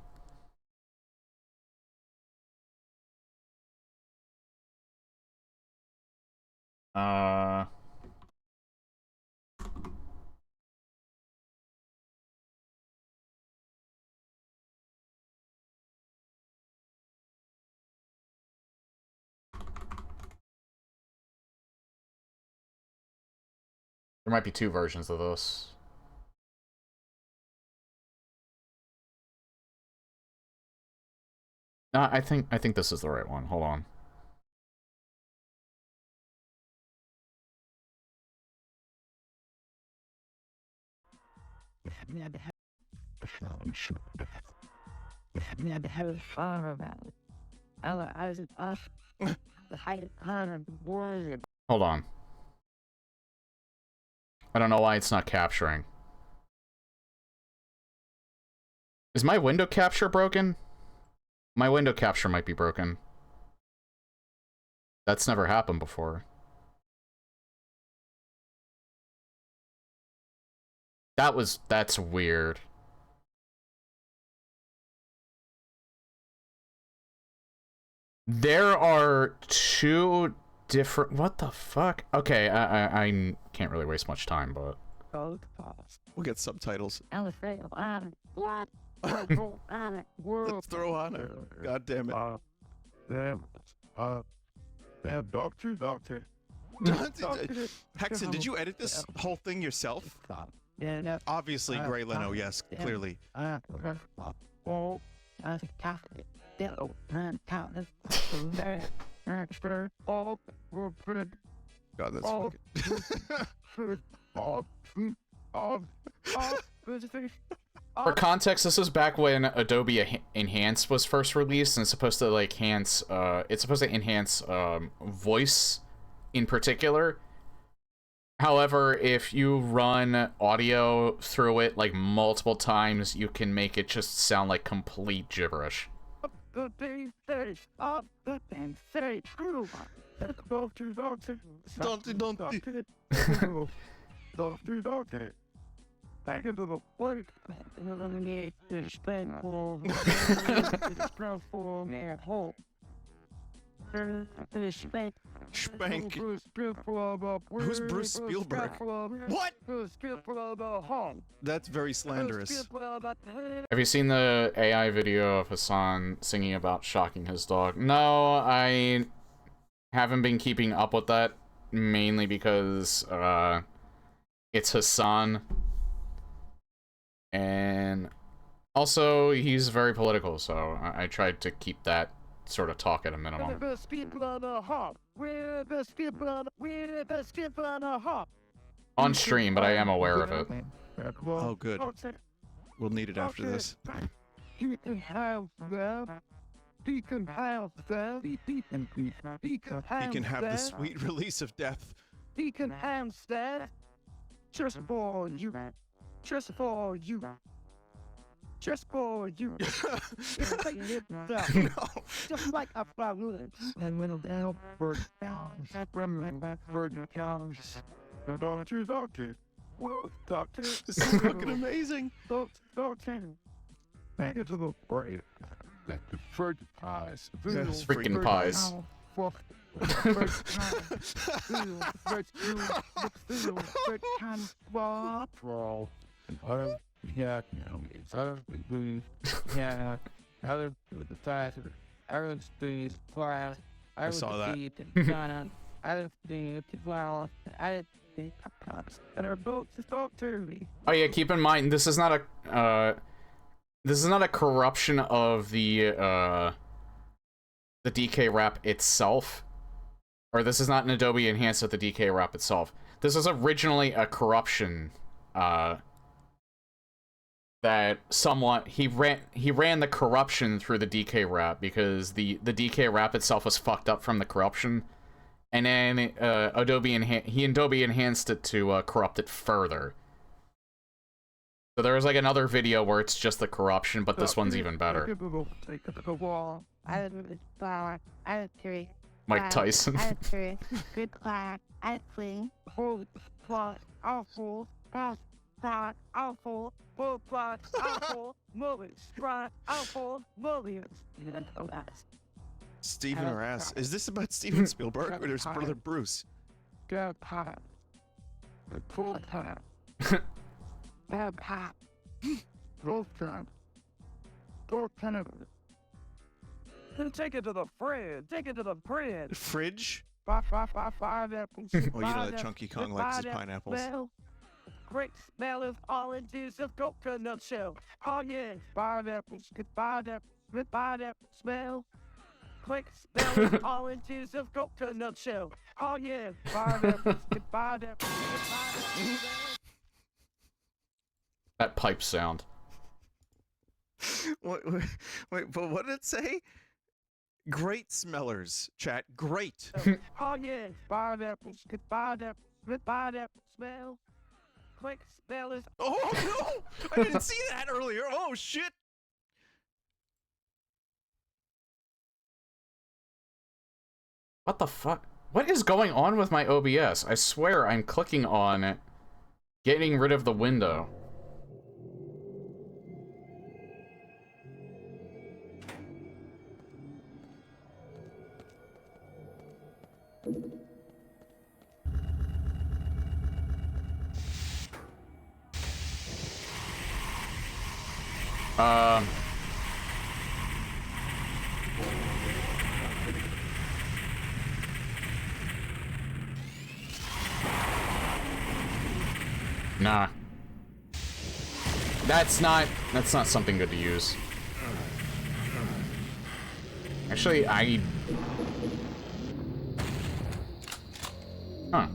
There might be two versions of this. No, I think this is the right one. Hold on. Hold on. I don't know why it's not capturing. Is my window capture broken? My window capture might be broken. That's never happened before. That's weird. There are two different, what the fuck? Okay, I can't really waste much time, but we'll get subtitles. Let's throw on her. God damn it. Doctor. Hexen, did you edit this whole thing yourself? Yeah. Obviously, Gray Leno, yes, clearly. God, that's fucking... For context, this was back when Adobe Enhance was first released, and it's supposed to like enhance voice in particular. However, if you run audio through it like multiple times, you can make it just sound like complete gibberish. Back into the work. Spank. Who's Bruce Spielberg? What? That's very slanderous. Have you seen the AI video of Hassan singing about shocking his dog? No, I haven't been keeping up with that, mainly because it's Hassan. And also, he's very political, so I tried to keep that sort of talk at a minimum. On stream, but I am aware of it. Oh, good. We'll need it after this. He can have the sweet release of death. He can have that. Just for you. Just for you. Just for you. No. Just like a flower. And when the help bird comes, remember bird comes. The doctor. Whoa, doctor. This is fucking amazing. Doctor. Back into the brain. Let the bird pies. Yes, freaking pies. Yeah, I saw that. Oh yeah, keep in mind this is not a corruption of the DK rap itself. Or this is not an Adobe Enhance of the DK rap itself. This is originally a corruption that someone he ran the corruption through the DK rap because the DK rap itself was fucked up from the corruption, And then Adobe enhanced it to corrupt it further. So there was like another video where it's just the corruption, but this one's even better. Mike Tyson. Steven Rass. Is this about Steven Spielberg or his brother Bruce? Take it to the fridge. Take it to the fridge. Fridge? Five apples. Oh, you know that Chunky Kong likes his pineapples. Great smell of oranges of coconut shell. Oh yeah, 5 apples. Get 5 apples. With 5 apple smell. Quick smell of oranges of coconut shell. Oh yeah, 5 apples. Get 5 apples. With 5 apples smell. That pipe sound. Wait, but what did it say? Great smellers, chat. Great. Oh yeah, 5 apples. Get 5 apples. With 5 apple smell. Quick smell is. Oh no! I didn't see that earlier. Oh shit! What the fuck? What is going on with my OBS? I swear I'm clicking on getting rid of the window. Nah. That's not something good to use. Actually, Huh.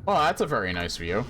Well, that's a very nice view.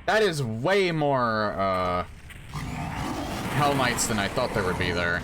That is way more, Hell Knights than I thought there would be there.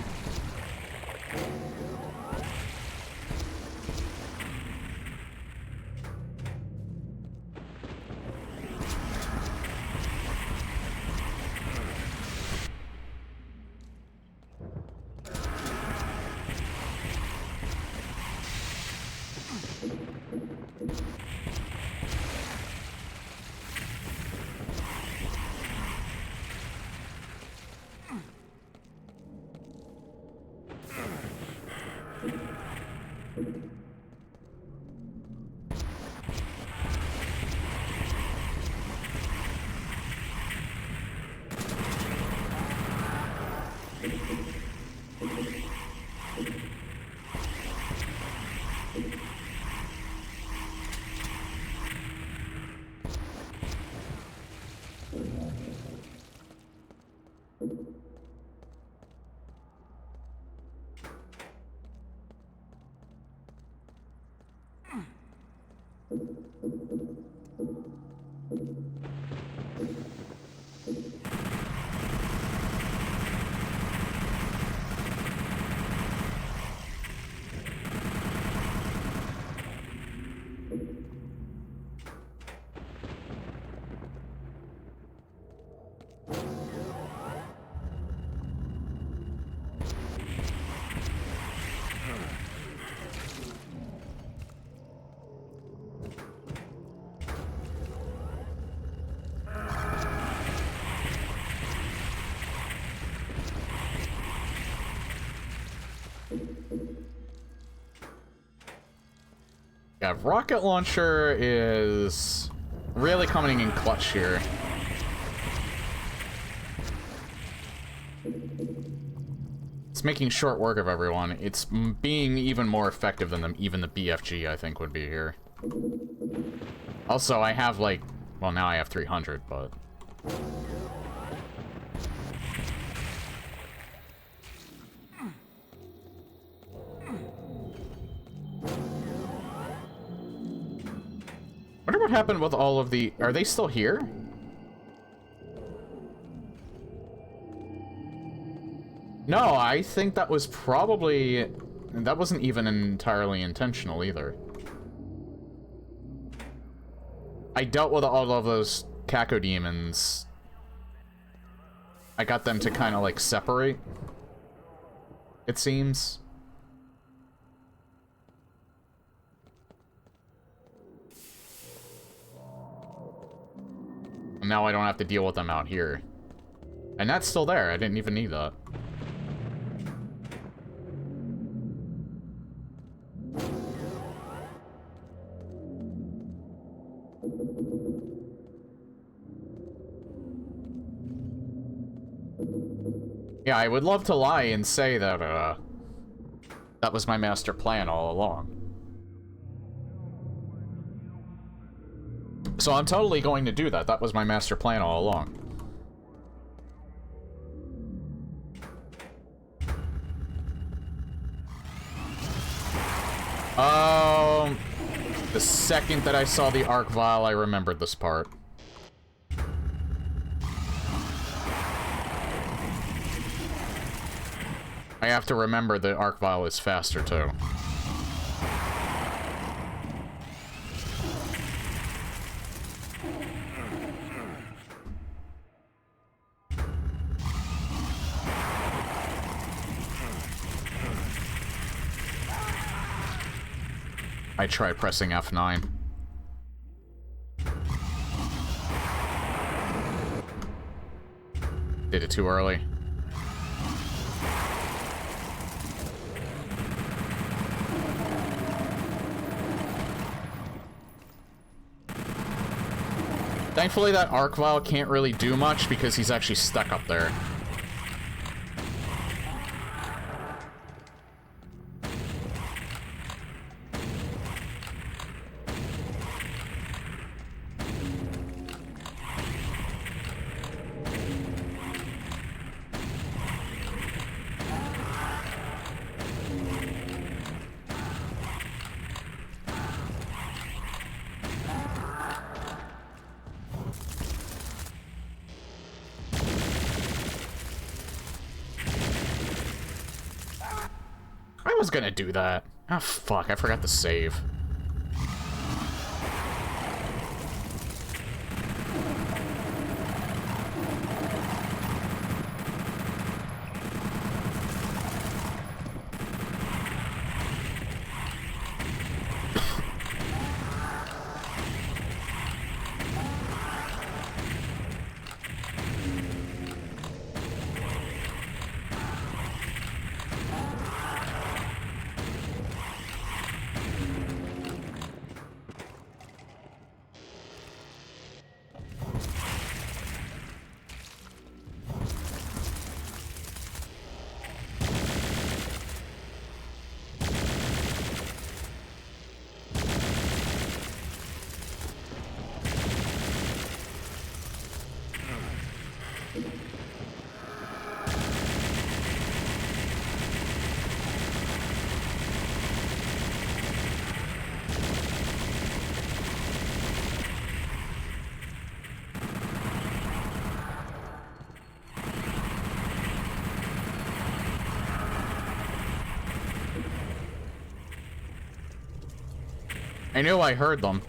Yeah, rocket launcher is really coming in clutch here. It's making short work of everyone. It's being even more effective than even the BFG, I think, would be here. Also, I have, like... Well, now I have 300, but... I wonder what happened with all of the... Are they still here? No, I think that was probably... That wasn't even entirely intentional either. I dealt with all of those cacodemons. I got them to kind of, like, separate. It seems. And now I don't have to deal with them out here. And that's still there. I didn't even need that. Yeah, I would love to lie and say that, that was my master plan all along. So I'm totally going to do that. That was my master plan all along. The second that I saw the Arc Vial, I remembered this part. I have to remember the Arc Vial is faster, too. I tried pressing F9. Did it too early. Thankfully, that Arc Vial can't really do much because he's actually stuck up there. I was gonna do that. Ah, fuck, I forgot to save. I knew I heard them.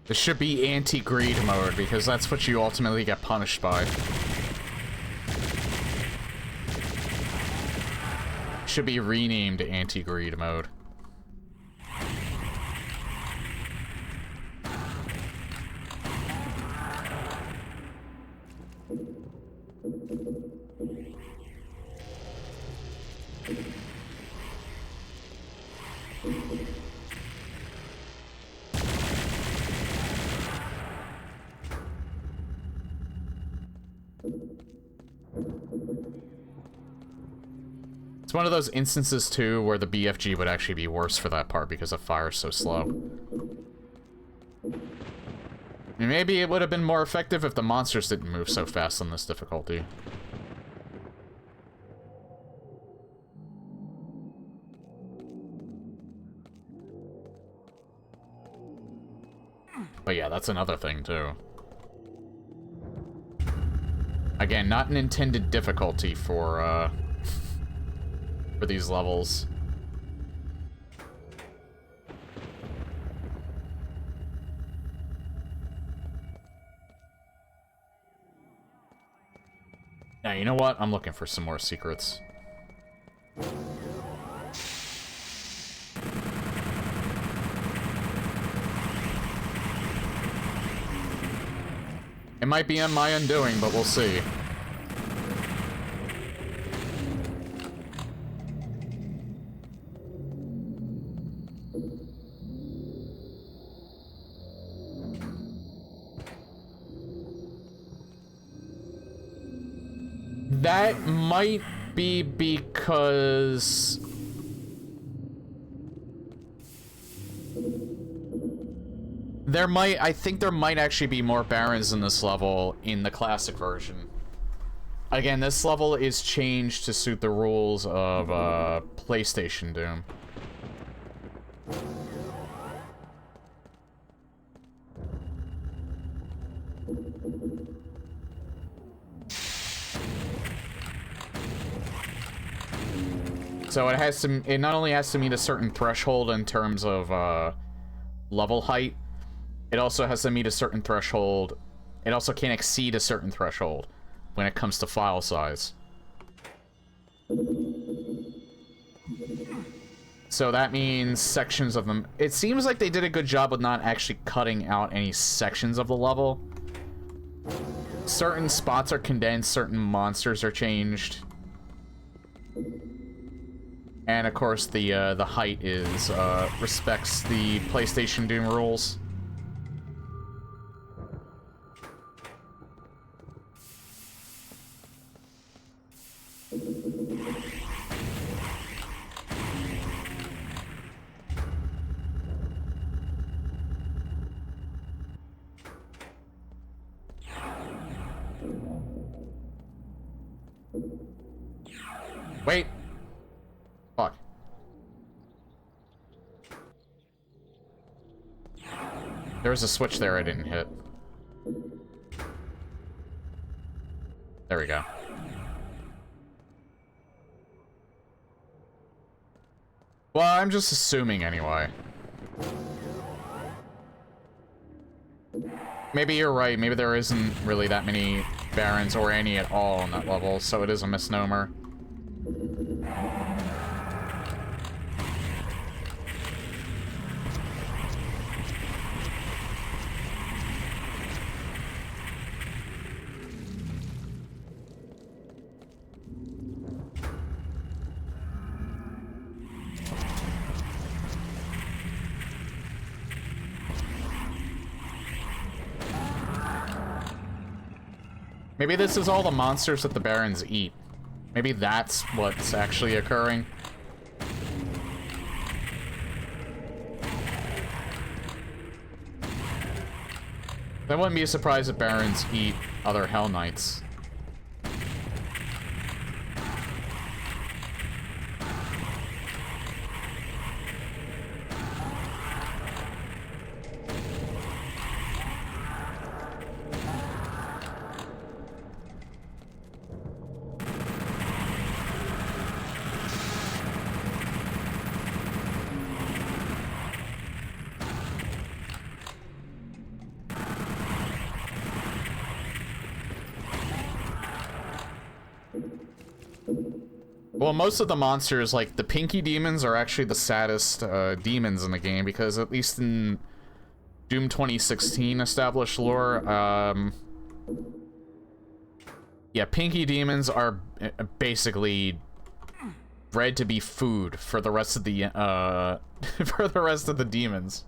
This should be anti-greed mode, because that's what you ultimately get punished by. Should be renamed anti-greed mode. It's one of those instances, too, where the BFG would actually be worse for that part because the fire's so slow. Maybe it would have been more effective if the monsters didn't move so fast on this difficulty. But yeah, that's another thing, too. Again, not an intended difficulty for these levels. Now, you know what? I'm looking for some more secrets. It might be on my undoing, but we'll see. That might be because... I think there might actually be more barons in this level in the classic version. Again, this level is changed to suit the rules of PlayStation Doom. So it not only has to meet a certain threshold in terms of level height, it also has to meet a certain threshold. It also can't exceed a certain threshold when it comes to file size. So that means sections of them. It seems like they did a good job with not actually cutting out any sections of the level. Certain spots are condensed, certain monsters are changed. And of course the height is respects the PlayStation Doom rules. Wait. Fuck. There was a switch there I didn't hit. There we go. Well, I'm just assuming anyway. Maybe you're right. Maybe there isn't really that many barons or any at all on that level, so it is a misnomer. Maybe this is all the monsters that the barons eat. Maybe that's what's actually occurring. I wouldn't be surprised if barons eat other Hell Knights. Well, most of the monsters, like the Pinky Demons, are actually the saddest demons in the game, because at least in Doom 2016 established lore, yeah, Pinky Demons are basically bred to be food for the rest of the for the rest of the demons.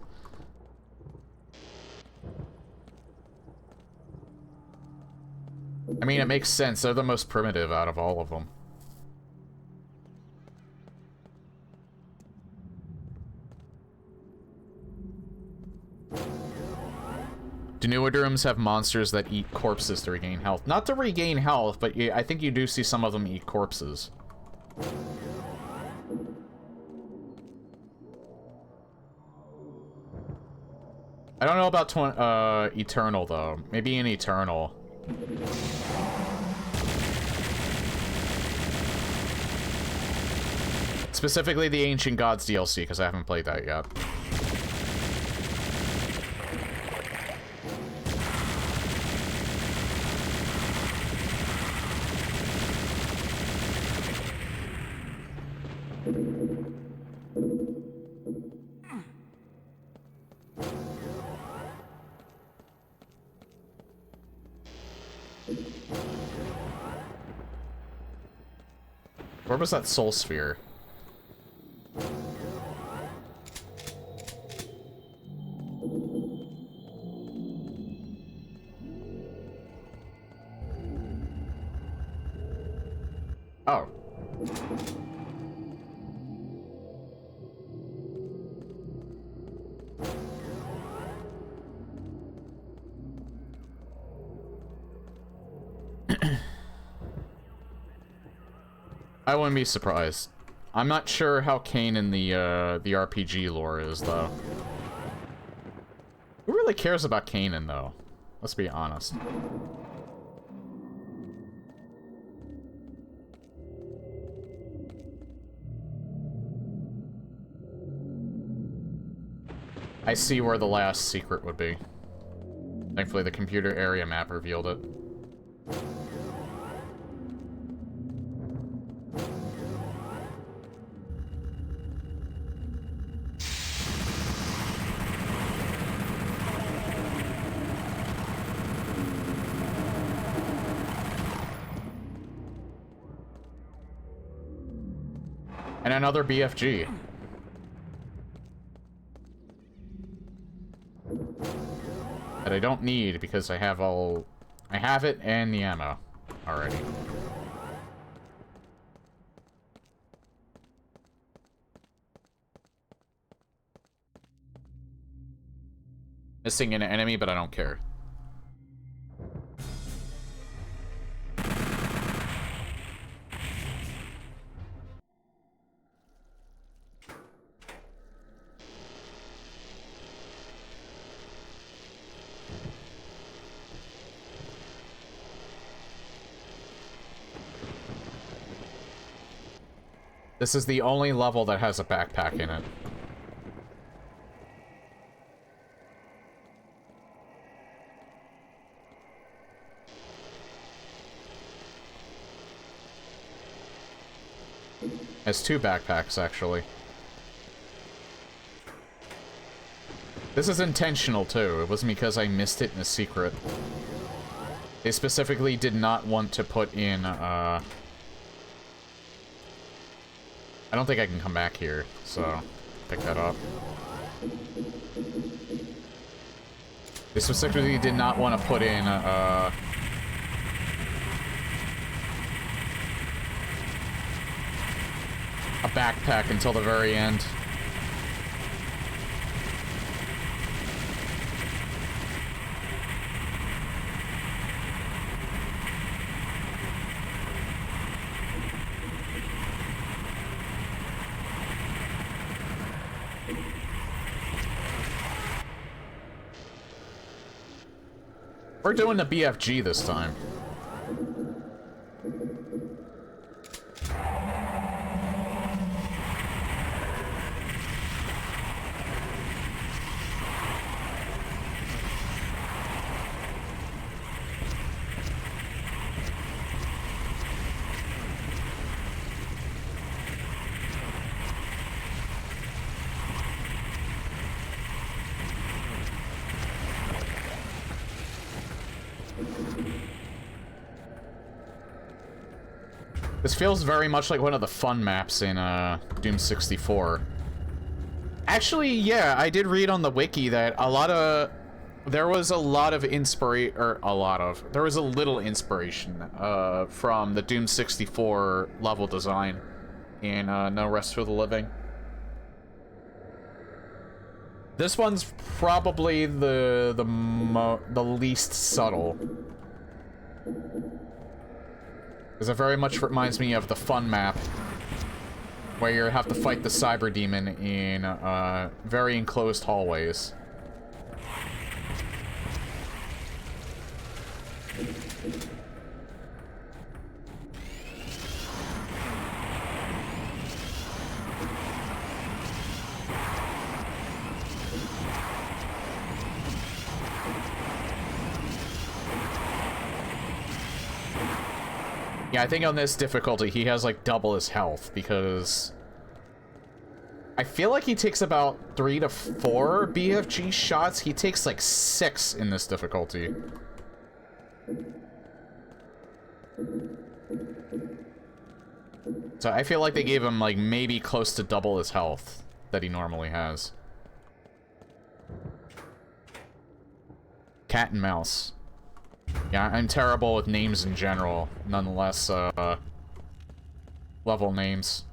I mean, it makes sense. They're the most primitive out of all of them. Denuidrums have monsters that eat corpses to regain health. Not to regain health, but I think you do see some of them eat corpses. I don't know about Eternal, though. Maybe in Eternal. Specifically the Ancient Gods DLC, because I haven't played that yet. Where was that soul sphere? Oh. I wouldn't be surprised. I'm not sure how Cain in the RPG lore is, though. Who really cares about Kanan, though? Let's be honest. I see where the last secret would be. Thankfully, the computer area map revealed it. And another BFG. That I don't need because I have it and the ammo already. Missing an enemy, but I don't care. This is the only level that has a backpack in it. Has 2 backpacks, actually. This is intentional, too. It wasn't because I missed it in a secret. They specifically did not want to put in, I don't think I can come back here, so pick that up. They specifically did not want to put in, a backpack until the very end. We're doing the BFG this time. This feels very much like one of the fun maps in, Doom 64. Actually, yeah, I did read on the wiki that there was a little inspiration, from the Doom 64 level design in, No Rest for the Living. This one's probably the least subtle. Because it very much reminds me of the fun map, where you have to fight the cyber demon in very enclosed hallways. Yeah, I think on this difficulty, he has, like, double his health, because I feel like he takes about 3 to 4 BFG shots. He takes, like, 6 in this difficulty. So I feel like they gave him, like, maybe close to double his health that he normally has. Cat and mouse. Yeah, I'm terrible with names in general. Nonetheless, level names.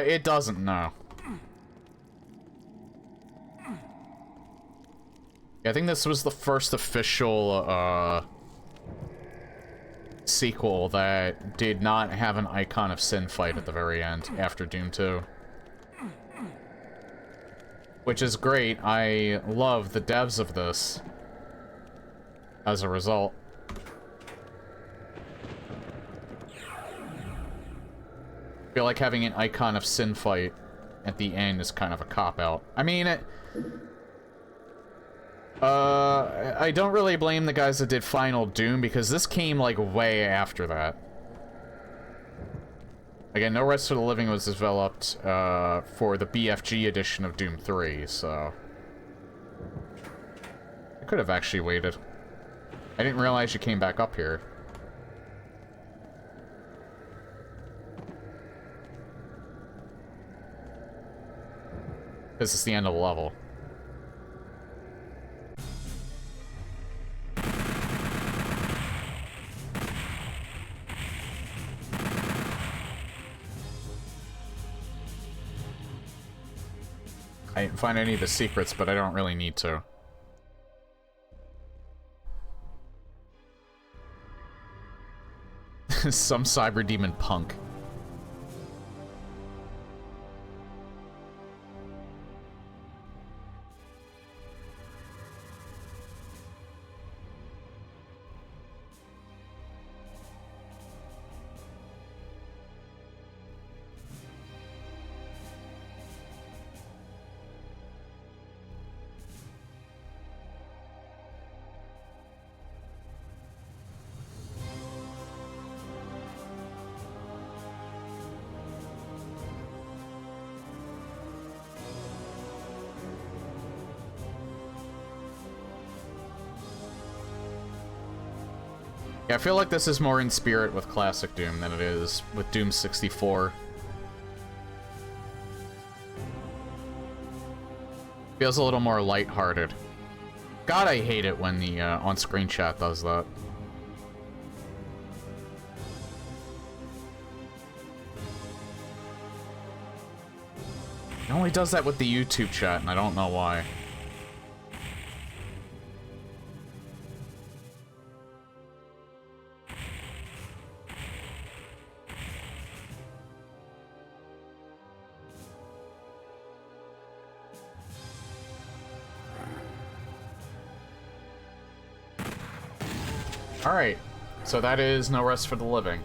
It doesn't, no. I think this was the first official, sequel that did not have an Icon of Sin fight at the very end, after Doom 2. Which is great. I love the devs of this, as a result. I feel like having an Icon of Sin fight at the end is kind of a cop-out. I mean, I don't really blame the guys that did Final Doom, because this came, like, way after that. Again, No Rest for the Living was developed, for the BFG edition of Doom 3, so... could have actually waited. I didn't realize you came back up here. This is the end of the level. I didn't find any of the secrets, but I don't really need to. Some cyber demon punk. Yeah, I feel like this is more in spirit with Classic Doom than it is with Doom 64. Feels a little more lighthearted. God, I hate it when the on-screen chat does that. It only does that with the YouTube chat, and I don't know why. Alright, so that is No Rest for the Living.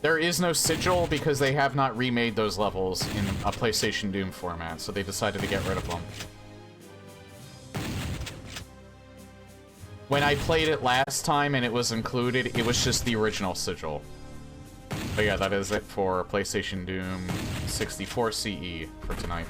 There is no sigil because they have not remade those levels in a PlayStation Doom format, so they decided to get rid of them. When I played it last time and it was included, it was just the original sigil. But yeah, that is it for PlayStation Doom 64 CE for tonight.